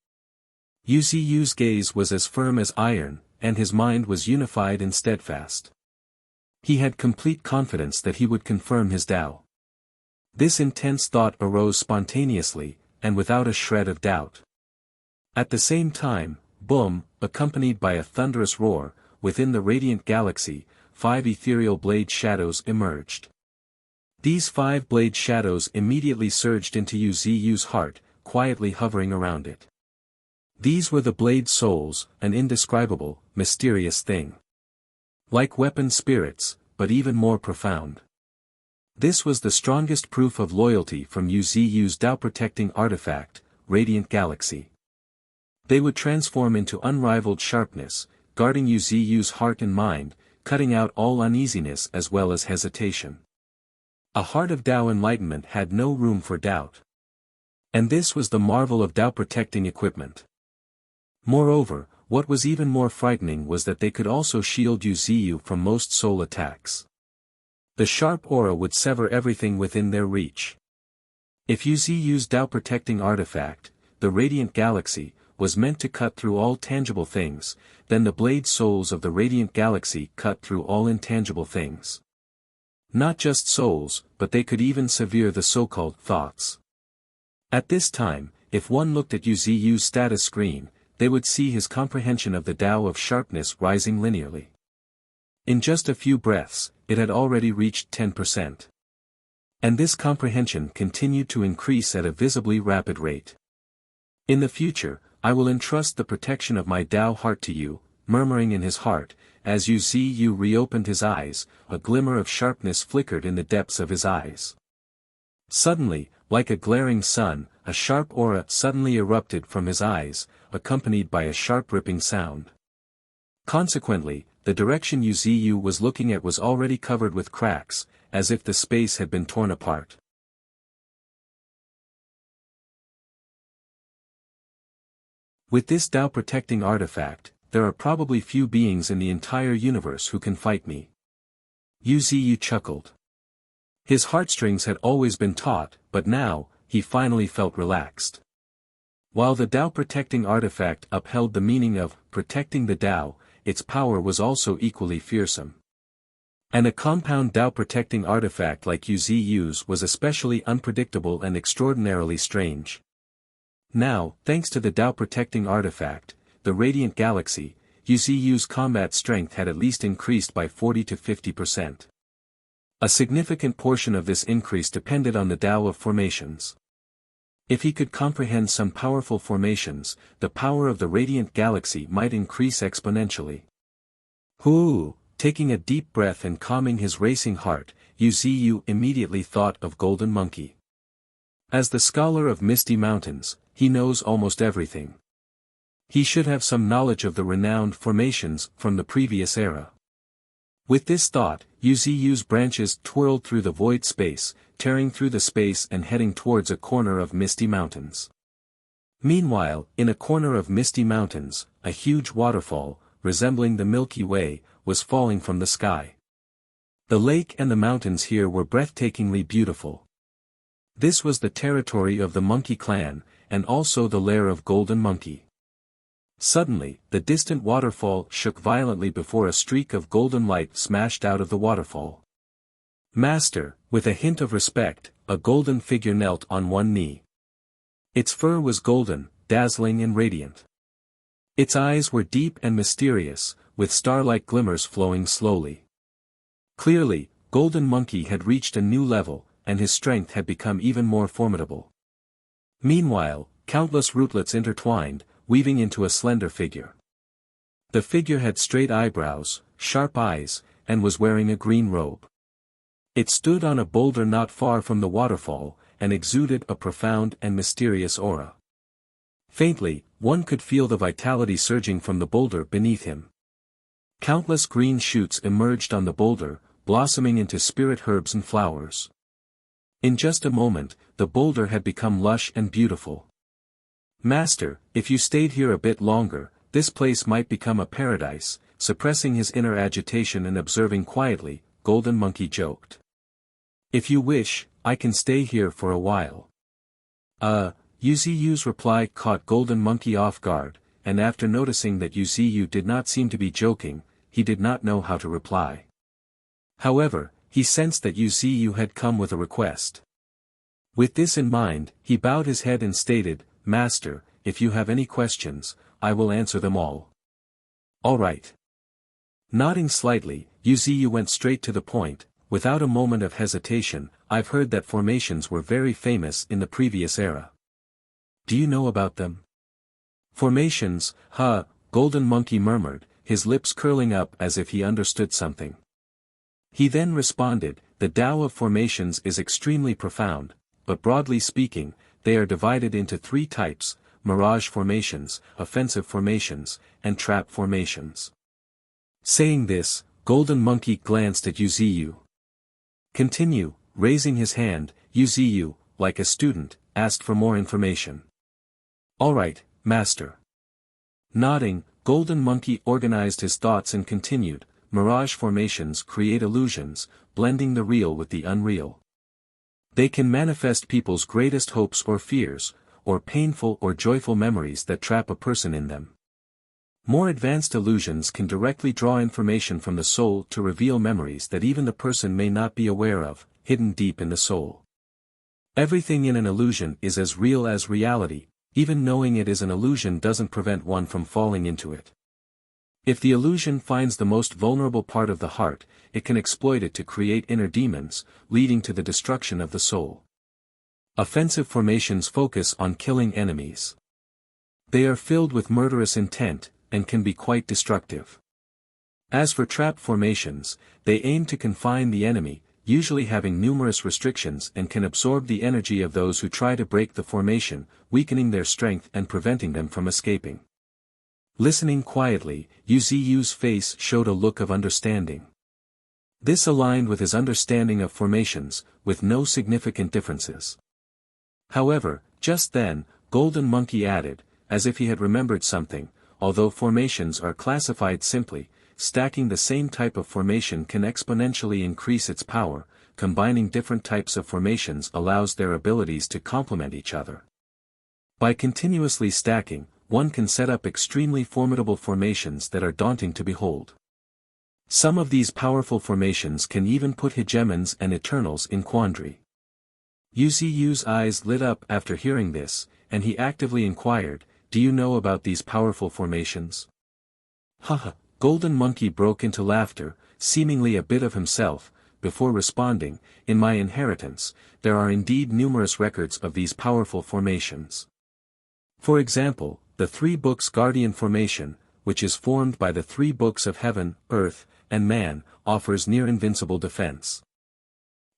Yu's gaze was as firm as iron, and his mind was unified and steadfast. He had complete confidence that he would confirm his Tao. This intense thought arose spontaneously, and without a shred of doubt. At the same time, boom, accompanied by a thunderous roar, within the radiant galaxy, 5 ethereal blade shadows emerged. These 5 blade shadows immediately surged into Yu's heart, quietly hovering around it. These were the blade souls, an indescribable, mysterious thing. Like weapon spirits, but even more profound. This was the strongest proof of loyalty from Yu's Tao-protecting artifact, Radiant Galaxy. They would transform into unrivaled sharpness, guarding Yu's heart and mind, cutting out all uneasiness as well as hesitation. A heart of Tao enlightenment had no room for doubt. And this was the marvel of Tao-protecting equipment. Moreover, what was even more frightening was that they could also shield Yu from most soul attacks. The sharp aura would sever everything within their reach. If Yu's Tao-protecting artifact, the Radiant Galaxy, was meant to cut through all tangible things, then the blade souls of the Radiant Galaxy cut through all intangible things. Not just souls, but they could even sever the so-called thoughts. At this time, if one looked at Yu's status screen, they would see his comprehension of the Tao of sharpness rising linearly. In just a few breaths, it had already reached 10%. And this comprehension continued to increase at a visibly rapid rate. "In the future, I will entrust the protection of my Tao heart to you," murmuring in his heart, as Yu reopened his eyes, a glimmer of sharpness flickered in the depths of his eyes. Suddenly, like a glaring sun, a sharp aura suddenly erupted from his eyes, accompanied by a sharp ripping sound. Consequently, the direction Yu was looking at was already covered with cracks, as if the space had been torn apart. With this Tao-protecting artifact, there are probably few beings in the entire universe who can fight me. Yu chuckled. His heartstrings had always been taut, but now, he finally felt relaxed. While the Tao protecting artifact upheld the meaning of protecting the Tao, its power was also equally fearsome. And a compound Tao protecting artifact like Yu's was especially unpredictable and extraordinarily strange. Now, thanks to the Tao protecting artifact, the Radiant Galaxy, Yu's combat strength had at least increased by 40 to 50%. A significant portion of this increase depended on the Tao of formations. If he could comprehend some powerful formations, the power of the Radiant Galaxy might increase exponentially. Taking a deep breath and calming his racing heart, Yu immediately thought of Golden Monkey. As the scholar of Misty Mountains, he knows almost everything. He should have some knowledge of the renowned formations from the previous era. With this thought, Yu's branches twirled through the void space, tearing through the space and heading towards a corner of Misty Mountains. Meanwhile, in a corner of Misty Mountains, a huge waterfall, resembling the Milky Way, was falling from the sky. The lake and the mountains here were breathtakingly beautiful. This was the territory of the Monkey Clan, and also the lair of Golden Monkey. Suddenly, the distant waterfall shook violently before a streak of golden light smashed out of the waterfall. Master, with a hint of respect, a golden figure knelt on one knee. Its fur was golden, dazzling and radiant. Its eyes were deep and mysterious, with star-like glimmers flowing slowly. Clearly, Golden Monkey had reached a new level, and his strength had become even more formidable. Meanwhile, countless rootlets intertwined, weaving into a slender figure. The figure had straight eyebrows, sharp eyes, and was wearing a green robe. It stood on a boulder not far from the waterfall, and exuded a profound and mysterious aura. Faintly, one could feel the vitality surging from the boulder beneath him. Countless green shoots emerged on the boulder, blossoming into spirit herbs and flowers. In just a moment, the boulder had become lush and beautiful. Master, if you stayed here a bit longer, this place might become a paradise. Suppressing his inner agitation and observing quietly, Golden Monkey joked. If you wish, I can stay here for a while. Yu's reply caught Golden Monkey off guard, and after noticing that Yu did not seem to be joking, he did not know how to reply. However, he sensed that Yu had come with a request. With this in mind, he bowed his head and stated, Master, if you have any questions, I will answer them all. All right. Nodding slightly, Yu went straight to the point, without a moment of hesitation. I've heard that formations were very famous in the previous era. Do you know about them? Formations, Golden Monkey murmured, his lips curling up as if he understood something. He then responded, the Tao of formations is extremely profound, but broadly speaking, they are divided into three types: mirage formations, offensive formations, and trap formations. Saying this, Golden Monkey glanced at Yu. Continue, raising his hand, Yu, like a student, asked for more information. All right, Master. Nodding, Golden Monkey organized his thoughts and continued, mirage formations create illusions, blending the real with the unreal. They can manifest people's greatest hopes or fears, or painful or joyful memories that trap a person in them. More advanced illusions can directly draw information from the soul to reveal memories that even the person may not be aware of, hidden deep in the soul. Everything in an illusion is as real as reality. Even knowing it is an illusion doesn't prevent one from falling into it. If the illusion finds the most vulnerable part of the heart, it can exploit it to create inner demons, leading to the destruction of the soul. Offensive formations focus on killing enemies. They are filled with murderous intent, and can be quite destructive. As for trap formations, they aim to confine the enemy, usually having numerous restrictions, and can absorb the energy of those who try to break the formation, weakening their strength and preventing them from escaping. Listening quietly, Yu's face showed a look of understanding. This aligned with his understanding of formations, with no significant differences. However, just then, Golden Monkey added, as if he had remembered something, although formations are classified simply, stacking the same type of formation can exponentially increase its power, combining different types of formations allows their abilities to complement each other. By continuously stacking, one can set up extremely formidable formations that are daunting to behold. Some of these powerful formations can even put hegemons and eternals in quandary. Yu's eyes lit up after hearing this, and he actively inquired, "Do you know about these powerful formations?" Haha, Golden Monkey broke into laughter, seemingly a bit of himself, before responding, "In my inheritance, there are indeed numerous records of these powerful formations. For example, the 3 books Guardian formation, which is formed by the 3 books of heaven, earth, and man, offers near-invincible defense.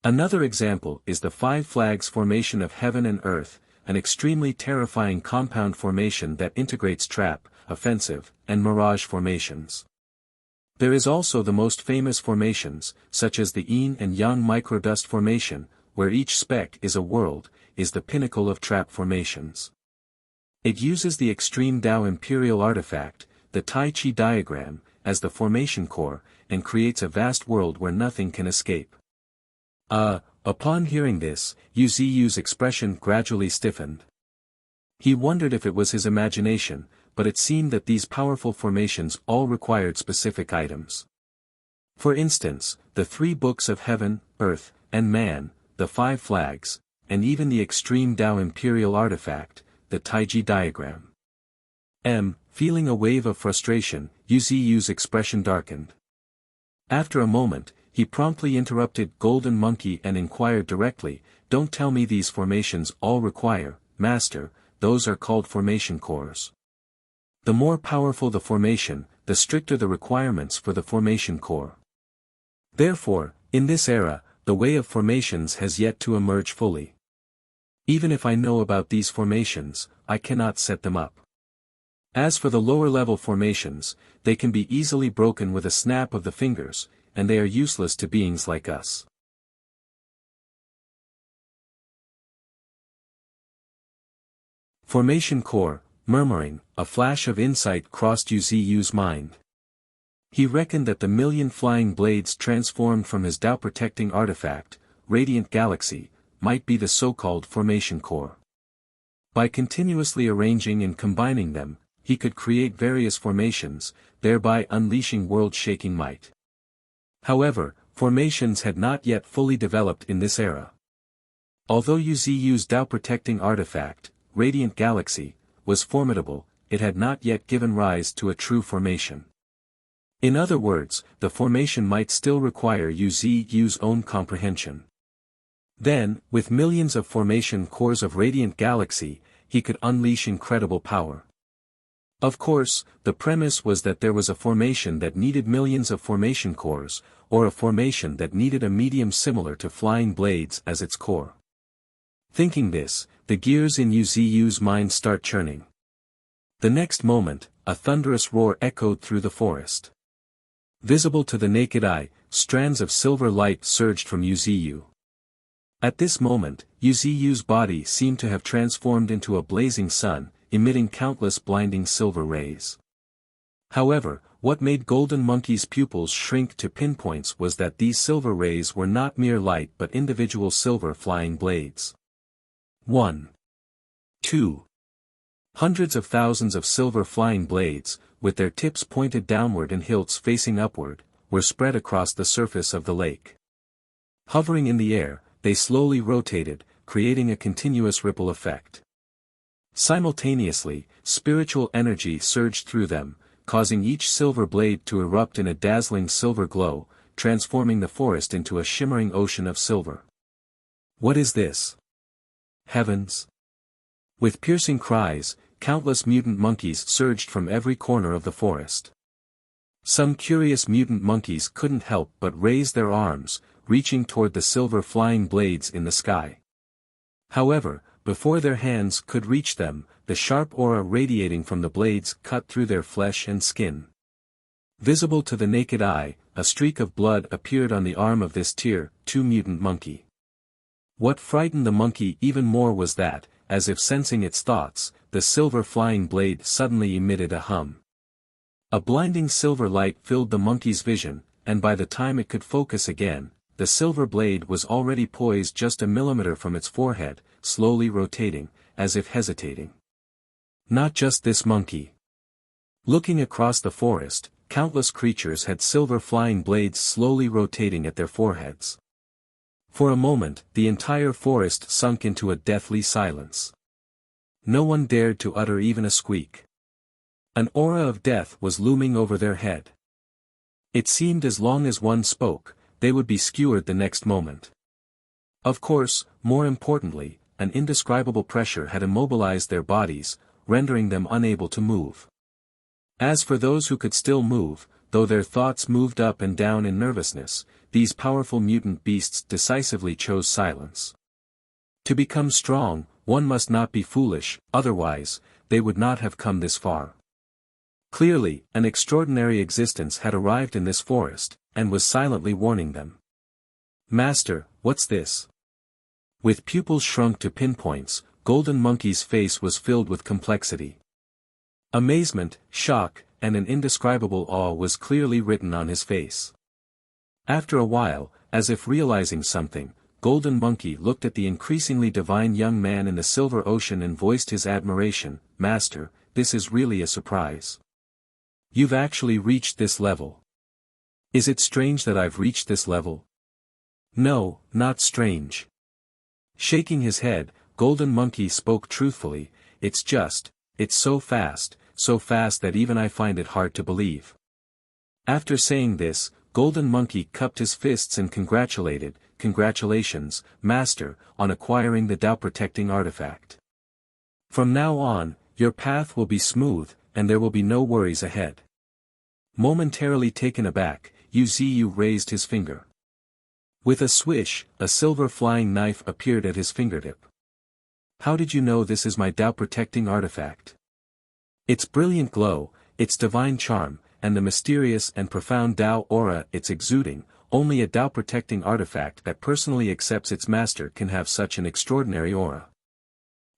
Another example is the 5 flags formation of heaven and earth, an extremely terrifying compound formation that integrates trap, offensive, and mirage formations. There is also the most famous formations, such as the Yin and Yang microdust formation, where each speck is a world, is the pinnacle of trap formations. It uses the extreme Tao imperial artifact, the Tai Chi diagram, as the formation core, and creates a vast world where nothing can escape." Upon hearing this, Yu's expression gradually stiffened. He wondered if it was his imagination, but it seemed that these powerful formations all required specific items. For instance, the 3 books of heaven, earth, and man, the 5 flags, and even the extreme Tao imperial artifact, the Taiji diagram. Feeling a wave of frustration, Yu's expression darkened. After a moment, he promptly interrupted Golden Monkey and inquired directly, "Don't tell me these formations all require, Master, those are called formation cores. The more powerful the formation, the stricter the requirements for the formation core. Therefore, in this era, the way of formations has yet to emerge fully. Even if I know about these formations, I cannot set them up. As for the lower-level formations, they can be easily broken with a snap of the fingers, and they are useless to beings like us." Formation core, murmuring, a flash of insight crossed Yu's mind. He reckoned that the million flying blades transformed from his Tao-protecting artifact, Radiant Galaxy, might be the so-called formation core. By continuously arranging and combining them, he could create various formations, thereby unleashing world-shaking might. However, formations had not yet fully developed in this era. Although Yu's Tao-protecting artifact, Radiant Galaxy, was formidable, it had not yet given rise to a true formation. In other words, the formation might still require Yu's own comprehension. Then, with millions of formation cores of Radiant Galaxy, he could unleash incredible power. Of course, the premise was that there was a formation that needed millions of formation cores, or a formation that needed a medium similar to flying blades as its core. Thinking this, the gears in Yu's mind start churning. The next moment, a thunderous roar echoed through the forest. Visible to the naked eye, strands of silver light surged from Yuzu. At this moment, Yuzu's body seemed to have transformed into a blazing sun, emitting countless blinding silver rays. However, what made Golden Monkey's pupils shrink to pinpoints was that these silver rays were not mere light but individual silver flying blades. 1. 2. Hundreds of thousands of silver flying blades, with their tips pointed downward and hilts facing upward, were spread across the surface of the lake. Hovering in the air, they slowly rotated, creating a continuous ripple effect. Simultaneously, spiritual energy surged through them, causing each silver blade to erupt in a dazzling silver glow, transforming the forest into a shimmering ocean of silver. What is this? Heavens! With piercing cries, countless mutant monkeys surged from every corner of the forest. Some curious mutant monkeys couldn't help but raise their arms, reaching toward the silver flying blades in the sky. However, before their hands could reach them, the sharp aura radiating from the blades cut through their flesh and skin. Visible to the naked eye, a streak of blood appeared on the arm of this Tier 2 mutant monkey. What frightened the monkey even more was that, as if sensing its thoughts, the silver flying blade suddenly emitted a hum. A blinding silver light filled the monkey's vision, and by the time it could focus again, the silver blade was already poised just a millimeter from its forehead, slowly rotating, as if hesitating. Not just this monkey. Looking across the forest, countless creatures had silver flying blades slowly rotating at their foreheads. For a moment, the entire forest sunk into a deathly silence. No one dared to utter even a squeak. An aura of death was looming over their head. It seemed as long as one spoke, they would be skewered the next moment. Of course, more importantly, an indescribable pressure had immobilized their bodies, rendering them unable to move. As for those who could still move, though their thoughts moved up and down in nervousness, these powerful mutant beasts decisively chose silence. To become strong, one must not be foolish, otherwise, they would not have come this far. Clearly, an extraordinary existence had arrived in this forest, and was silently warning them. "Master, what's this?" With pupils shrunk to pinpoints, Golden Monkey's face was filled with complexity. Amazement, shock, and an indescribable awe was clearly written on his face. After a while, as if realizing something, Golden Monkey looked at the increasingly divine young man in the silver ocean and voiced his admiration. "Master, this is really a surprise. You've actually reached this level. Is it strange that I've reached this level?" "No, not strange." Shaking his head, Golden Monkey spoke truthfully, it's so fast that even I find it hard to believe." After saying this, Golden Monkey cupped his fists and congratulated, "Congratulations, Master, on acquiring the Tao-protecting artifact. From now on, your path will be smooth, and there will be no worries ahead." Momentarily taken aback, Yu Ziyu raised his finger. With a swish, a silver flying knife appeared at his fingertip. "How did you know this is my Tao-protecting artifact?" Its brilliant glow, its divine charm, and the mysterious and profound Tao aura it's exuding, only a Tao-protecting artifact that personally accepts its master can have such an extraordinary aura.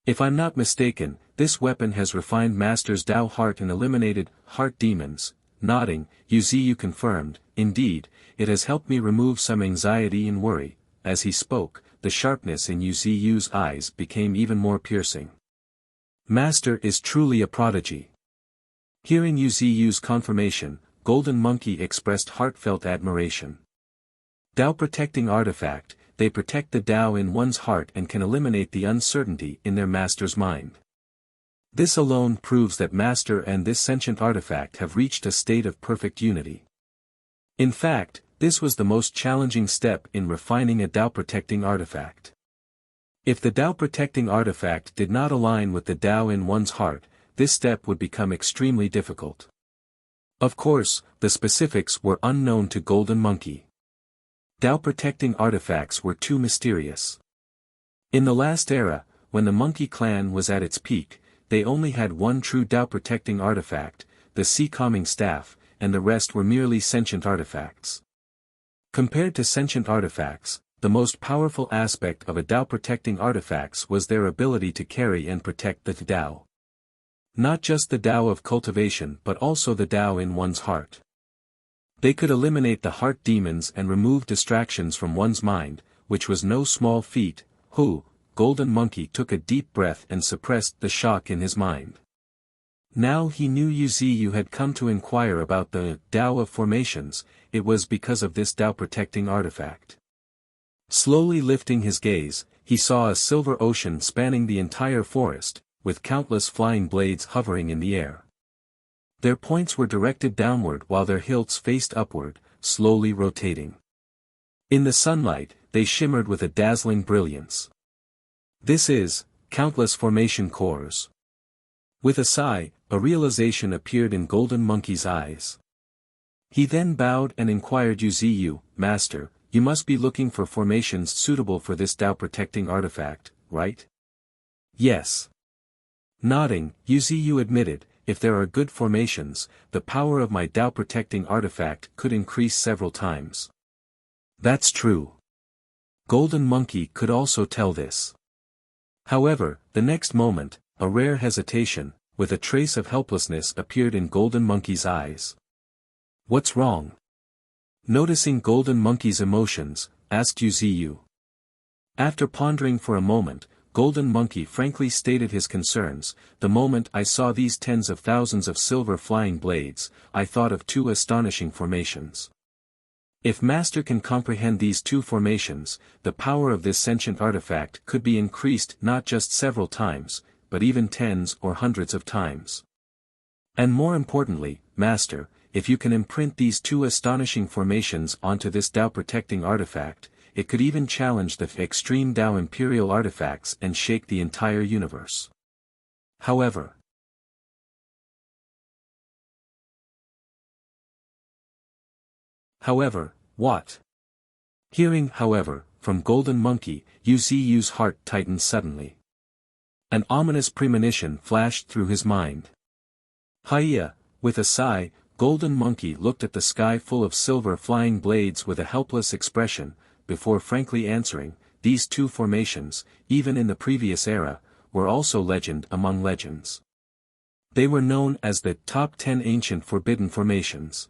If I'm not mistaken, this weapon has refined Master's Tao heart and eliminated heart demons. Nodding, Yu Ziyu confirmed, "Indeed, it has helped me remove some anxiety and worry." As he spoke, the sharpness in Yu Ziyu's eyes became even more piercing. "Master is truly a prodigy." Hearing Yu Ziyu's confirmation, Golden Monkey expressed heartfelt admiration. Tao-protecting artifact, they protect the Tao in one's heart and can eliminate the uncertainty in their master's mind. This alone proves that Master and this sentient artifact have reached a state of perfect unity. In fact, this was the most challenging step in refining a Tao-protecting artifact. If the Tao-protecting artifact did not align with the Tao in one's heart, this step would become extremely difficult. Of course, the specifics were unknown to Golden Monkey. Tao-protecting artifacts were too mysterious. In the last era, when the Monkey Clan was at its peak, they only had one true Tao-protecting artifact, the Sea Calming Staff, and the rest were merely sentient artifacts. Compared to sentient artifacts, the most powerful aspect of a Tao-protecting artifacts was their ability to carry and protect the Tao. Not just the Tao of cultivation but also the Tao in one's heart. They could eliminate the heart demons and remove distractions from one's mind, which was no small feat. Golden Monkey took a deep breath and suppressed the shock in his mind. Now he knew Yu Ziyu had come to inquire about the Tao of formations. It was because of this Tao-protecting artifact. Slowly lifting his gaze, he saw a silver ocean spanning the entire forest, with countless flying blades hovering in the air. Their points were directed downward while their hilts faced upward, slowly rotating. In the sunlight, they shimmered with a dazzling brilliance. "This is countless formation cores." With a sigh, a realization appeared in Golden Monkey's eyes. He then bowed and inquired Yu Ziyu, "Master, you must be looking for formations suitable for this Tao-protecting artifact, right?" "Yes." Nodding, Yu Ziyu admitted, "If there are good formations, the power of my Tao-protecting artifact could increase several times." "That's true." Golden Monkey could also tell this. However, the next moment, a rare hesitation, with a trace of helplessness appeared in Golden Monkey's eyes. "What's wrong?" Noticing Golden Monkey's emotions, asked Yuziyu. After pondering for a moment, Golden Monkey frankly stated his concerns. The moment I saw these tens of thousands of silver flying blades, I thought of two astonishing formations. If Master can comprehend these two formations, the power of this sentient artifact could be increased not just several times, but even tens or hundreds of times. And more importantly, Master, if you can imprint these two astonishing formations onto this Tao-protecting artifact, it could even challenge the extreme Tao imperial artifacts and shake the entire universe. However, what? Hearing however, from Golden Monkey, Yuziyu's heart tightened suddenly. An ominous premonition flashed through his mind. Hiya, with a sigh, Golden Monkey looked at the sky full of silver flying blades with a helpless expression, before frankly answering, these two formations, even in the previous era, were also legend among legends. They were known as the top 10 ancient forbidden formations.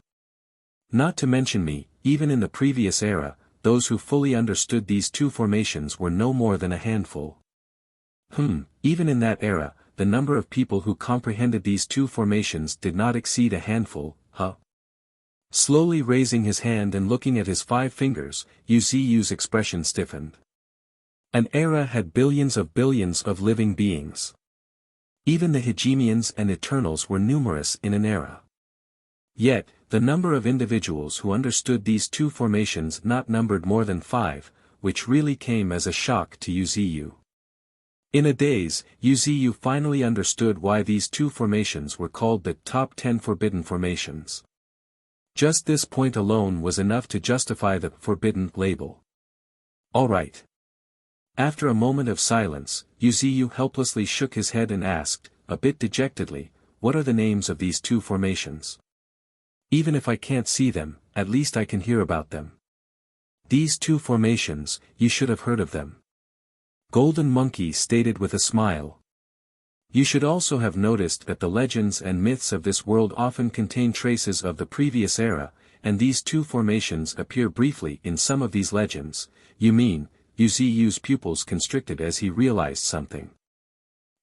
Not to mention me, even in the previous era, those who fully understood these two formations were no more than a handful. Even in that era, the number of people who comprehended these two formations did not exceed a handful, Slowly raising his hand and looking at his 5 fingers, Yuziyu's expression stiffened. An era had billions of living beings. Even the Hegemians and Eternals were numerous in an era. Yet, the number of individuals who understood these two formations not numbered more than 5, which really came as a shock to Yuziyu. In a daze, Yuziyu finally understood why these two formations were called the top 10 forbidden formations. Just this point alone was enough to justify the forbidden label. Alright. After a moment of silence, Yuziyu helplessly shook his head and asked, a bit dejectedly, what are the names of these two formations? Even if I can't see them, at least I can hear about them. These two formations, you should have heard of them. Golden Monkey stated with a smile. You should also have noticed that the legends and myths of this world often contain traces of the previous era, and these two formations appear briefly in some of these legends. You mean, Yuziyu's pupils constricted as he realized something.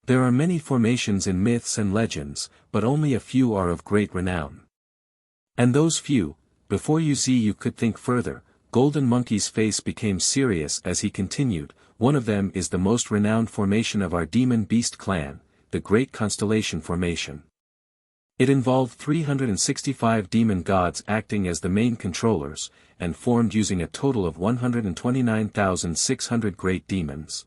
There are many formations in myths and legends, but only a few are of great renown. And those few, before Yuziyu could think further, Golden Monkey's face became serious as he continued, one of them is the most renowned formation of our demon beast clan, the Great Constellation Formation. It involved 365 demon gods acting as the main controllers, and formed using a total of 129,600 great demons.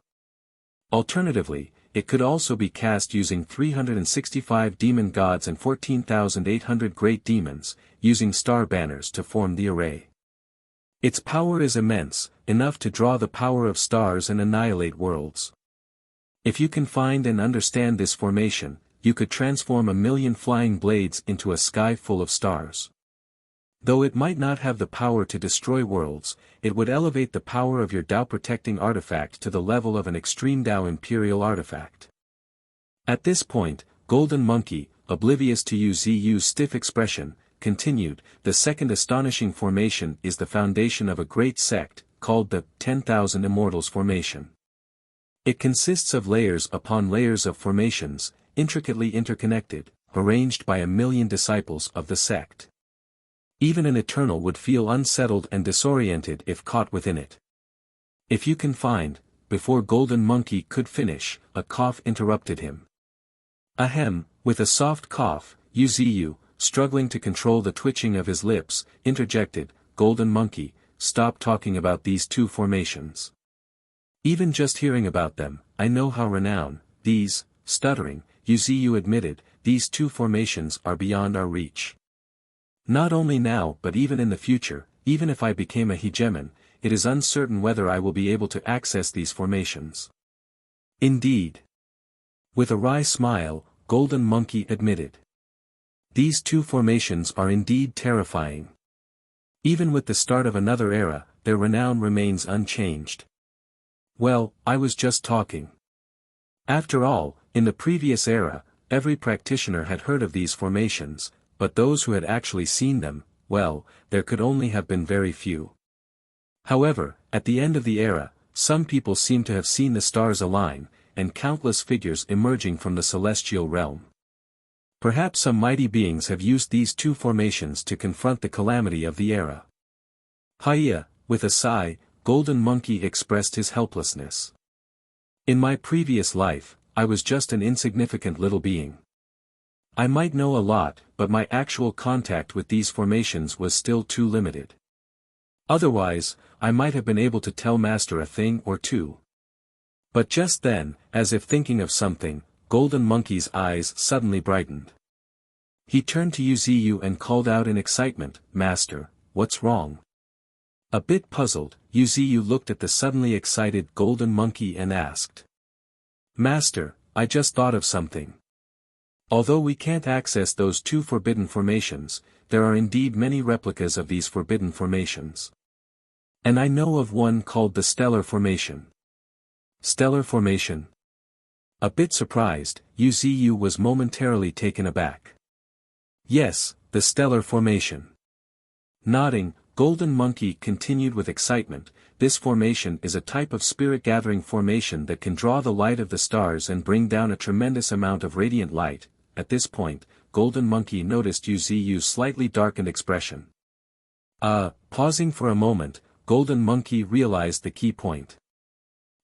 Alternatively, it could also be cast using 365 demon gods and 14,800 great demons, using star banners to form the array. Its power is immense, enough to draw the power of stars and annihilate worlds. If you can find and understand this formation, you could transform 1,000,000 flying blades into a sky full of stars. Though it might not have the power to destroy worlds, it would elevate the power of your Tao-protecting artifact to the level of an extreme Tao imperial artifact. At this point, Golden Monkey, oblivious to Yuziyu's stiff expression, continued, the second astonishing formation is the foundation of a great sect, called the 10,000 Immortals Formation. It consists of layers upon layers of formations, intricately interconnected, arranged by 1,000,000 disciples of the sect. Even an Eternal would feel unsettled and disoriented if caught within it. If you can find, before Golden Monkey could finish, a cough interrupted him. Ahem, with a soft cough, Yuziyu, struggling to control the twitching of his lips, interjected, Golden Monkey, stop talking about these two formations. Even just hearing about them, I know how renowned, these, stuttering, Yuziyu admitted, these two formations are beyond our reach. Not only now but even in the future, even if I became a hegemon, it is uncertain whether I will be able to access these formations. Indeed. With a wry smile, Golden Monkey admitted. These two formations are indeed terrifying. Even with the start of another era, their renown remains unchanged. Well, I was just talking. After all, in the previous era, every practitioner had heard of these formations, but those who had actually seen them, well, there could only have been very few. However, at the end of the era, some people seem to have seen the stars align, and countless figures emerging from the celestial realm. Perhaps some mighty beings have used these two formations to confront the calamity of the era. Hiya, with a sigh, Golden Monkey expressed his helplessness. In my previous life, I was just an insignificant little being. I might know a lot, but my actual contact with these formations was still too limited. Otherwise, I might have been able to tell Master a thing or two. But just then, as if thinking of something, Golden Monkey's eyes suddenly brightened. He turned to Yuziyu and called out in excitement, "Master, what's wrong?" A bit puzzled, Yuziyu looked at the suddenly excited Golden Monkey and asked. "Master, I just thought of something. Although we can't access those two forbidden formations, there are indeed many replicas of these forbidden formations. And I know of one called the Stellar Formation." Stellar Formation? A bit surprised, Yuziyu was momentarily taken aback. "Yes, the Stellar Formation." Nodding, Golden Monkey continued with excitement, "This formation is a type of spirit-gathering formation that can draw the light of the stars and bring down a tremendous amount of radiant light." At this point, Golden Monkey noticed Yuziyu's slightly darkened expression. Pausing for a moment, Golden Monkey realized the key point.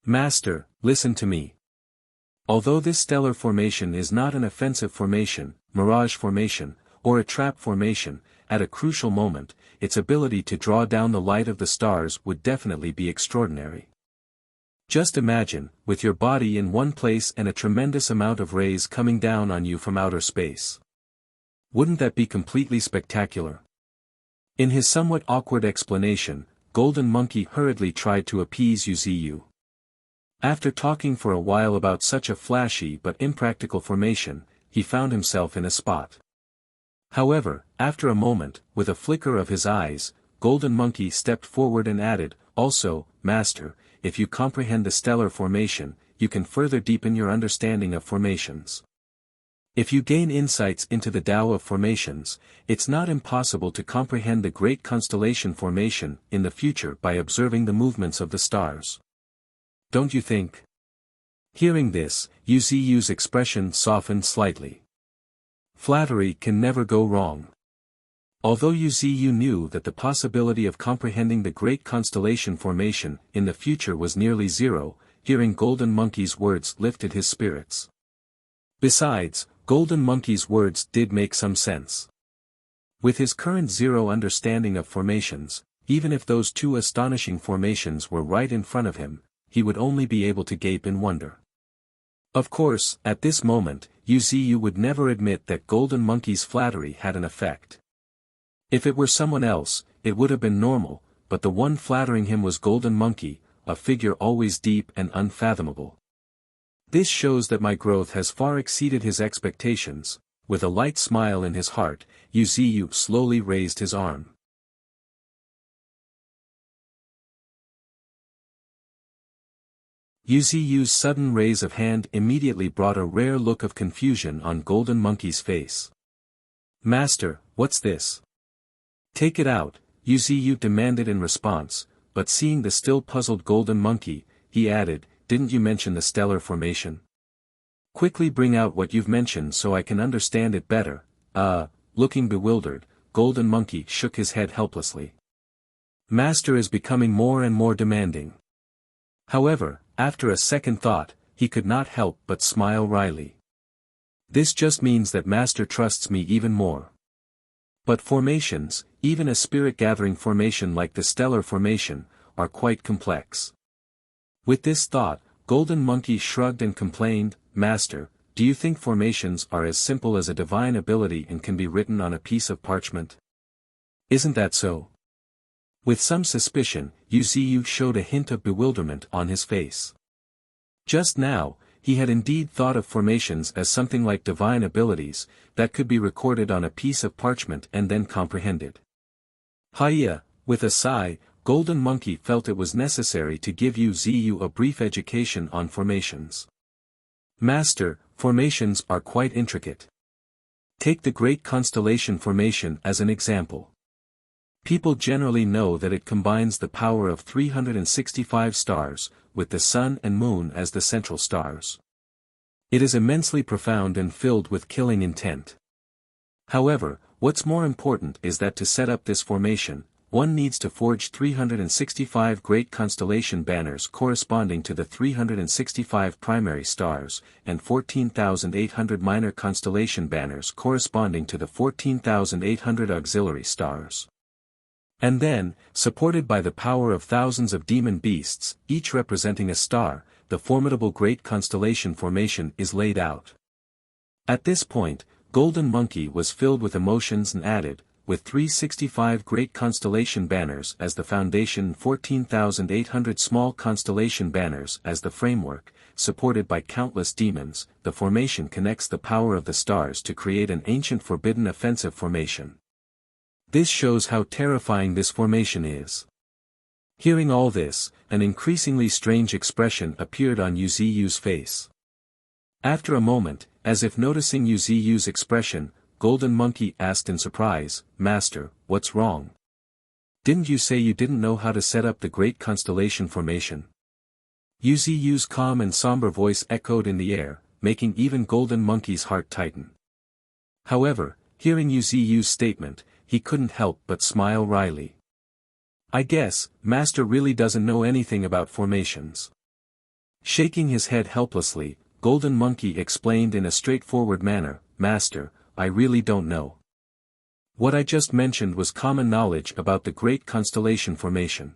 "Master, listen to me. Although this stellar formation is not an offensive formation, mirage formation, or a trap formation, at a crucial moment, its ability to draw down the light of the stars would definitely be extraordinary. Just imagine, with your body in one place and a tremendous amount of rays coming down on you from outer space. Wouldn't that be completely spectacular?" In his somewhat awkward explanation, Golden Monkey hurriedly tried to appease Yuziyu. After talking for a while about such a flashy but impractical formation, he found himself in a spot. However, after a moment, with a flicker of his eyes, Golden Monkey stepped forward and added, "Also, Master, if you comprehend the stellar formation, you can further deepen your understanding of formations. If you gain insights into the Tao of formations, it's not impossible to comprehend the great constellation formation in the future by observing the movements of the stars. Don't you think?" Hearing this, Yuziyu's expression softened slightly. Flattery can never go wrong. Although Yuziyu knew that the possibility of comprehending the great constellation formation in the future was nearly zero, hearing Golden Monkey's words lifted his spirits. Besides, Golden Monkey's words did make some sense. With his current zero understanding of formations, even if those two astonishing formations were right in front of him, he would only be able to gape in wonder. Of course, at this moment, Yuziyu would never admit that Golden Monkey's flattery had an effect. If it were someone else, it would have been normal, but the one flattering him was Golden Monkey, a figure always deep and unfathomable. "This shows that my growth has far exceeded his expectations." With a light smile in his heart, Yuziyu slowly raised his arm. Yuziyu's sudden raise of hand immediately brought a rare look of confusion on Golden Monkey's face. "Master, what's this?" "Take it out," Yuziyu demanded in response, but seeing the still puzzled Golden Monkey, he added, "Didn't you mention the stellar formation? Quickly bring out what you've mentioned so I can understand it better." Looking bewildered, Golden Monkey shook his head helplessly. Master is becoming more and more demanding. However, after a second thought, he could not help but smile wryly. "This just means that Master trusts me even more. But formations, even a spirit-gathering formation like the stellar formation, are quite complex." With this thought, Golden Monkey shrugged and complained, "Master, do you think formations are as simple as a divine ability and can be written on a piece of parchment? Isn't that so?" With some suspicion, Yuziyu showed a hint of bewilderment on his face. Just now, he had indeed thought of formations as something like divine abilities, that could be recorded on a piece of parchment and then comprehended. Hiya, with a sigh, Golden Monkey felt it was necessary to give Yuziyu a brief education on formations. "Master, formations are quite intricate. Take the great constellation formation as an example. People generally know that it combines the power of 365 stars, with the sun and moon as the central stars. It is immensely profound and filled with killing intent. However, what's more important is that to set up this formation, one needs to forge 365 great constellation banners corresponding to the 365 primary stars, and 14,800 minor constellation banners corresponding to the 14,800 auxiliary stars. And then, supported by the power of thousands of demon beasts, each representing a star, the formidable great constellation formation is laid out. At this point, Golden Monkey was filled with emotions and added, with 365 great constellation banners as the foundation, 14,800 small constellation banners as the framework, supported by countless demons, the formation connects the power of the stars to create an ancient forbidden offensive formation. This shows how terrifying this formation is. Hearing all this, an increasingly strange expression appeared on Yu's face. After a moment, as if noticing Yu's expression, Golden Monkey asked in surprise, "Master, what's wrong? Didn't you say you didn't know how to set up the great constellation formation?" Yu's calm and somber voice echoed in the air, making even Golden Monkey's heart tighten. However, hearing Yu's statement, he couldn't help but smile wryly. "I guess, Master really doesn't know anything about formations." Shaking his head helplessly, Golden Monkey explained in a straightforward manner, "Master, I really don't know. What I just mentioned was common knowledge about the great constellation formation.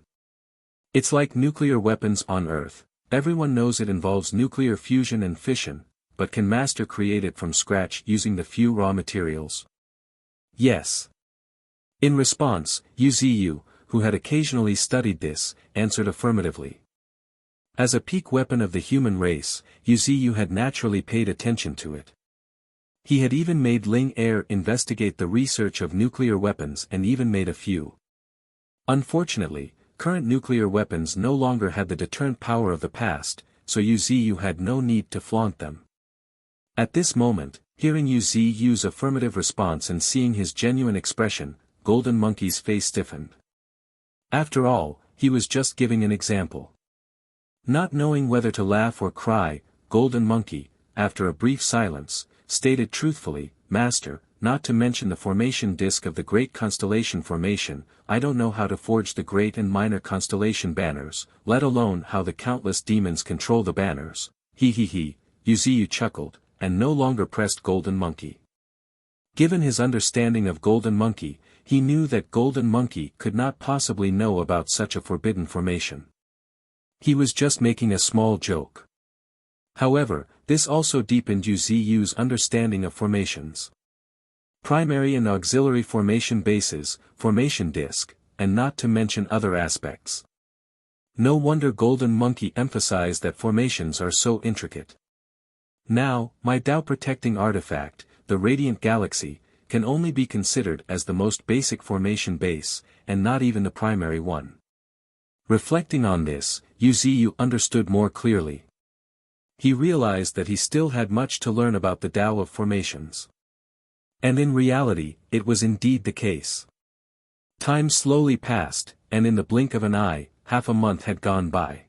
It's like nuclear weapons on Earth, everyone knows it involves nuclear fusion and fission, but can Master create it from scratch using the few raw materials?" "Yes." In response, Yu, who had occasionally studied this, answered affirmatively. As a peak weapon of the human race, Yu had naturally paid attention to it. He had even made Ling Er investigate the research of nuclear weapons and even made a few. Unfortunately, current nuclear weapons no longer had the deterrent power of the past, so Yu had no need to flaunt them. At this moment, hearing Yu's affirmative response and seeing his genuine expression, Golden Monkey's face stiffened. After all, he was just giving an example. Not knowing whether to laugh or cry, Golden Monkey, after a brief silence, stated truthfully, "Master, not to mention the formation disk of the great constellation formation, I don't know how to forge the great and minor constellation banners, let alone how the countless demons control the banners." Yu chuckled, and no longer pressed Golden Monkey. Given his understanding of Golden Monkey, he knew that Golden Monkey could not possibly know about such a forbidden formation. He was just making a small joke. However, this also deepened Yu's understanding of formations. Primary and auxiliary formation bases, formation disk, and not to mention other aspects. No wonder Golden Monkey emphasized that formations are so intricate. Now, my Tao-protecting artifact, the Radiant Galaxy, can only be considered as the most basic formation base, and not even the primary one. Reflecting on this, Yu understood more clearly. He realized that he still had much to learn about the Tao of formations. And in reality, it was indeed the case. Time slowly passed, and in the blink of an eye, half a month had gone by.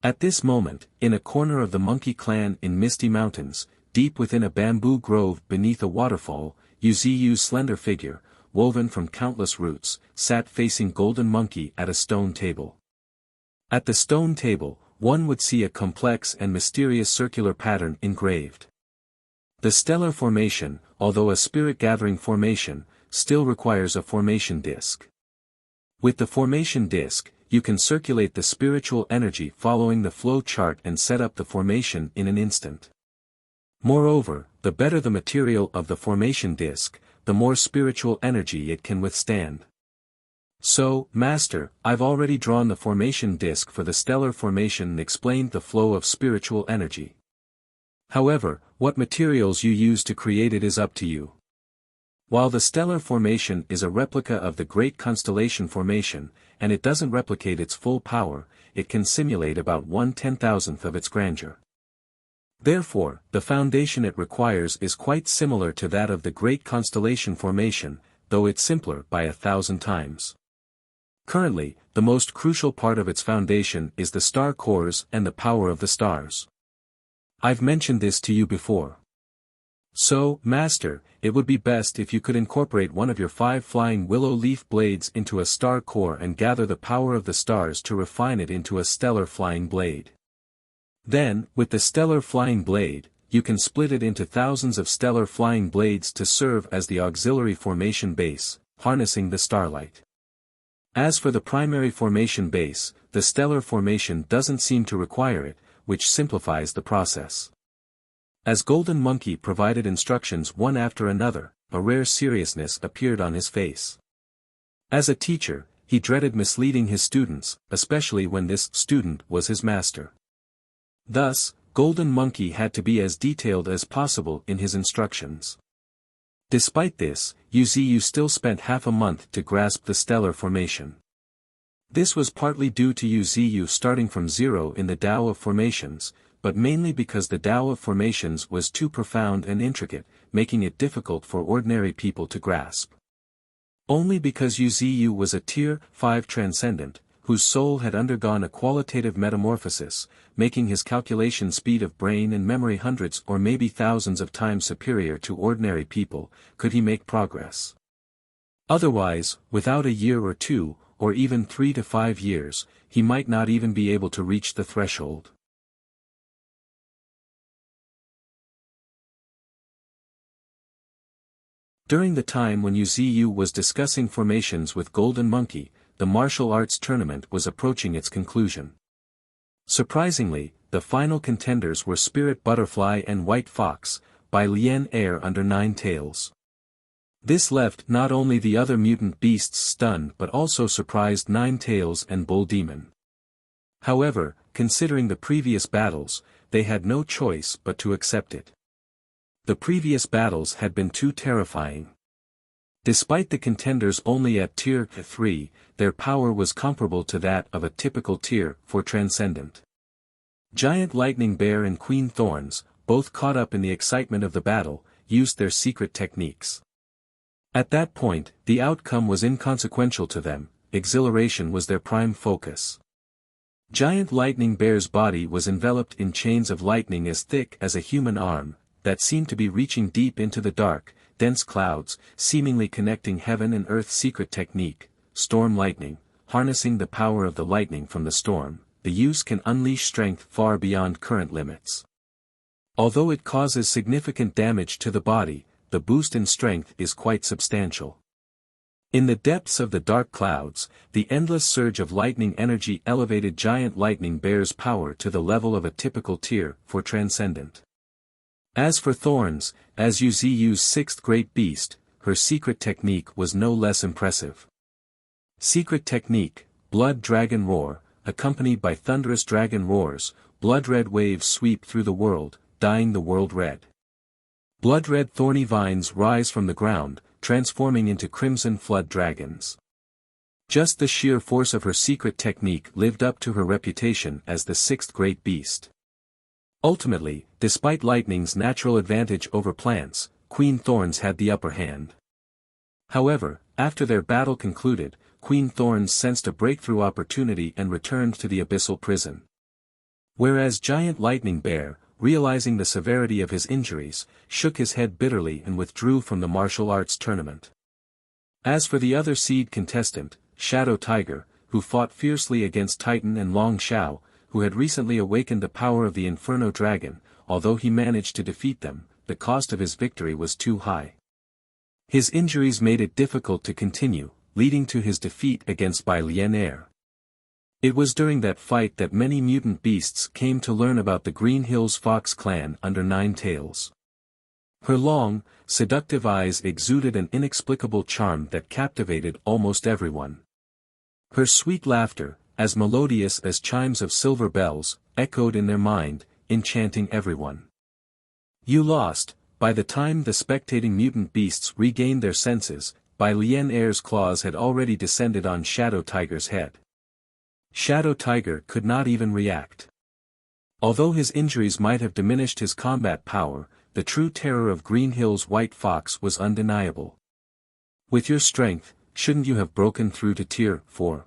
At this moment, in a corner of the Monkey Clan in Misty Mountains, deep within a bamboo grove beneath a waterfall, Yu's slender figure, woven from countless roots, sat facing Golden Monkey at a stone table. At the stone table, one would see a complex and mysterious circular pattern engraved. The stellar formation, although a spirit-gathering formation, still requires a formation disk. With the formation disk, you can circulate the spiritual energy following the flow chart and set up the formation in an instant. Moreover, the better the material of the formation disk, the more spiritual energy it can withstand. So, Master, I've already drawn the formation disk for the stellar formation and explained the flow of spiritual energy. However, what materials you use to create it is up to you. While the stellar formation is a replica of the great constellation formation, and it doesn't replicate its full power, it can simulate about 1/10,000th of its grandeur. Therefore, the foundation it requires is quite similar to that of the great constellation formation, though it's simpler by 1,000 times. Currently, the most crucial part of its foundation is the star cores and the power of the stars. I've mentioned this to you before. So, Master, it would be best if you could incorporate one of your 5 flying willow leaf blades into a star core and gather the power of the stars to refine it into a stellar flying blade. Then, with the stellar flying blade, you can split it into thousands of stellar flying blades to serve as the auxiliary formation base, harnessing the starlight. As for the primary formation base, the stellar formation doesn't seem to require it, which simplifies the process. As Golden Monkey provided instructions one after another, a rare seriousness appeared on his face. As a teacher, he dreaded misleading his students, especially when this student was his master. Thus, Golden Monkey had to be as detailed as possible in his instructions. Despite this, Wuxia still spent half a month to grasp the stellar formation. This was partly due to Wuxia starting from zero in the Tao of Formations, but mainly because the Tao of Formations was too profound and intricate, making it difficult for ordinary people to grasp. Only because Wuxia was a Tier 5 transcendent, whose soul had undergone a qualitative metamorphosis, making his calculation speed of brain and memory hundreds or maybe thousands of times superior to ordinary people, could he make progress. Otherwise, without a year or 2, or even 3 to 5 years, he might not even be able to reach the threshold. During the time when Wuxia was discussing formations with Golden Monkey, the martial arts tournament was approaching its conclusion. Surprisingly, the final contenders were Spirit Butterfly and White Fox, by Lian Air under 9 Tails. This left not only the other mutant beasts stunned but also surprised 9 Tails and Bull Demon. However, considering the previous battles, they had no choice but to accept it. The previous battles had been too terrifying. Despite the contenders only at Tier 3, their power was comparable to that of a typical Tier 4 transcendent. Giant Lightning Bear and Queen Thorns, both caught up in the excitement of the battle, used their secret techniques. At that point, the outcome was inconsequential to them, exhilaration was their prime focus. Giant Lightning Bear's body was enveloped in chains of lightning as thick as a human arm, that seemed to be reaching deep into the dark, dense clouds, seemingly connecting heaven and earth. Secret technique, storm lightning, harnessing the power of the lightning from the storm, the use can unleash strength far beyond current limits. Although it causes significant damage to the body, the boost in strength is quite substantial. In the depths of the dark clouds, the endless surge of lightning energy elevated Giant Lightning Bear's power to the level of a typical Tier 4 transcendent. As for Thorns, as Wuxia's 6th great beast, her secret technique was no less impressive. Secret technique, Blood Dragon Roar, accompanied by thunderous dragon roars, blood-red waves sweep through the world, dyeing the world red. Blood-red thorny vines rise from the ground, transforming into crimson flood dragons. Just the sheer force of her secret technique lived up to her reputation as the 6th great beast. Ultimately, despite lightning's natural advantage over plants, Queen Thorns had the upper hand. However, after their battle concluded, Queen Thorns sensed a breakthrough opportunity and returned to the abyssal prison. Whereas Giant Lightning Bear, realizing the severity of his injuries, shook his head bitterly and withdrew from the martial arts tournament. As for the other seed contestant, Shadow Tiger, who fought fiercely against Titan and Long Shao, who had recently awakened the power of the Inferno Dragon, although he managed to defeat them, the cost of his victory was too high. His injuries made it difficult to continue, leading to his defeat against Bai Lian Air. It was during that fight that many mutant beasts came to learn about the Green Hills Fox clan under 9 Tails. Her long, seductive eyes exuded an inexplicable charm that captivated almost everyone. Her sweet laughter, as melodious as chimes of silver bells, echoed in their mind, enchanting everyone. You lost. By the time the spectating mutant beasts regained their senses, Bai Lian Air's claws had already descended on Shadow Tiger's head. Shadow Tiger could not even react. Although his injuries might have diminished his combat power, the true terror of Green Hill's White Fox was undeniable. With your strength, shouldn't you have broken through to Tier 4?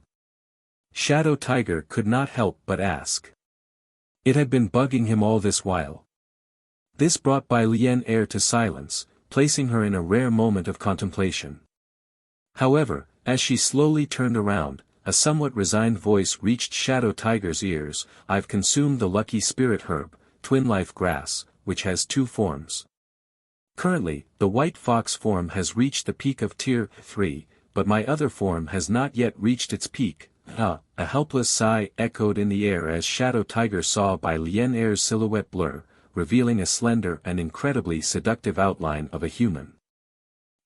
Shadow Tiger could not help but ask. It had been bugging him all this while. This brought Bai Lian to silence, placing her in a rare moment of contemplation. However, as she slowly turned around, a somewhat resigned voice reached Shadow Tiger's ears. I've consumed the lucky spirit herb, Twin Life Grass, which has 2 forms. Currently, the white fox form has reached the peak of Tier 3, but my other form has not yet reached its peak. A helpless sigh echoed in the air as Shadow Tiger saw Bai Lian's silhouette blur, revealing a slender and incredibly seductive outline of a human.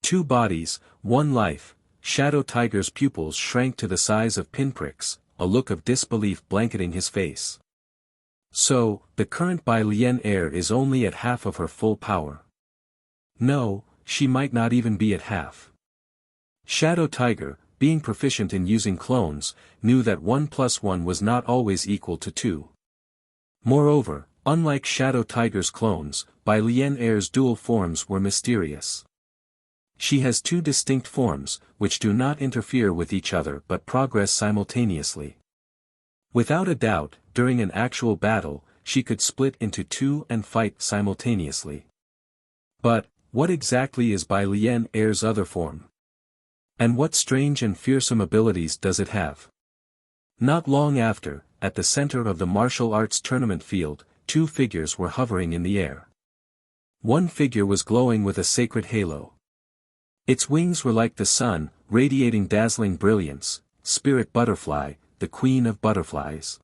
2 bodies, 1 life. Shadow Tiger's pupils shrank to the size of pinpricks, a look of disbelief blanketing his face. So, the current Bai Lian is only at half of her full power. No, she might not even be at half. Shadow Tiger, being proficient in using clones, knew that 1 + 1 was not always equal to 2. Moreover, unlike Shadow Tiger's clones, Bai Lian's dual forms were mysterious. She has 2 distinct forms, which do not interfere with each other but progress simultaneously. Without a doubt, during an actual battle, she could split into 2 and fight simultaneously. But, what exactly is Bai Lian's other form? And what strange and fearsome abilities does it have? Not long after, at the center of the martial arts tournament field, 2 figures were hovering in the air. One figure was glowing with a sacred halo. Its wings were like the sun, radiating dazzling brilliance. Spirit Butterfly, the queen of butterflies.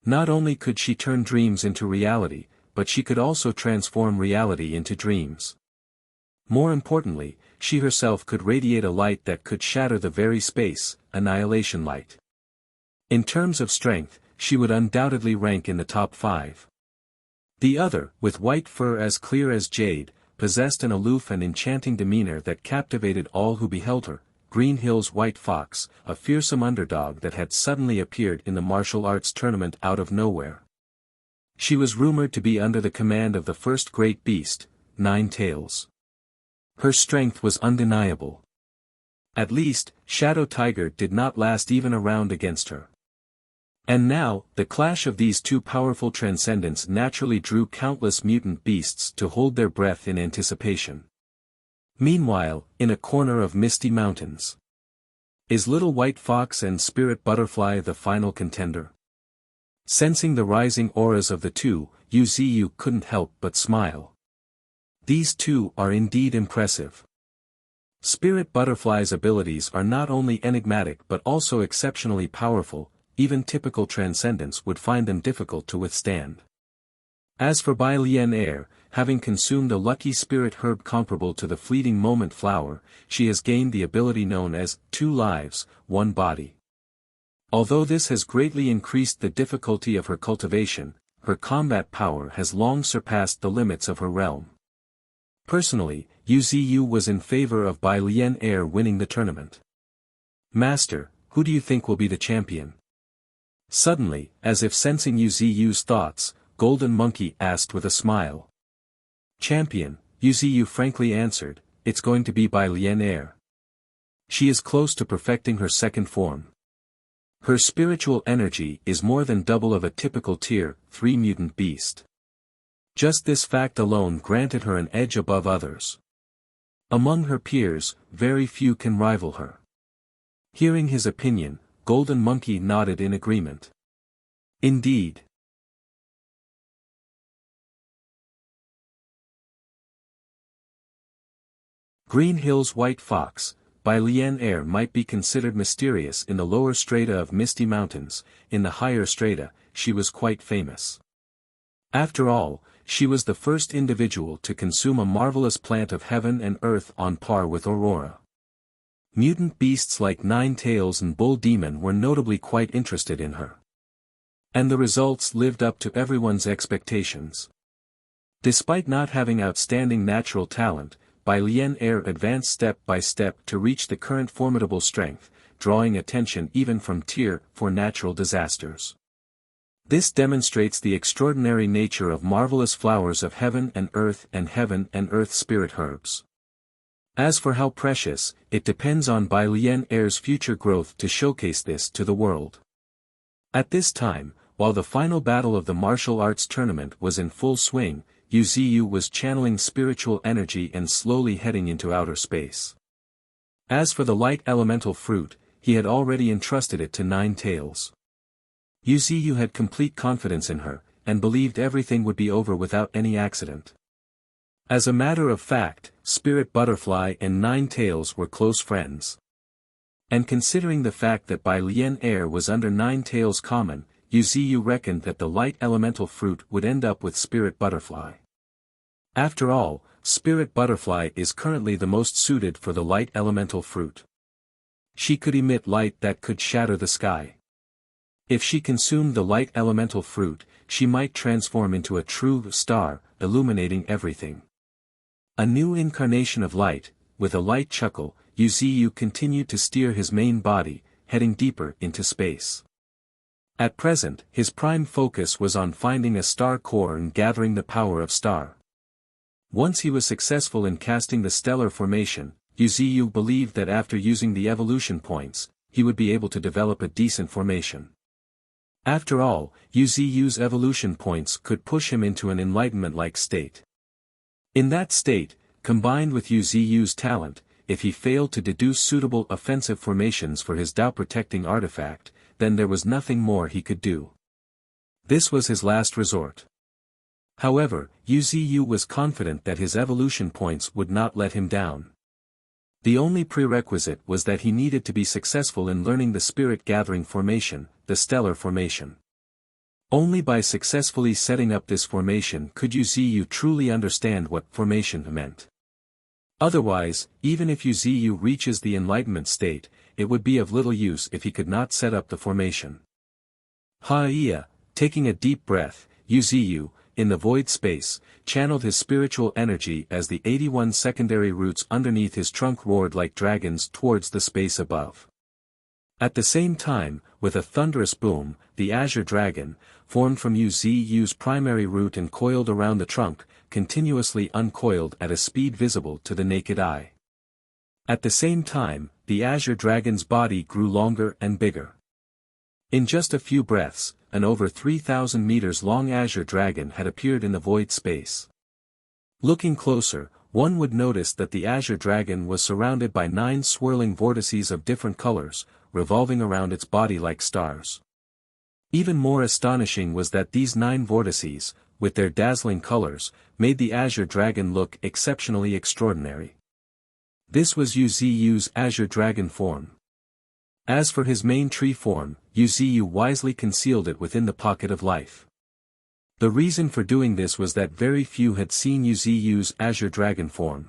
Not only could she turn dreams into reality, but she could also transform reality into dreams. More importantly, she herself could radiate a light that could shatter the very space, annihilation light. In terms of strength, she would undoubtedly rank in the top 5. The other, with white fur as clear as jade, possessed an aloof and enchanting demeanor that captivated all who beheld her. Green Hill's White Fox, a fearsome underdog that had suddenly appeared in the martial arts tournament out of nowhere. She was rumored to be under the command of the first great beast, 9 Tails. Her strength was undeniable. At least, Shadow Tiger did not last even a round against her. And now, the clash of these 2 powerful transcendents naturally drew countless mutant beasts to hold their breath in anticipation. Meanwhile, in a corner of Misty Mountains. Is Little White Fox and Spirit Butterfly the final contender? Sensing the rising auras of the 2, Yu Ziyu couldn't help but smile. These 2 are indeed impressive. Spirit Butterfly's abilities are not only enigmatic but also exceptionally powerful. Even typical transcendents would find them difficult to withstand. As for Bai Lian, having consumed a lucky spirit herb comparable to the fleeting moment flower, she has gained the ability known as 2 lives, 1 body. Although this has greatly increased the difficulty of her cultivation, her combat power has long surpassed the limits of her realm. Personally, Yu Ziyu was in favor of Bai Lian winning the tournament. Master, who do you think will be the champion? Suddenly, as if sensing Yu Ziyu's thoughts, Golden Monkey asked with a smile. Champion, Yu Ziyu frankly answered, it's going to be Bai Lian. She is close to perfecting her second form. Her spiritual energy is more than double of a typical Tier 3 mutant beast. Just this fact alone granted her an edge above others. Among her peers, very few can rival her. Hearing his opinion, Golden Monkey nodded in agreement. Indeed. Green Hill's White Fox, Bai Lian might be considered mysterious in the lower strata of Misty Mountains. In the higher strata, she was quite famous. After all, she was the first individual to consume a marvelous plant of heaven and earth on par with Aurora. Mutant beasts like 9 Tails and Bull Demon were notably quite interested in her. And the results lived up to everyone's expectations. Despite not having outstanding natural talent, Bai Lian advanced step by step to reach the current formidable strength, drawing attention even from Tier 4 natural disasters. This demonstrates the extraordinary nature of marvelous flowers of heaven and earth spirit herbs. As for how precious, it depends on Bai Lian Air's future growth to showcase this to the world. At this time, while the final battle of the martial arts tournament was in full swing, Yu Ziyu was channeling spiritual energy and slowly heading into outer space. As for the light elemental fruit, he had already entrusted it to Nine Tails. Yu Ziyu had complete confidence in her, and believed everything would be over without any accident. As a matter of fact, Spirit Butterfly and Nine Tails were close friends. And considering the fact that Bai Lian Air was under Nine Tails common, Yu Ziyu reckoned that the light elemental fruit would end up with Spirit Butterfly. After all, Spirit Butterfly is currently the most suited for the light elemental fruit. She could emit light that could shatter the sky. If she consumed the light elemental fruit, she might transform into a true star, illuminating everything. A new incarnation of light. With a light chuckle, Yu Ziyu continued to steer his main body, heading deeper into space. At present, his prime focus was on finding a star core and gathering the power of star. Once he was successful in casting the stellar formation, Yu Ziyu believed that after using the evolution points, he would be able to develop a decent formation. After all, Yu Ziyu's evolution points could push him into an enlightenment-like state. In that state, combined with Yu Ziyu's talent, if he failed to deduce suitable offensive formations for his Tao-protecting artifact, then there was nothing more he could do. This was his last resort. However, Yu Ziyu was confident that his evolution points would not let him down. The only prerequisite was that he needed to be successful in learning the spirit-gathering formation, the stellar formation. Only by successfully setting up this formation could Yu Ziyu truly understand what formation meant. Otherwise, even if Yu Ziyu reaches the enlightenment state, it would be of little use if he could not set up the formation. Ha-iya, taking a deep breath, Yu Ziyu, in the void space, channeled his spiritual energy as the 81 secondary roots underneath his trunk roared like dragons towards the space above. At the same time, with a thunderous boom, the Azure Dragon, formed from Yu Ziyu's primary root and coiled around the trunk, continuously uncoiled at a speed visible to the naked eye. At the same time, the Azure Dragon's body grew longer and bigger. In just a few breaths, an over 3,000 meters long Azure Dragon had appeared in the void space. Looking closer, one would notice that the Azure Dragon was surrounded by 9 swirling vortices of different colors, revolving around its body like stars. Even more astonishing was that these 9 vortices, with their dazzling colors, made the Azure Dragon look exceptionally extraordinary. This was Yu Ziyu's Azure Dragon form. As for his main tree form, Yu Ziyu wisely concealed it within the pocket of life. The reason for doing this was that very few had seen Yu Ziyu's Azure Dragon form.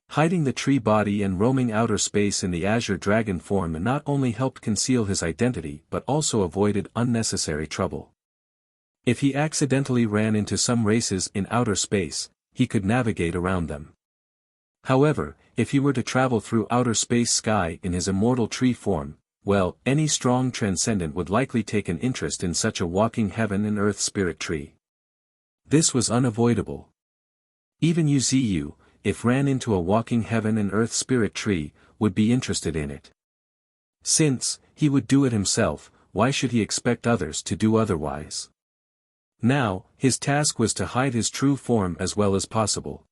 Hiding the tree body and roaming outer space in the Azure Dragon form not only helped conceal his identity but also avoided unnecessary trouble. If he accidentally ran into some races in outer space, he could navigate around them. However, if he were to travel through outer space sky in his immortal tree form, well, any strong transcendent would likely take an interest in such a walking heaven and earth spirit tree. This was unavoidable. Even Yu Ziyu, if ran into a walking heaven and earth spirit tree, would be interested in it. Since he would do it himself, why should he expect others to do otherwise? Now, his task was to hide his true form as well as possible.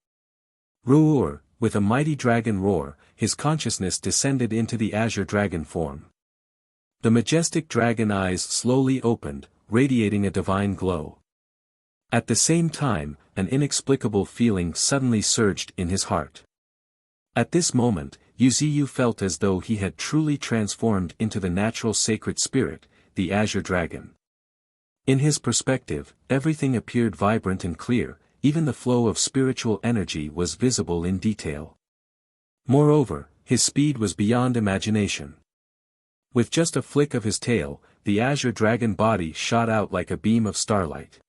Roar, with a mighty dragon roar, his consciousness descended into the Azure Dragon form. The majestic dragon eyes slowly opened, radiating a divine glow. At the same time, an inexplicable feeling suddenly surged in his heart. At this moment, Yu Ziyu felt as though he had truly transformed into the natural sacred spirit, the Azure Dragon. In his perspective, everything appeared vibrant and clear, even the flow of spiritual energy was visible in detail. Moreover, his speed was beyond imagination. With just a flick of his tail, the Azure Dragon body shot out like a beam of starlight.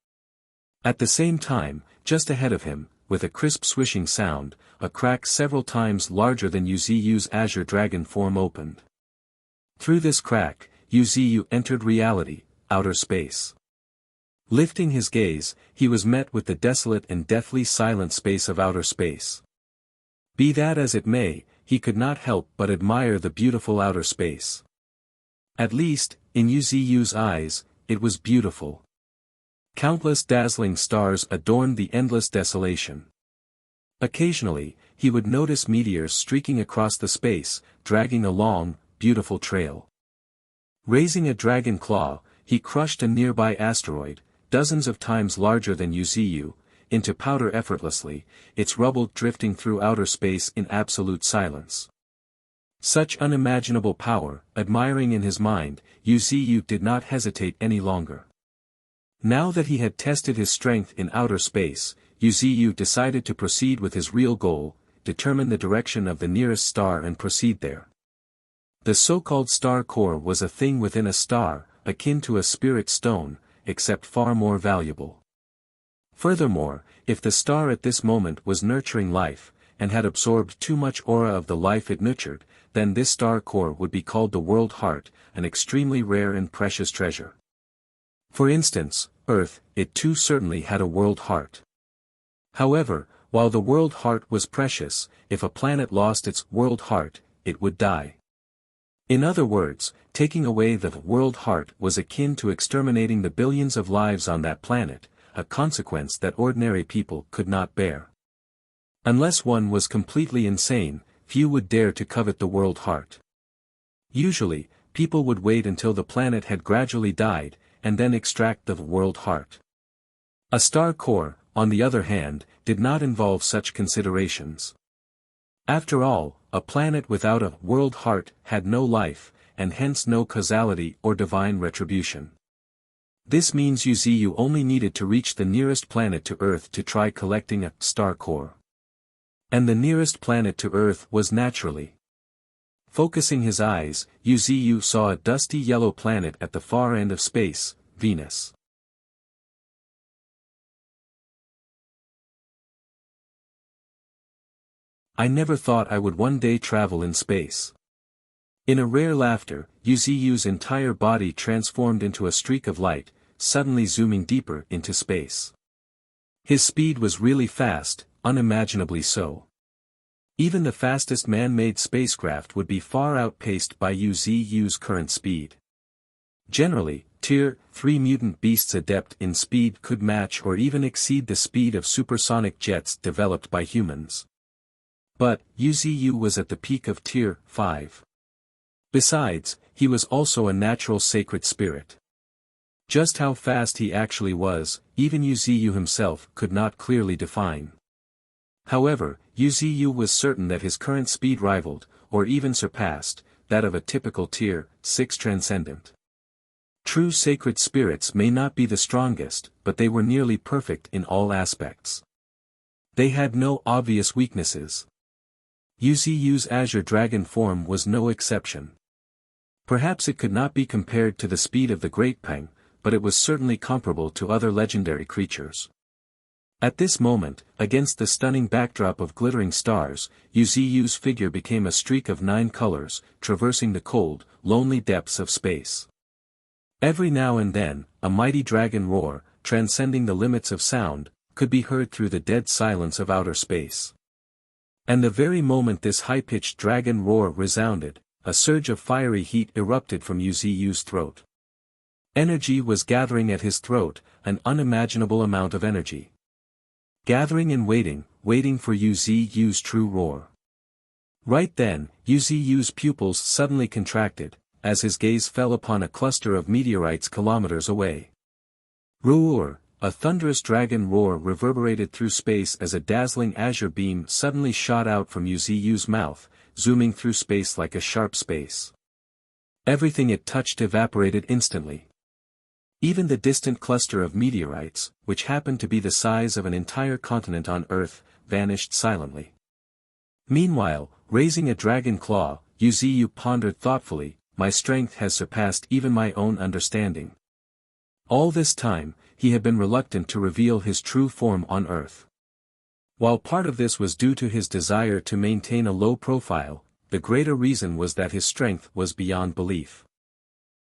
At the same time, just ahead of him, with a crisp swishing sound, a crack several times larger than Yu Ziyu's Azure Dragon form opened. Through this crack, Yu Ziyu entered reality, outer space. Lifting his gaze, he was met with the desolate and deathly silent space of outer space. Be that as it may, he could not help but admire the beautiful outer space. At least, in Yu's eyes, it was beautiful. Countless dazzling stars adorned the endless desolation. Occasionally, he would notice meteors streaking across the space, dragging a long, beautiful trail. Raising a dragon claw, he crushed a nearby asteroid, dozens of times larger than Yu, into powder effortlessly, its rubble drifting through outer space in absolute silence. Such unimaginable power, admiring in his mind, Yu did not hesitate any longer. Now that he had tested his strength in outer space, Yu decided to proceed with his real goal, determine the direction of the nearest star and proceed there. The so-called star core was a thing within a star, akin to a spirit stone, except far more valuable. Furthermore, if the star at this moment was nurturing life, and had absorbed too much aura of the life it nurtured, then this star core would be called the world heart, an extremely rare and precious treasure. For instance, Earth, it too certainly had a world heart. However, while the world heart was precious, if a planet lost its world heart, it would die. In other words, taking away the world heart was akin to exterminating the billions of lives on that planet, a consequence that ordinary people could not bear. Unless one was completely insane, few would dare to covet the world heart. Usually, people would wait until the planet had gradually died, and then extract the world heart. A star core, on the other hand, did not involve such considerations. After all, a planet without a world heart had no life, and hence no causality or divine retribution. This means Yu only needed to reach the nearest planet to Earth to try collecting a star core. And the nearest planet to Earth was naturally. Focusing his eyes, Yu saw a dusty yellow planet at the far end of space, Venus. I never thought I would one day travel in space. In a rare laughter, Yu's entire body transformed into a streak of light, suddenly zooming deeper into space. His speed was really fast, unimaginably so. Even the fastest man-made spacecraft would be far outpaced by Yu's current speed. Generally, Tier 3 mutant beasts adept in speed could match or even exceed the speed of supersonic jets developed by humans. But, Yu was at the peak of Tier 5. Besides, he was also a natural sacred spirit. Just how fast he actually was, even Yu himself could not clearly define. However, Yu was certain that his current speed rivaled, or even surpassed, that of a typical Tier 6 transcendent. True sacred spirits may not be the strongest, but they were nearly perfect in all aspects. They had no obvious weaknesses. Yu's azure dragon form was no exception. Perhaps it could not be compared to the speed of the Great Peng, but it was certainly comparable to other legendary creatures. At this moment, against the stunning backdrop of glittering stars, Yu's figure became a streak of 9 colors, traversing the cold, lonely depths of space. Every now and then, a mighty dragon roar, transcending the limits of sound, could be heard through the dead silence of outer space. And the very moment this high-pitched dragon roar resounded, a surge of fiery heat erupted from Yu's throat. Energy was gathering at his throat, an unimaginable amount of energy. Gathering and waiting for Yu's true roar. Right then, Yu's pupils suddenly contracted, as his gaze fell upon a cluster of meteorites kilometers away. Roar! A thunderous dragon roar reverberated through space as a dazzling azure beam suddenly shot out from Yu's mouth, zooming through space like a sharp space. Everything it touched evaporated instantly. Even the distant cluster of meteorites, which happened to be the size of an entire continent on Earth, vanished silently. Meanwhile, raising a dragon claw, Yu pondered thoughtfully, "My strength has surpassed even my own understanding." All this time, he had been reluctant to reveal his true form on Earth. While part of this was due to his desire to maintain a low profile, the greater reason was that his strength was beyond belief.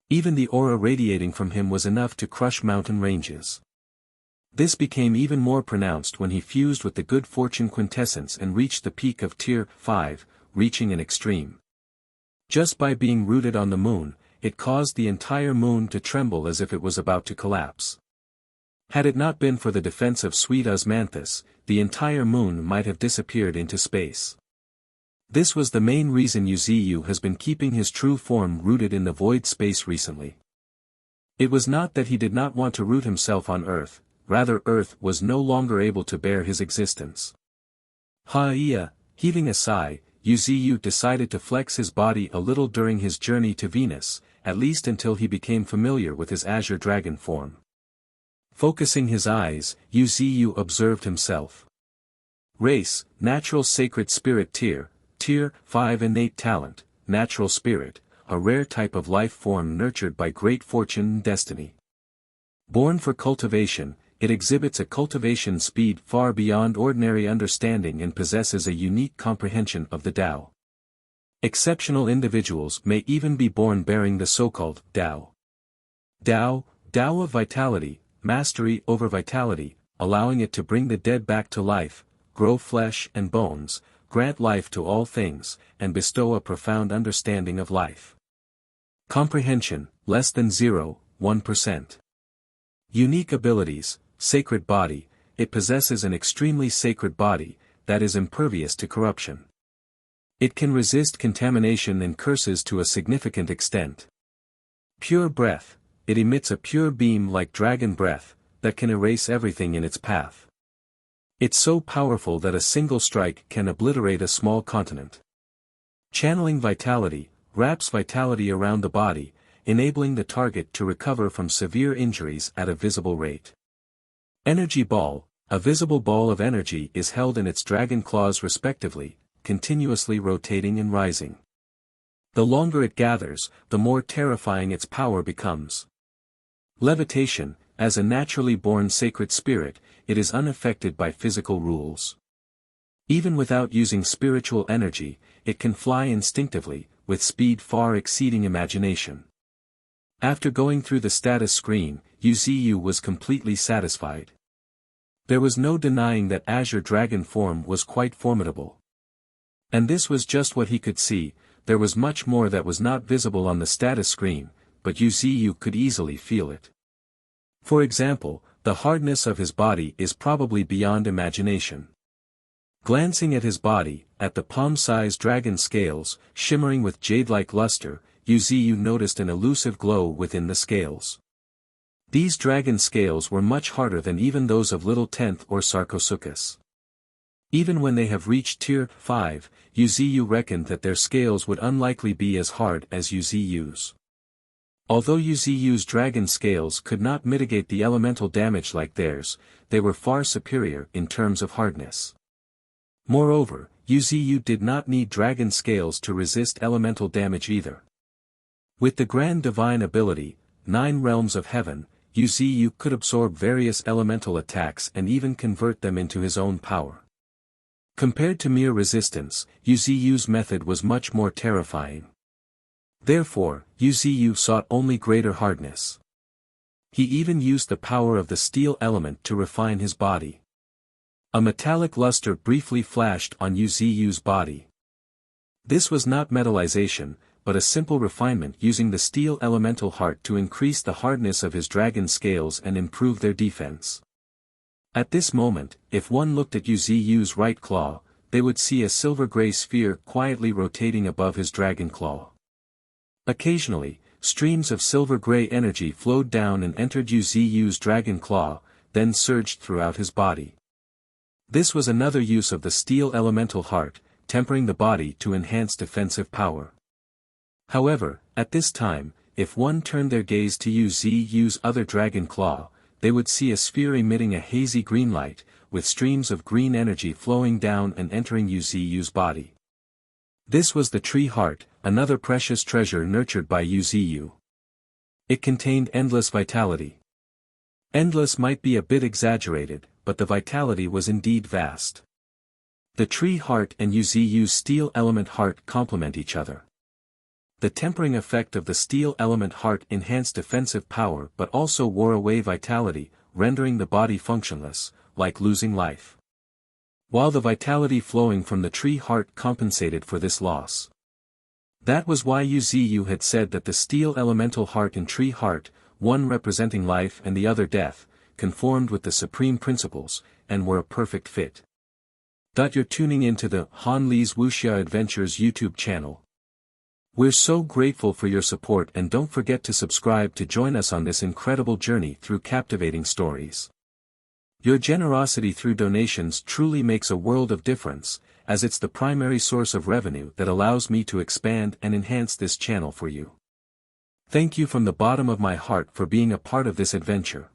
Even the aura radiating from him was enough to crush mountain ranges. This became even more pronounced when he fused with the good fortune quintessence and reached the peak of Tier 5, reaching an extreme. Just by being rooted on the moon, it caused the entire moon to tremble as if it was about to collapse. Had it not been for the defense of sweet osmanthus, the entire moon might have disappeared into space. This was the main reason Wuxia has been keeping his true form rooted in the void space recently. It was not that he did not want to root himself on Earth, rather Earth was no longer able to bear his existence. Heaving a sigh, Wuxia decided to flex his body a little during his journey to Venus, at least until he became familiar with his azure dragon form. Focusing his eyes, Wuxia observed himself. Race, Natural Sacred Spirit Tier 5 Innate Talent, Natural Spirit, a rare type of life form nurtured by great fortune and destiny. Born for cultivation, it exhibits a cultivation speed far beyond ordinary understanding and possesses a unique comprehension of the Tao. Exceptional individuals may even be born bearing the so-called Tao. Tao of vitality, mastery over vitality, allowing it to bring the dead back to life, grow flesh and bones, grant life to all things, and bestow a profound understanding of life. Comprehension, less than 0.1%. Unique abilities, sacred body, it possesses an extremely sacred body, that is impervious to corruption. It can resist contamination and curses to a significant extent. Pure breath, it emits a pure beam like dragon breath, that can erase everything in its path. It's so powerful that a single strike can obliterate a small continent. Channeling vitality, wraps vitality around the body, enabling the target to recover from severe injuries at a visible rate. Energy ball, a visible ball of energy is held in its dragon claws respectively, continuously rotating and rising. The longer it gathers, the more terrifying its power becomes. Levitation, as a naturally born sacred spirit, it is unaffected by physical rules. Even without using spiritual energy, it can fly instinctively, with speed far exceeding imagination. After going through the status screen, Wuxia was completely satisfied. There was no denying that Azure Dragon form was quite formidable. And this was just what he could see, there was much more that was not visible on the status screen, but Wuxia could easily feel it. For example, the hardness of his body is probably beyond imagination. Glancing at his body, at the palm-sized dragon scales, shimmering with jade-like luster, Wuxia noticed an elusive glow within the scales. These dragon scales were much harder than even those of Little Tenth or Sarcosuchus. Even when they have reached Tier 5, Wuxia reckoned that their scales would unlikely be as hard as Wuxia's. Although Wuxia's dragon scales could not mitigate the elemental damage like theirs, they were far superior in terms of hardness. Moreover, Wuxia did not need dragon scales to resist elemental damage either. With the grand divine ability, 9 realms of heaven, Wuxia could absorb various elemental attacks and even convert them into his own power. Compared to mere resistance, Wuxia's method was much more terrifying. Therefore, Wuxia sought only greater hardness. He even used the power of the steel element to refine his body. A metallic luster briefly flashed on Wuxia's body. This was not metallization, but a simple refinement using the steel elemental heart to increase the hardness of his dragon scales and improve their defense. At this moment, if one looked at Wuxia's right claw, they would see a silver-gray sphere quietly rotating above his dragon claw. Occasionally, streams of silver-gray energy flowed down and entered Wuxia's dragon claw, then surged throughout his body. This was another use of the steel elemental heart, tempering the body to enhance defensive power. However, at this time, if one turned their gaze to Wuxia's other dragon claw, they would see a sphere emitting a hazy green light, with streams of green energy flowing down and entering Wuxia's body. This was the tree heart, another precious treasure nurtured by Wuxia. It contained endless vitality. Endless might be a bit exaggerated, but the vitality was indeed vast. The tree heart and Wuxia's steel element heart complement each other. The tempering effect of the steel element heart enhanced defensive power but also wore away vitality, rendering the body functionless, like losing life. While the vitality flowing from the tree heart compensated for this loss. That was why Wuxia had said that the steel elemental heart and tree heart, one representing life and the other death, conformed with the supreme principles, and were a perfect fit. You're tuning into the Han Li's Wuxia Adventures YouTube channel. We're so grateful for your support, and don't forget to subscribe to join us on this incredible journey through captivating stories. Your generosity through donations truly makes a world of difference, as it's the primary source of revenue that allows me to expand and enhance this channel for you. Thank you from the bottom of my heart for being a part of this adventure.